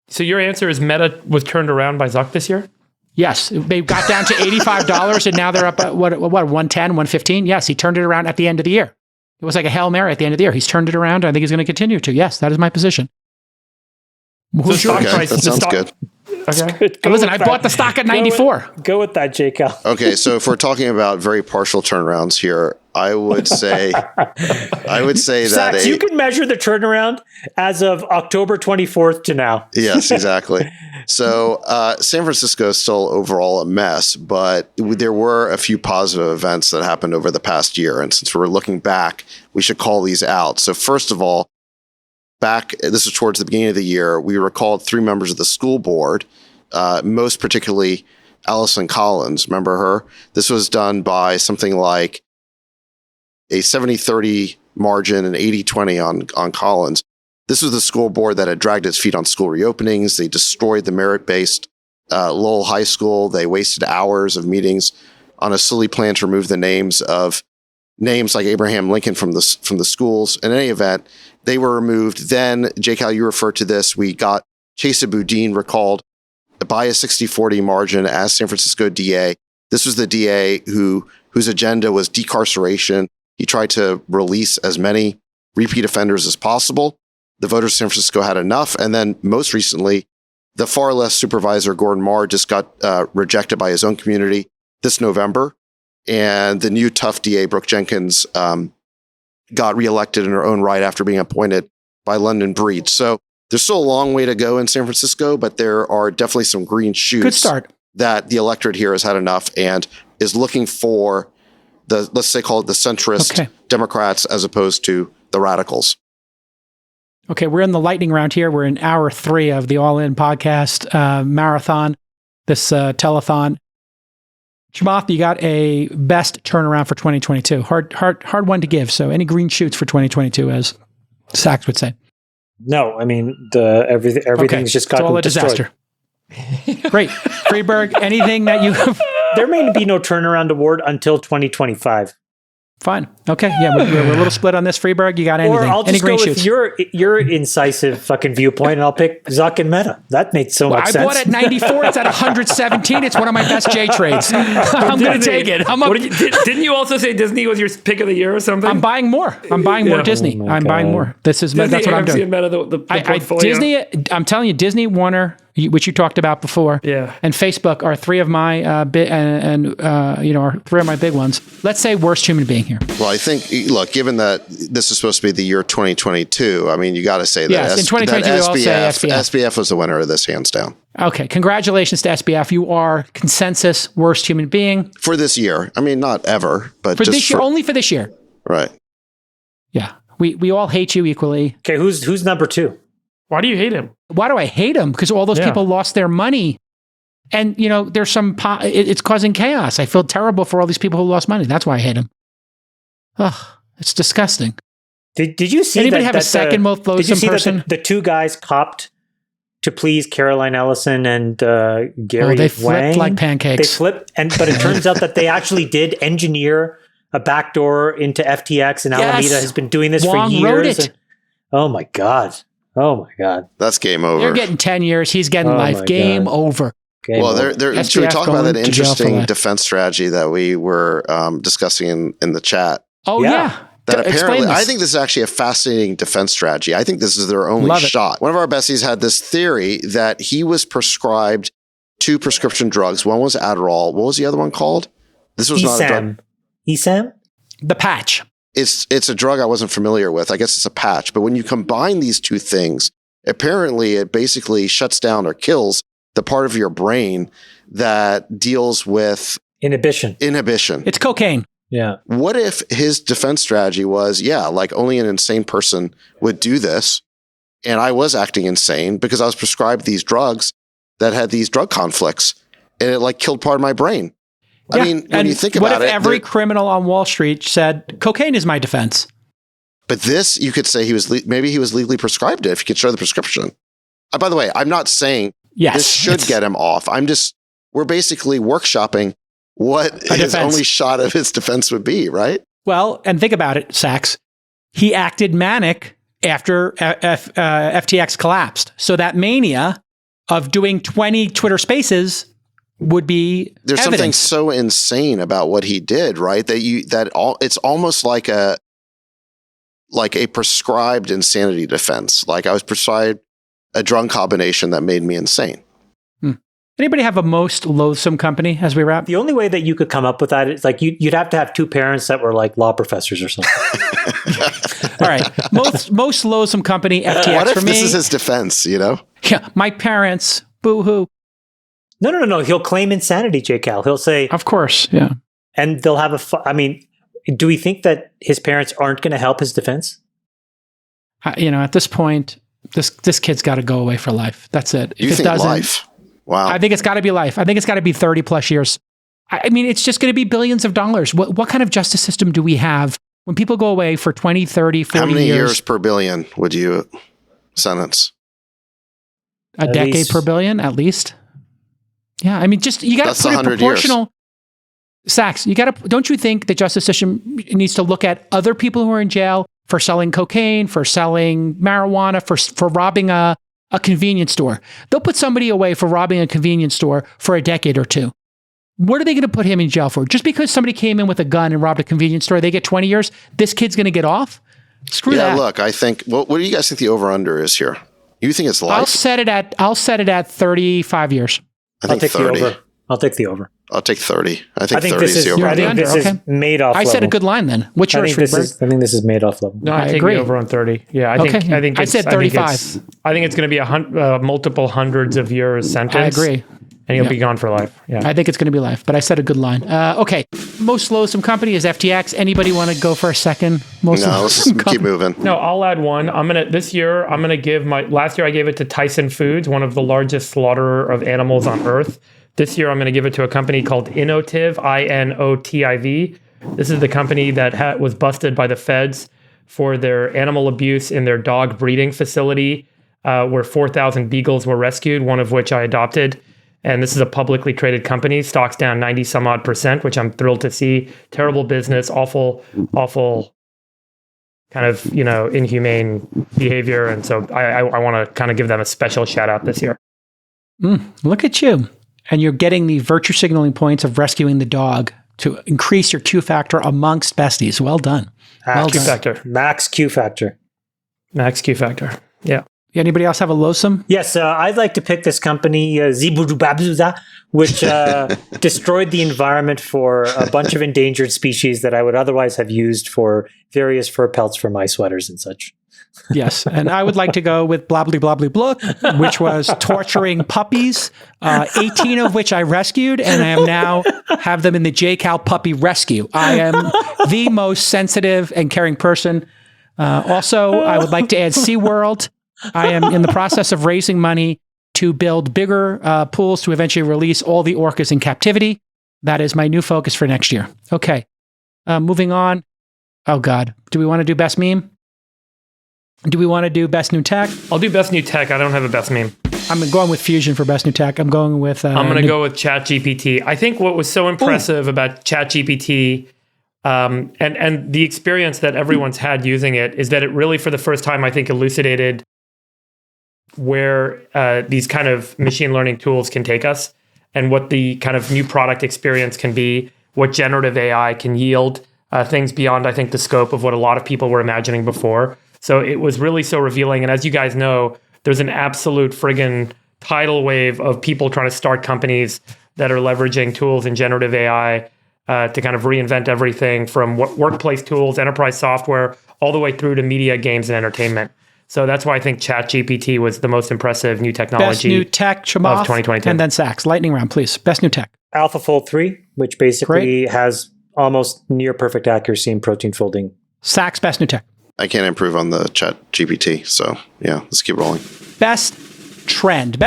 So your answer is Meta was turned around by Zuck this year? Yes. They got down to $85 and now they're up at what 110, 115? Yes, he turned it around at the end of the year. It was like a Hail Mary at the end of the year. He's turned it around. I think he's going to continue to. Yes, that is my position. Who's your price? That sounds good. Okay. Listen, I bought the stock at 94. Go with that, J-Cal. Okay, so if we're talking about very partial turnarounds here, I would say that Sachs, you can measure the turnaround as of October 24th to now. Yes, exactly. So San Francisco is still overall a mess, but there were a few positive events that happened over the past year. And since we're looking back, we should call these out. So first of all, this was towards the beginning of the year, we recalled 3 members of the school board, most particularly Allison Collins. Remember her? This was done by something like a 70-30 margin and 80-20 on Collins. This was the school board that had dragged its feet on school reopenings. They destroyed the merit-based Lowell High School. They wasted hours of meetings on a silly plan to remove the names like Abraham Lincoln from the schools. In any event, they were removed. Then, J-Cal, you referred to this. We got Chesa Boudin recalled by a 60-40 margin as San Francisco DA. This was the DA whose agenda was decarceration. He tried to release as many repeat offenders as possible. The voters of San Francisco had enough. And then most recently, the far left supervisor, Gordon Marr, just got rejected by his own community this November. And the new tough DA, Brooke Jenkins, got reelected in her own right after being appointed by London Breed. So there's still a long way to go in San Francisco, but there are definitely some green shoots. Good start. That the electorate here has had enough and is looking for let's say call it the centrist Democrats as opposed to the radicals. Okay, we're in the lightning round here. We're in hour 3 of the All In podcast marathon, this telethon. Chamath, you got a best turnaround for 2022. Hard one to give. So any green shoots for 2022, as Sachs would say? No, I mean, everything's just gotten all a destroyed. Disaster. Great. Freeberg, anything that you... There may be no turnaround award until 2025. Fine. Okay. Yeah, we're a little split on this. Freeberg, you got anything? Or I'll Any just green go shoots? with your incisive fucking viewpoint, and I'll pick Zuck and Meta. That made so much sense. I bought at 94. It's at 117. It's one of my best J trades. I'm going to take it. Didn't you also say Disney was your pick of the year or something? I'm buying more. I'm buying more Disney. I'm buying more. That's what I'm doing. Meta, the portfolio. Disney. I'm telling you, Disney, Warner, which you talked about before, and Facebook are 3 of my are 3 of my big ones. Let's say worst human being here. Well, I think, look, given that this is supposed to be the year 2022, I mean, you got to say that, yes, in 2022 we all say SBF. SBF was the winner of this, hands down. Okay, congratulations to SBF. You are consensus worst human being for this year. I mean, not ever, but for just this year, only for this year. Right. Yeah, we all hate you equally. Okay, who's number 2? Why do you hate him? Why do I hate him? Because all those people lost their money. And, there's some, it's causing chaos. I feel terrible for all these people who lost money. That's why I hate him. Ugh, it's disgusting. Did you see anybody have a second most loathsome person? That the 2 guys copped to please Caroline Ellison and Gary they flipped Wang? like pancakes. They flipped, but it turns out that they actually did engineer a backdoor into FTX, and Alameda has been doing this Wong for years. Wrote it. Oh my God. That's game over. They're getting 10 years. He's getting life. Game over. Should we talk about that interesting defense strategy that we were discussing in the chat? Oh, yeah. That apparently, I think this is actually a fascinating defense strategy. I think this is their only shot. One of our besties had this theory that he was prescribed 2 prescription drugs. One was Adderall. What was the other one called? This was not a drug. ESAM? The patch. It's a drug I wasn't familiar with. I guess it's a patch. But when you combine these 2 things, apparently it basically shuts down or kills the part of your brain that deals with inhibition. It's cocaine. Yeah. What if his defense strategy was, like only an insane person would do this, and I was acting insane because I was prescribed these drugs that had these drug conflicts, and it like killed part of my brain. Yeah. I mean, when you think about it, what if every criminal on Wall Street said cocaine is my defense? But this, you could say maybe he was legally prescribed it if you could show the prescription. By the way, I'm not saying this should get him off. We're basically workshopping what his only shot of his defense would be, right? Well, and think about it, Sachs. He acted manic after FTX collapsed. So that mania of doing 20 Twitter spaces would be there's evidence. Something so insane about what he did, right? It's almost like a prescribed insanity defense. Like I was prescribed a drug combination that made me insane. Anybody have a most loathsome company as we wrap? The only way that you could come up with that is like you'd have to have 2 parents that were like law professors or something. All right. Most loathsome company, FTX what if for me. This is his defense, Yeah. My parents, boo-hoo. No. He'll claim insanity, J. Cal. He'll say... Of course, yeah. And they'll have do we think that his parents aren't going to help his defense? At this point, this kid's got to go away for life. That's it. You think life? Wow. I think it's got to be life. I think it's got to be 30 plus years. I mean, it's just going to be billions of dollars. What kind of justice system do we have when people go away for 20, 30, 40 How many years years per billion would you sentence? a decade per billion, at least. Yeah, I mean, just you got to put a 100 proportional. Sachs, you got to. Don't you think the justice system needs to look at other people who are in jail for selling cocaine, for selling marijuana, for robbing a convenience store? They'll put somebody away for robbing a convenience store for a decade or two. What are they going to put him in jail for? Just because somebody came in with a gun and robbed a convenience store, they get 20 years. This kid's going to get off. Screw that. Yeah, look, I think. What do you guys think the over/under is here? You think it's life? I'll set it at 35 years. I think 30. The over. I'll take the over. I'll take 30. I think 30 this is the over. I think this is Madoff. I set a good line then. What's yours, Friedberg? I think this is Madoff level. No, I take agree. the over on 30. Yeah, I think I said 35. I think it's going to be multiple hundreds of years sentence. I agree. And he'll be gone for life. Yeah. I think it's going to be life, but I said a good line. Okay. Most loathsome company is FTX. Anybody want to go for a second? No, let's just keep moving. No, I'll add one. Last year I gave it to Tyson Foods, one of the largest slaughterer of animals on earth. This year I'm going to give it to a company called Innotiv, Inotiv. This is the company that was busted by the feds for their animal abuse in their dog breeding facility, where 4,000 beagles were rescued, one of which I adopted. And this is a publicly traded company. Stock's down 90 some odd %, which I'm thrilled to see. Terrible business, awful kind of, inhumane behavior. And so I want to kind of give them a special shout out this year. Look at you. And you're getting the virtue signaling points of rescuing the dog to increase your Q factor amongst besties. Well done. Max Q factor. Max Q factor. Max Q factor. Yeah. Anybody else have a loathsome? Yes, I'd like to pick this company, Zibudubabuza, which destroyed the environment for a bunch of endangered species that I would otherwise have used for various fur pelts for my sweaters and such. Yes, and I would like to go with Blably Blably Blah, which was torturing puppies, 18 of which I rescued, and I am now have them in the J-Cal Puppy Rescue. I am the most sensitive and caring person. Also, I would like to add SeaWorld. I am in the process of raising money to build bigger pools to eventually release all the orcas in captivity. That is my new focus for next year. Okay, moving on. Oh, God. Do we want to do best meme? Do we want to do best new tech? I'll do best new tech. I don't have a best meme. I'm going with Fusion for best new tech. I'm going with... I'm going to go with ChatGPT. I think what was so impressive about ChatGPT and the experience that everyone's had using it is that it really, for the first time, I think, elucidated where these kind of machine learning tools can take us and what the kind of new product experience can be, what generative AI can yield, things beyond, I think, the scope of what a lot of people were imagining before. So it was really so revealing. And as you guys know, there's an absolute friggin' tidal wave of people trying to start companies that are leveraging tools in generative AI to kind of reinvent everything from workplace tools, enterprise software, all the way through to media, games, and entertainment. So that's why I think ChatGPT was the most impressive new technology best new tech, Chamath, of 2022. And then Sachs. Lightning round, please. Best new tech. AlphaFold 3, which basically has almost near perfect accuracy in protein folding. Sachs, best new tech. I can't improve on the Chat GPT. So yeah, let's keep rolling. Best trend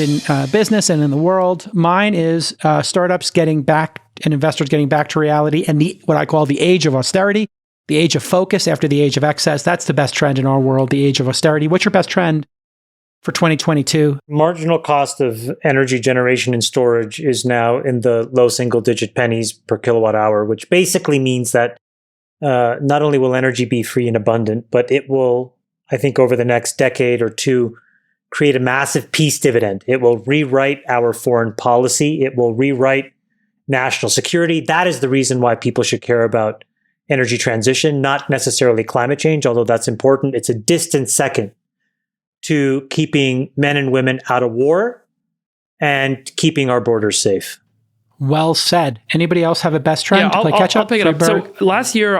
in business and in the world. Mine is startups getting back and investors getting back to reality and what I call the age of austerity, the age of focus after the age of excess. That's the best trend in our world, the age of austerity. What's your best trend for 2022? Marginal cost of energy generation and storage is now in the low single-digit pennies per kilowatt hour, which basically means that not only will energy be free and abundant, but it will, I think, over the next decade or two, create a massive peace dividend. It will rewrite our foreign policy. It will rewrite national security. That is the reason why people should care about energy transition, not necessarily climate change, although that's important. It's a distant second to keeping men and women out of war and keeping our borders safe. Well said. Anybody else have a best trend to play catch up? I'll pick it up. So last year,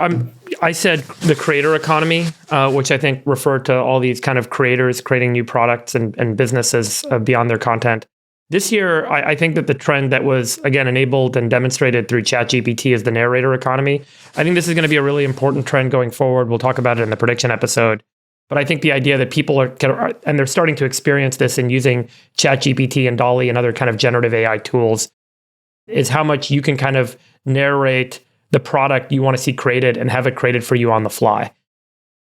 I said the creator economy, which I think referred to all these kind of creators creating new products and businesses beyond their content. This year, I think that the trend that was, again, enabled and demonstrated through ChatGPT is the narrator economy. I think this is going to be a really important trend going forward. We'll talk about it in the prediction episode. But I think the idea that people are, and they're starting to experience this in using ChatGPT and DALL-E and other kind of generative AI tools, is how much you can kind of narrate the product you want to see created and have it created for you on the fly.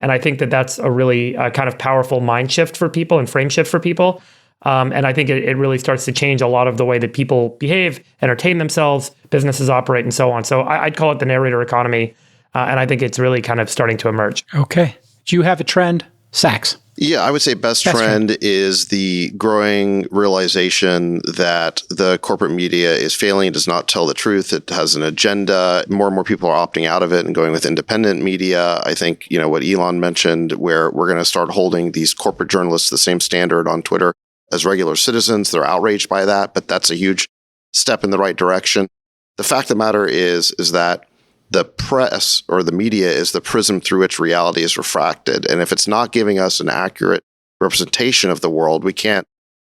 And I think that that's a really kind of powerful mind shift for people and frame shift for people. And I think it really starts to change a lot of the way that people behave, entertain themselves, businesses operate, and so on. So I'd call it the narrator economy. And I think it's really kind of starting to emerge. Okay. Do you have a trend, Sachs? Yeah, I would say best trend is the growing realization that the corporate media is failing, does not tell the truth. It has an agenda. More and more people are opting out of it and going with independent media. I think, what Elon mentioned, where we're going to start holding these corporate journalists the same standard on Twitter as regular citizens. They're outraged by that, but that's a huge step in the right direction. The fact of the matter is that the press or the media is the prism through which reality is refracted. And if it's not giving us an accurate representation of the world, we can't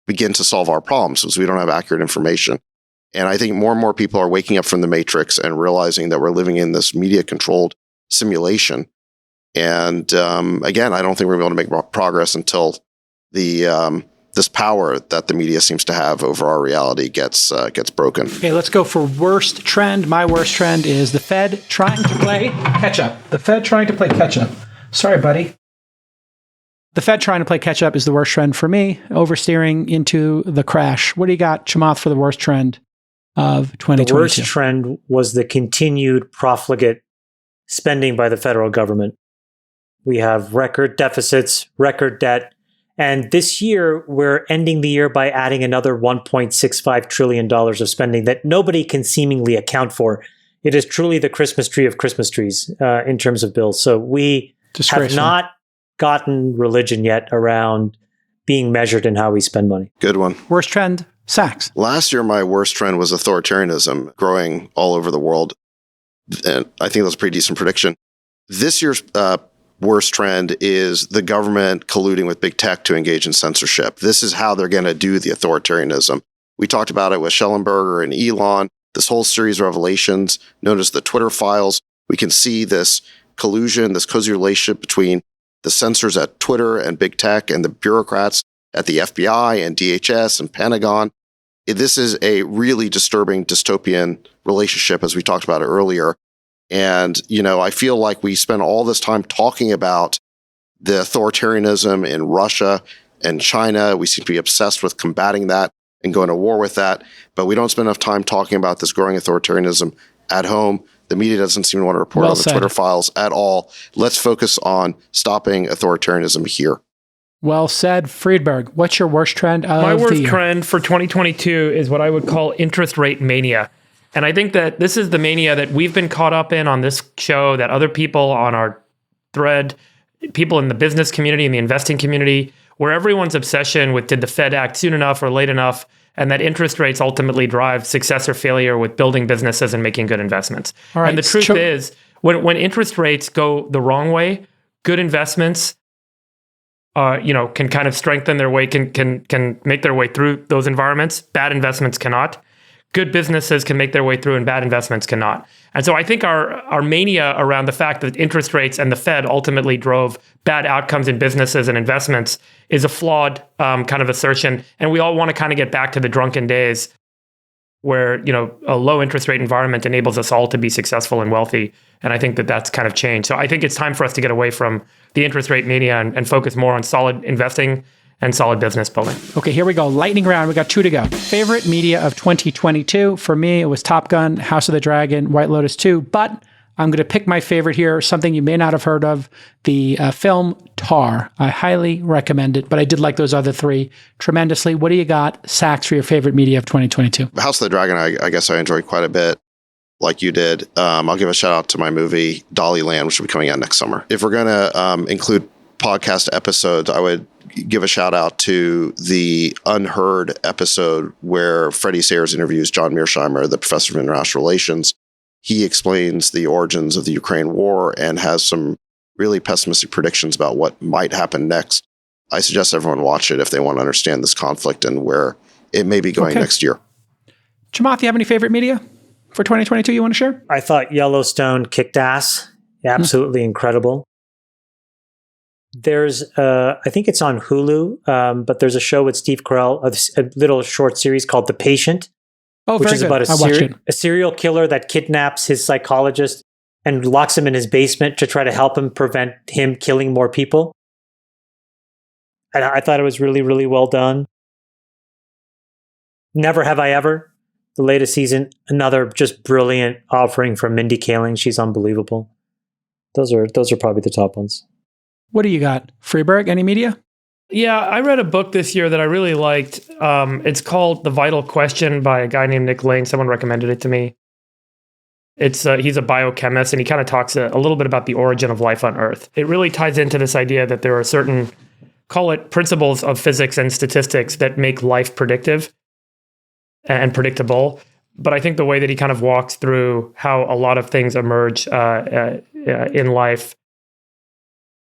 begin to solve our problems because we don't have accurate information. And I think more and more people are waking up from the matrix and realizing that we're living in this media-controlled simulation. And again, I don't think we're going to make progress until this power that the media seems to have over our reality gets broken. Okay, let's go for worst trend. My worst trend is the Fed trying to play catch up. The Fed trying to play catch up. Sorry, buddy. The Fed trying to play catch up is the worst trend for me, oversteering into the crash. What do you got, Chamath, for the worst trend of 2022? The worst trend was the continued profligate spending by the federal government. We have record deficits, record debt. And this year, we're ending the year by adding another $1.65 trillion of spending that nobody can seemingly account for. It is truly the Christmas tree of Christmas trees in terms of bills. So we have not gotten religion yet around being measured in how we spend money. Good one. Worst trend, Sachs. Last year, my worst trend was authoritarianism growing all over the world. And I think that was a pretty decent prediction. This year's worst trend is the government colluding with big tech to engage in censorship. This is how they're going to do the authoritarianism. We talked about it with Schellenberger and Elon, this whole series of revelations known as the Twitter files. We can see this collusion, this cozy relationship between the censors at Twitter and big tech and the bureaucrats at the FBI and DHS and Pentagon. This is a really disturbing dystopian relationship, as we talked about it earlier. And, I feel like we spend all this time talking about the authoritarianism in Russia and China. We seem to be obsessed with combating that and going to war with that. But we don't spend enough time talking about this growing authoritarianism at home. The media doesn't seem to want to report on the Twitter files at all. Let's focus on stopping authoritarianism here. Well said, Friedberg. What's your worst trend of My worst the year? trend for 2022 is what I would call interest rate mania. And I think that this is the mania that we've been caught up in on this show, that other people on our thread, people in the business community and the investing community, where everyone's obsession with did the Fed act soon enough or late enough, and that interest rates ultimately drive success or failure with building businesses and making good investments. All right, and the truth is, when interest rates go the wrong way, good investments can kind of strengthen their way, can make their way through those environments. Bad investments cannot. Good businesses can make their way through and bad investments cannot. And so I think our mania around the fact that interest rates and the Fed ultimately drove bad outcomes in businesses and investments is a flawed kind of assertion. And we all want to kind of get back to the drunken days where, a low interest rate environment enables us all to be successful and wealthy. And I think that that's kind of changed. So I think it's time for us to get away from the interest rate mania and focus more on solid investing and solid business building. Okay, here we go. Lightning round. We got 2 to go. Favorite media of 2022. For me, it was Top Gun, House of the Dragon, White Lotus 2. But I'm going to pick my favorite here, something you may not have heard of, the film Tar. I highly recommend it, but I did like those other 3 tremendously. What do you got, Sachs, for your favorite media of 2022? House of the Dragon, I guess I enjoyed quite a bit, like you did. I'll give a shout out to my movie Dollyland, which will be coming out next summer. If we're going to include podcast episodes, I would give a shout out to the Unheard episode where Freddie Sayers interviews John Mearsheimer, the professor of international relations. He explains the origins of the Ukraine war and has some really pessimistic predictions about what might happen next. I suggest everyone watch it if they want to understand this conflict and where it may be going next year. Chamath, you have any favorite media for 2022 you want to share? I thought Yellowstone kicked ass. Absolutely incredible. There's, I think it's on Hulu, but there's a show with Steve Carell, a little short series called The Patient, which is about a serial killer that kidnaps his psychologist and locks him in his basement to try to help him prevent him killing more people. And I thought it was really, really well done. Never Have I Ever, the latest season, another just brilliant offering from Mindy Kaling. She's unbelievable. Those are probably the top ones. What do you got? Freeberg, any media? Yeah, I read a book this year that I really liked. It's called The Vital Question by a guy named Nick Lane. Someone recommended it to me. He's a biochemist, and he kind of talks a little bit about the origin of life on Earth. It really ties into this idea that there are certain, call it principles of physics and statistics that make life predictive and predictable. But I think the way that he kind of walks through how a lot of things emerge in life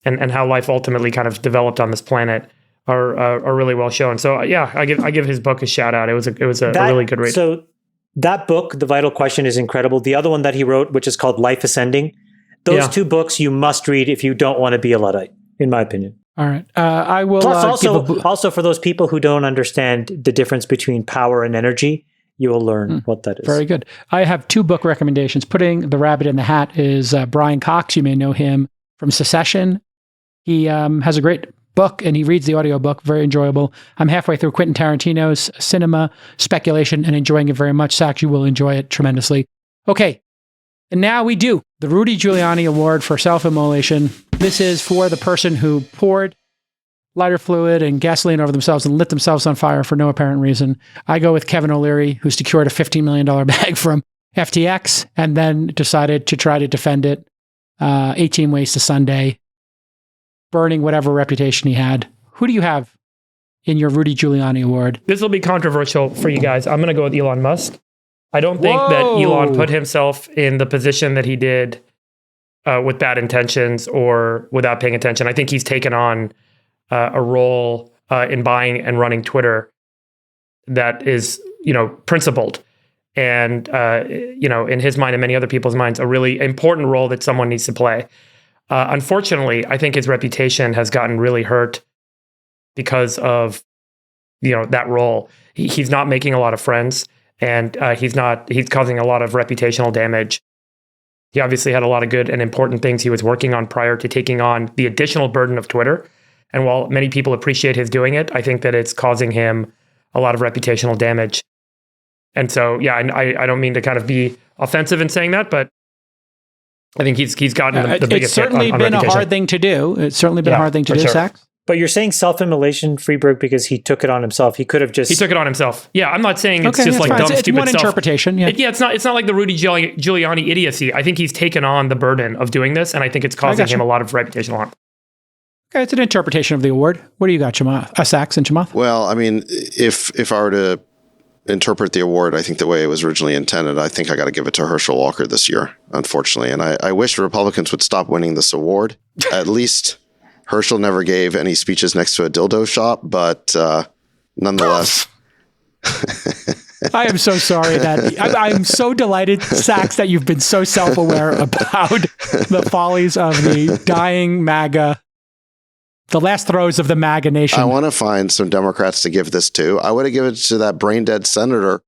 and how life ultimately kind of developed on this planet are really well shown. So yeah, I give his book a shout out. It was a really good read. So that book, The Vital Question, is incredible. The other one that he wrote, which is called Life Ascending, those two books you must read if you don't want to be a Luddite, in my opinion. All right. I will. Plus, also for those people who don't understand the difference between power and energy, you will learn what that is. Very good. I have 2 book recommendations. Putting the Rabbit in the Hat is Brian Cox. You may know him from Secession. He has a great book, and he reads the audiobook. Very enjoyable. I'm halfway through Quentin Tarantino's Cinema Speculation and enjoying it very much. Sachs, you will enjoy it tremendously. Okay. And now we do the Rudy Giuliani Award for Self-Immolation. This is for the person who poured lighter fluid and gasoline over themselves and lit themselves on fire for no apparent reason. I go with Kevin O'Leary, who secured a $15 million bag from FTX and then decided to try to defend it 18 ways to Sunday, burning whatever reputation he had. Who do you have in your Rudy Giuliani Award? This will be controversial for you guys. I'm going to go with Elon Musk. I don't think that Elon put himself in the position that he did with bad intentions or without paying attention. I think he's taken on a role in buying and running Twitter that is, principled. And, in his mind and many other people's minds, a really important role that someone needs to play. Unfortunately, I think his reputation has gotten really hurt because of, that role. He's not making a lot of friends, and he's causing a lot of reputational damage. He obviously had a lot of good and important things he was working on prior to taking on the additional burden of Twitter. And while many people appreciate his doing it, I think that it's causing him a lot of reputational damage. And so, yeah, I don't mean to kind of be offensive in saying that, but I think he's gotten the biggest hit on It's certainly been a hard thing to do. It's certainly been a hard thing to do, Sachs. But you're saying self-immolation, Freeberg, because he took it on himself. He could have just... He took it on himself. Yeah, I'm not saying it's just like fine. dumb, it's stupid one stuff. Interpretation, yeah. It's not like the Rudy Giuliani idiocy. I think he's taken on the burden of doing this, and I think it's causing him a lot of reputational harm. Okay, it's an interpretation of the award. What do you got, Sachs and Chamath? Well, I mean, if I were to interpret the award, I think the way it was originally intended, I think I got to give it to Herschel Walker this year, unfortunately. And I wish Republicans would stop winning this award. At least Herschel never gave any speeches next to a dildo shop, but nonetheless. I am so sorry that I'm so delighted, Sachs, that you've been so self-aware about the follies of the dying MAGA, the last throes of the MAGA nation. I want to find some Democrats to give this to. I would have given it to that brain dead senator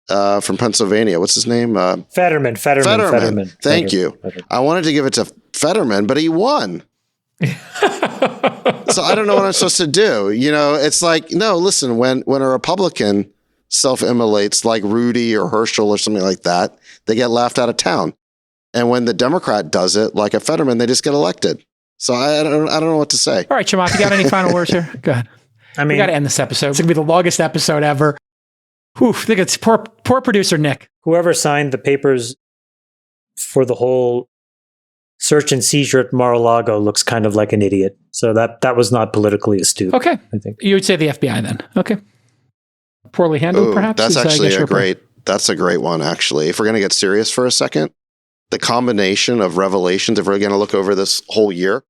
from Pennsylvania. What's his name? Fetterman. Thank you. Fetterman. I wanted to give it to Fetterman, but he won. So I don't know what I'm supposed to do. It's like, no, listen, when a Republican self-immolates like Rudy or Herschel or something like that, they get laughed out of town. And when the Democrat does it, like a Fetterman, they just get elected. So I don't know what to say. All right, Chamath, you got any final words here? Go ahead. We got to end this episode. It's going to be the longest episode ever. Whew, I think it's poor producer Nick. Whoever signed the papers for the whole search and seizure at Mar-a-Lago looks kind of like an idiot. So that was not politically astute. Okay. I think. You would say the FBI then. Okay. Poorly handled, perhaps? That's actually that's a great one, actually. If we're going to get serious for a second, the combination of revelations, if we're going to look over this whole year.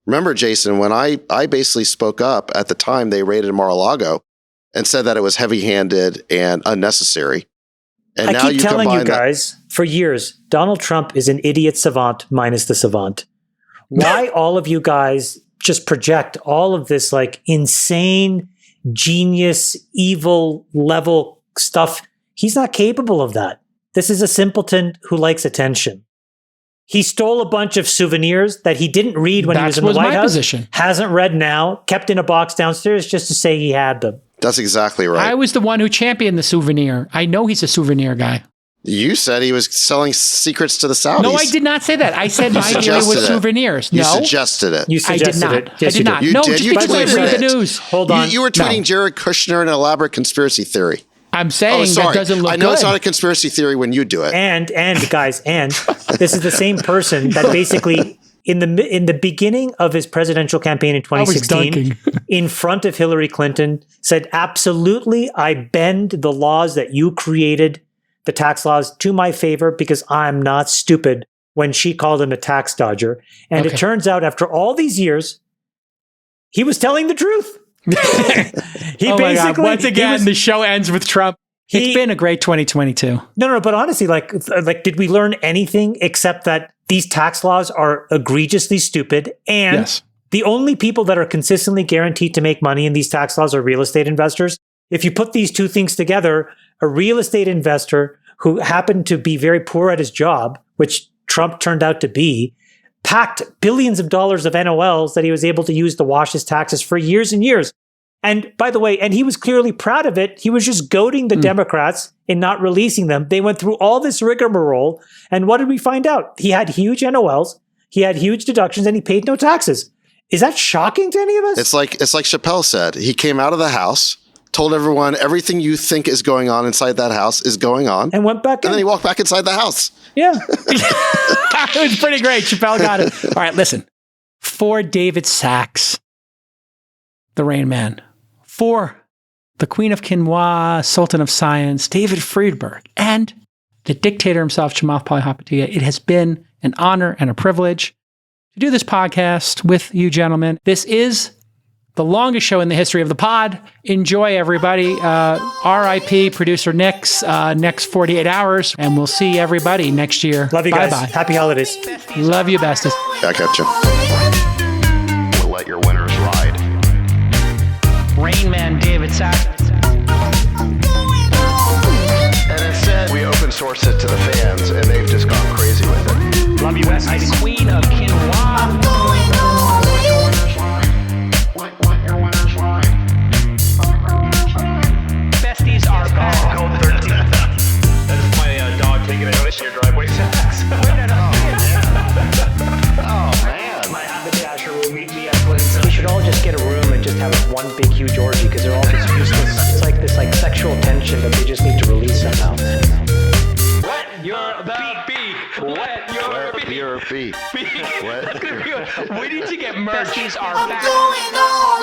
Remember, Jason, when I basically spoke up at the time they raided Mar-a-Lago and said that it was heavy-handed and unnecessary. And I keep telling you guys for years, Donald Trump is an idiot savant minus the savant. Why all of you guys just project all of this like insane, genius, evil level stuff? He's not capable of that. This is a simpleton who likes attention. He stole a bunch of souvenirs that he didn't read when he was in the White House. Position. Hasn't read now, kept in a box downstairs just to say he had them. That's exactly right. I was the one who championed the souvenir. I know he's a souvenir guy. You said he was selling secrets to the Saudis. No, I did not say that. I said my theory was souvenirs. You No, suggested it. You I did suggested not. it. I Yes, did not. You No, did. just You because I tweeted read the it. news. Hold on. You were tweeting Jared Kushner an elaborate conspiracy theory. I'm saying Oh, sorry. that doesn't look I know good. it's not a conspiracy theory when you do it. And guys, this is the same person that basically in the beginning of his presidential campaign in 2016, in front of Hillary Clinton, said, absolutely, I bend the laws that you created, the tax laws, to my favor because I'm not stupid, when she called him a tax dodger. And it turns out after all these years, he was telling the truth. He basically, once again, the show ends with Trump. It's been a great 2022. No, but honestly, like, did we learn anything except that these tax laws are egregiously stupid? And the only people that are consistently guaranteed to make money in these tax laws are real estate investors. If you put these two things together, a real estate investor who happened to be very poor at his job, which Trump turned out to be, packed billions of dollars of NOLs that he was able to use to wash his taxes for years and years. And by the way, and he was clearly proud of it. He was just goading the Democrats in not releasing them. They went through all this rigmarole. And what did we find out? He had huge NOLs. He had huge deductions and he paid no taxes. Is that shocking to any of us? It's like Chappelle said. He came out of the house, told everyone everything you think is going on inside that house is going on. And went back in. And then he walked back inside the house. Yeah. It was pretty great. Chappelle got it. All right, listen. For David Sachs, the Rain Man. For the Queen of Quinoa, Sultan of Science, David Friedberg, and the dictator himself, Chamath Palihapitiya, it has been an honor and a privilege to do this podcast with you gentlemen. This is the longest show in the history of the pod. Enjoy, everybody. R.I.P. producer Nick's next 48 hours, and we'll see everybody next year. Love you guys. Bye-bye. Happy holidays. Love you, besties. Back at you. We'll let your winners ride. Rain Man David Sachs. And instead, we open source it to the fans, and they've just gone crazy with it. Love you, besties. Queen of Quinoa. Besties are back. That is my dog taking a notice in your driveway, Sax. Oh, man. My haberdasher will meet me at Clinton. We should all just get a room and just have one big huge orgy because they're all just useless. It's like this sexual tension that they just need to release somehow. Wet your beak. Wet your beak. Your feet. We need to get merch. Besties are back. Going all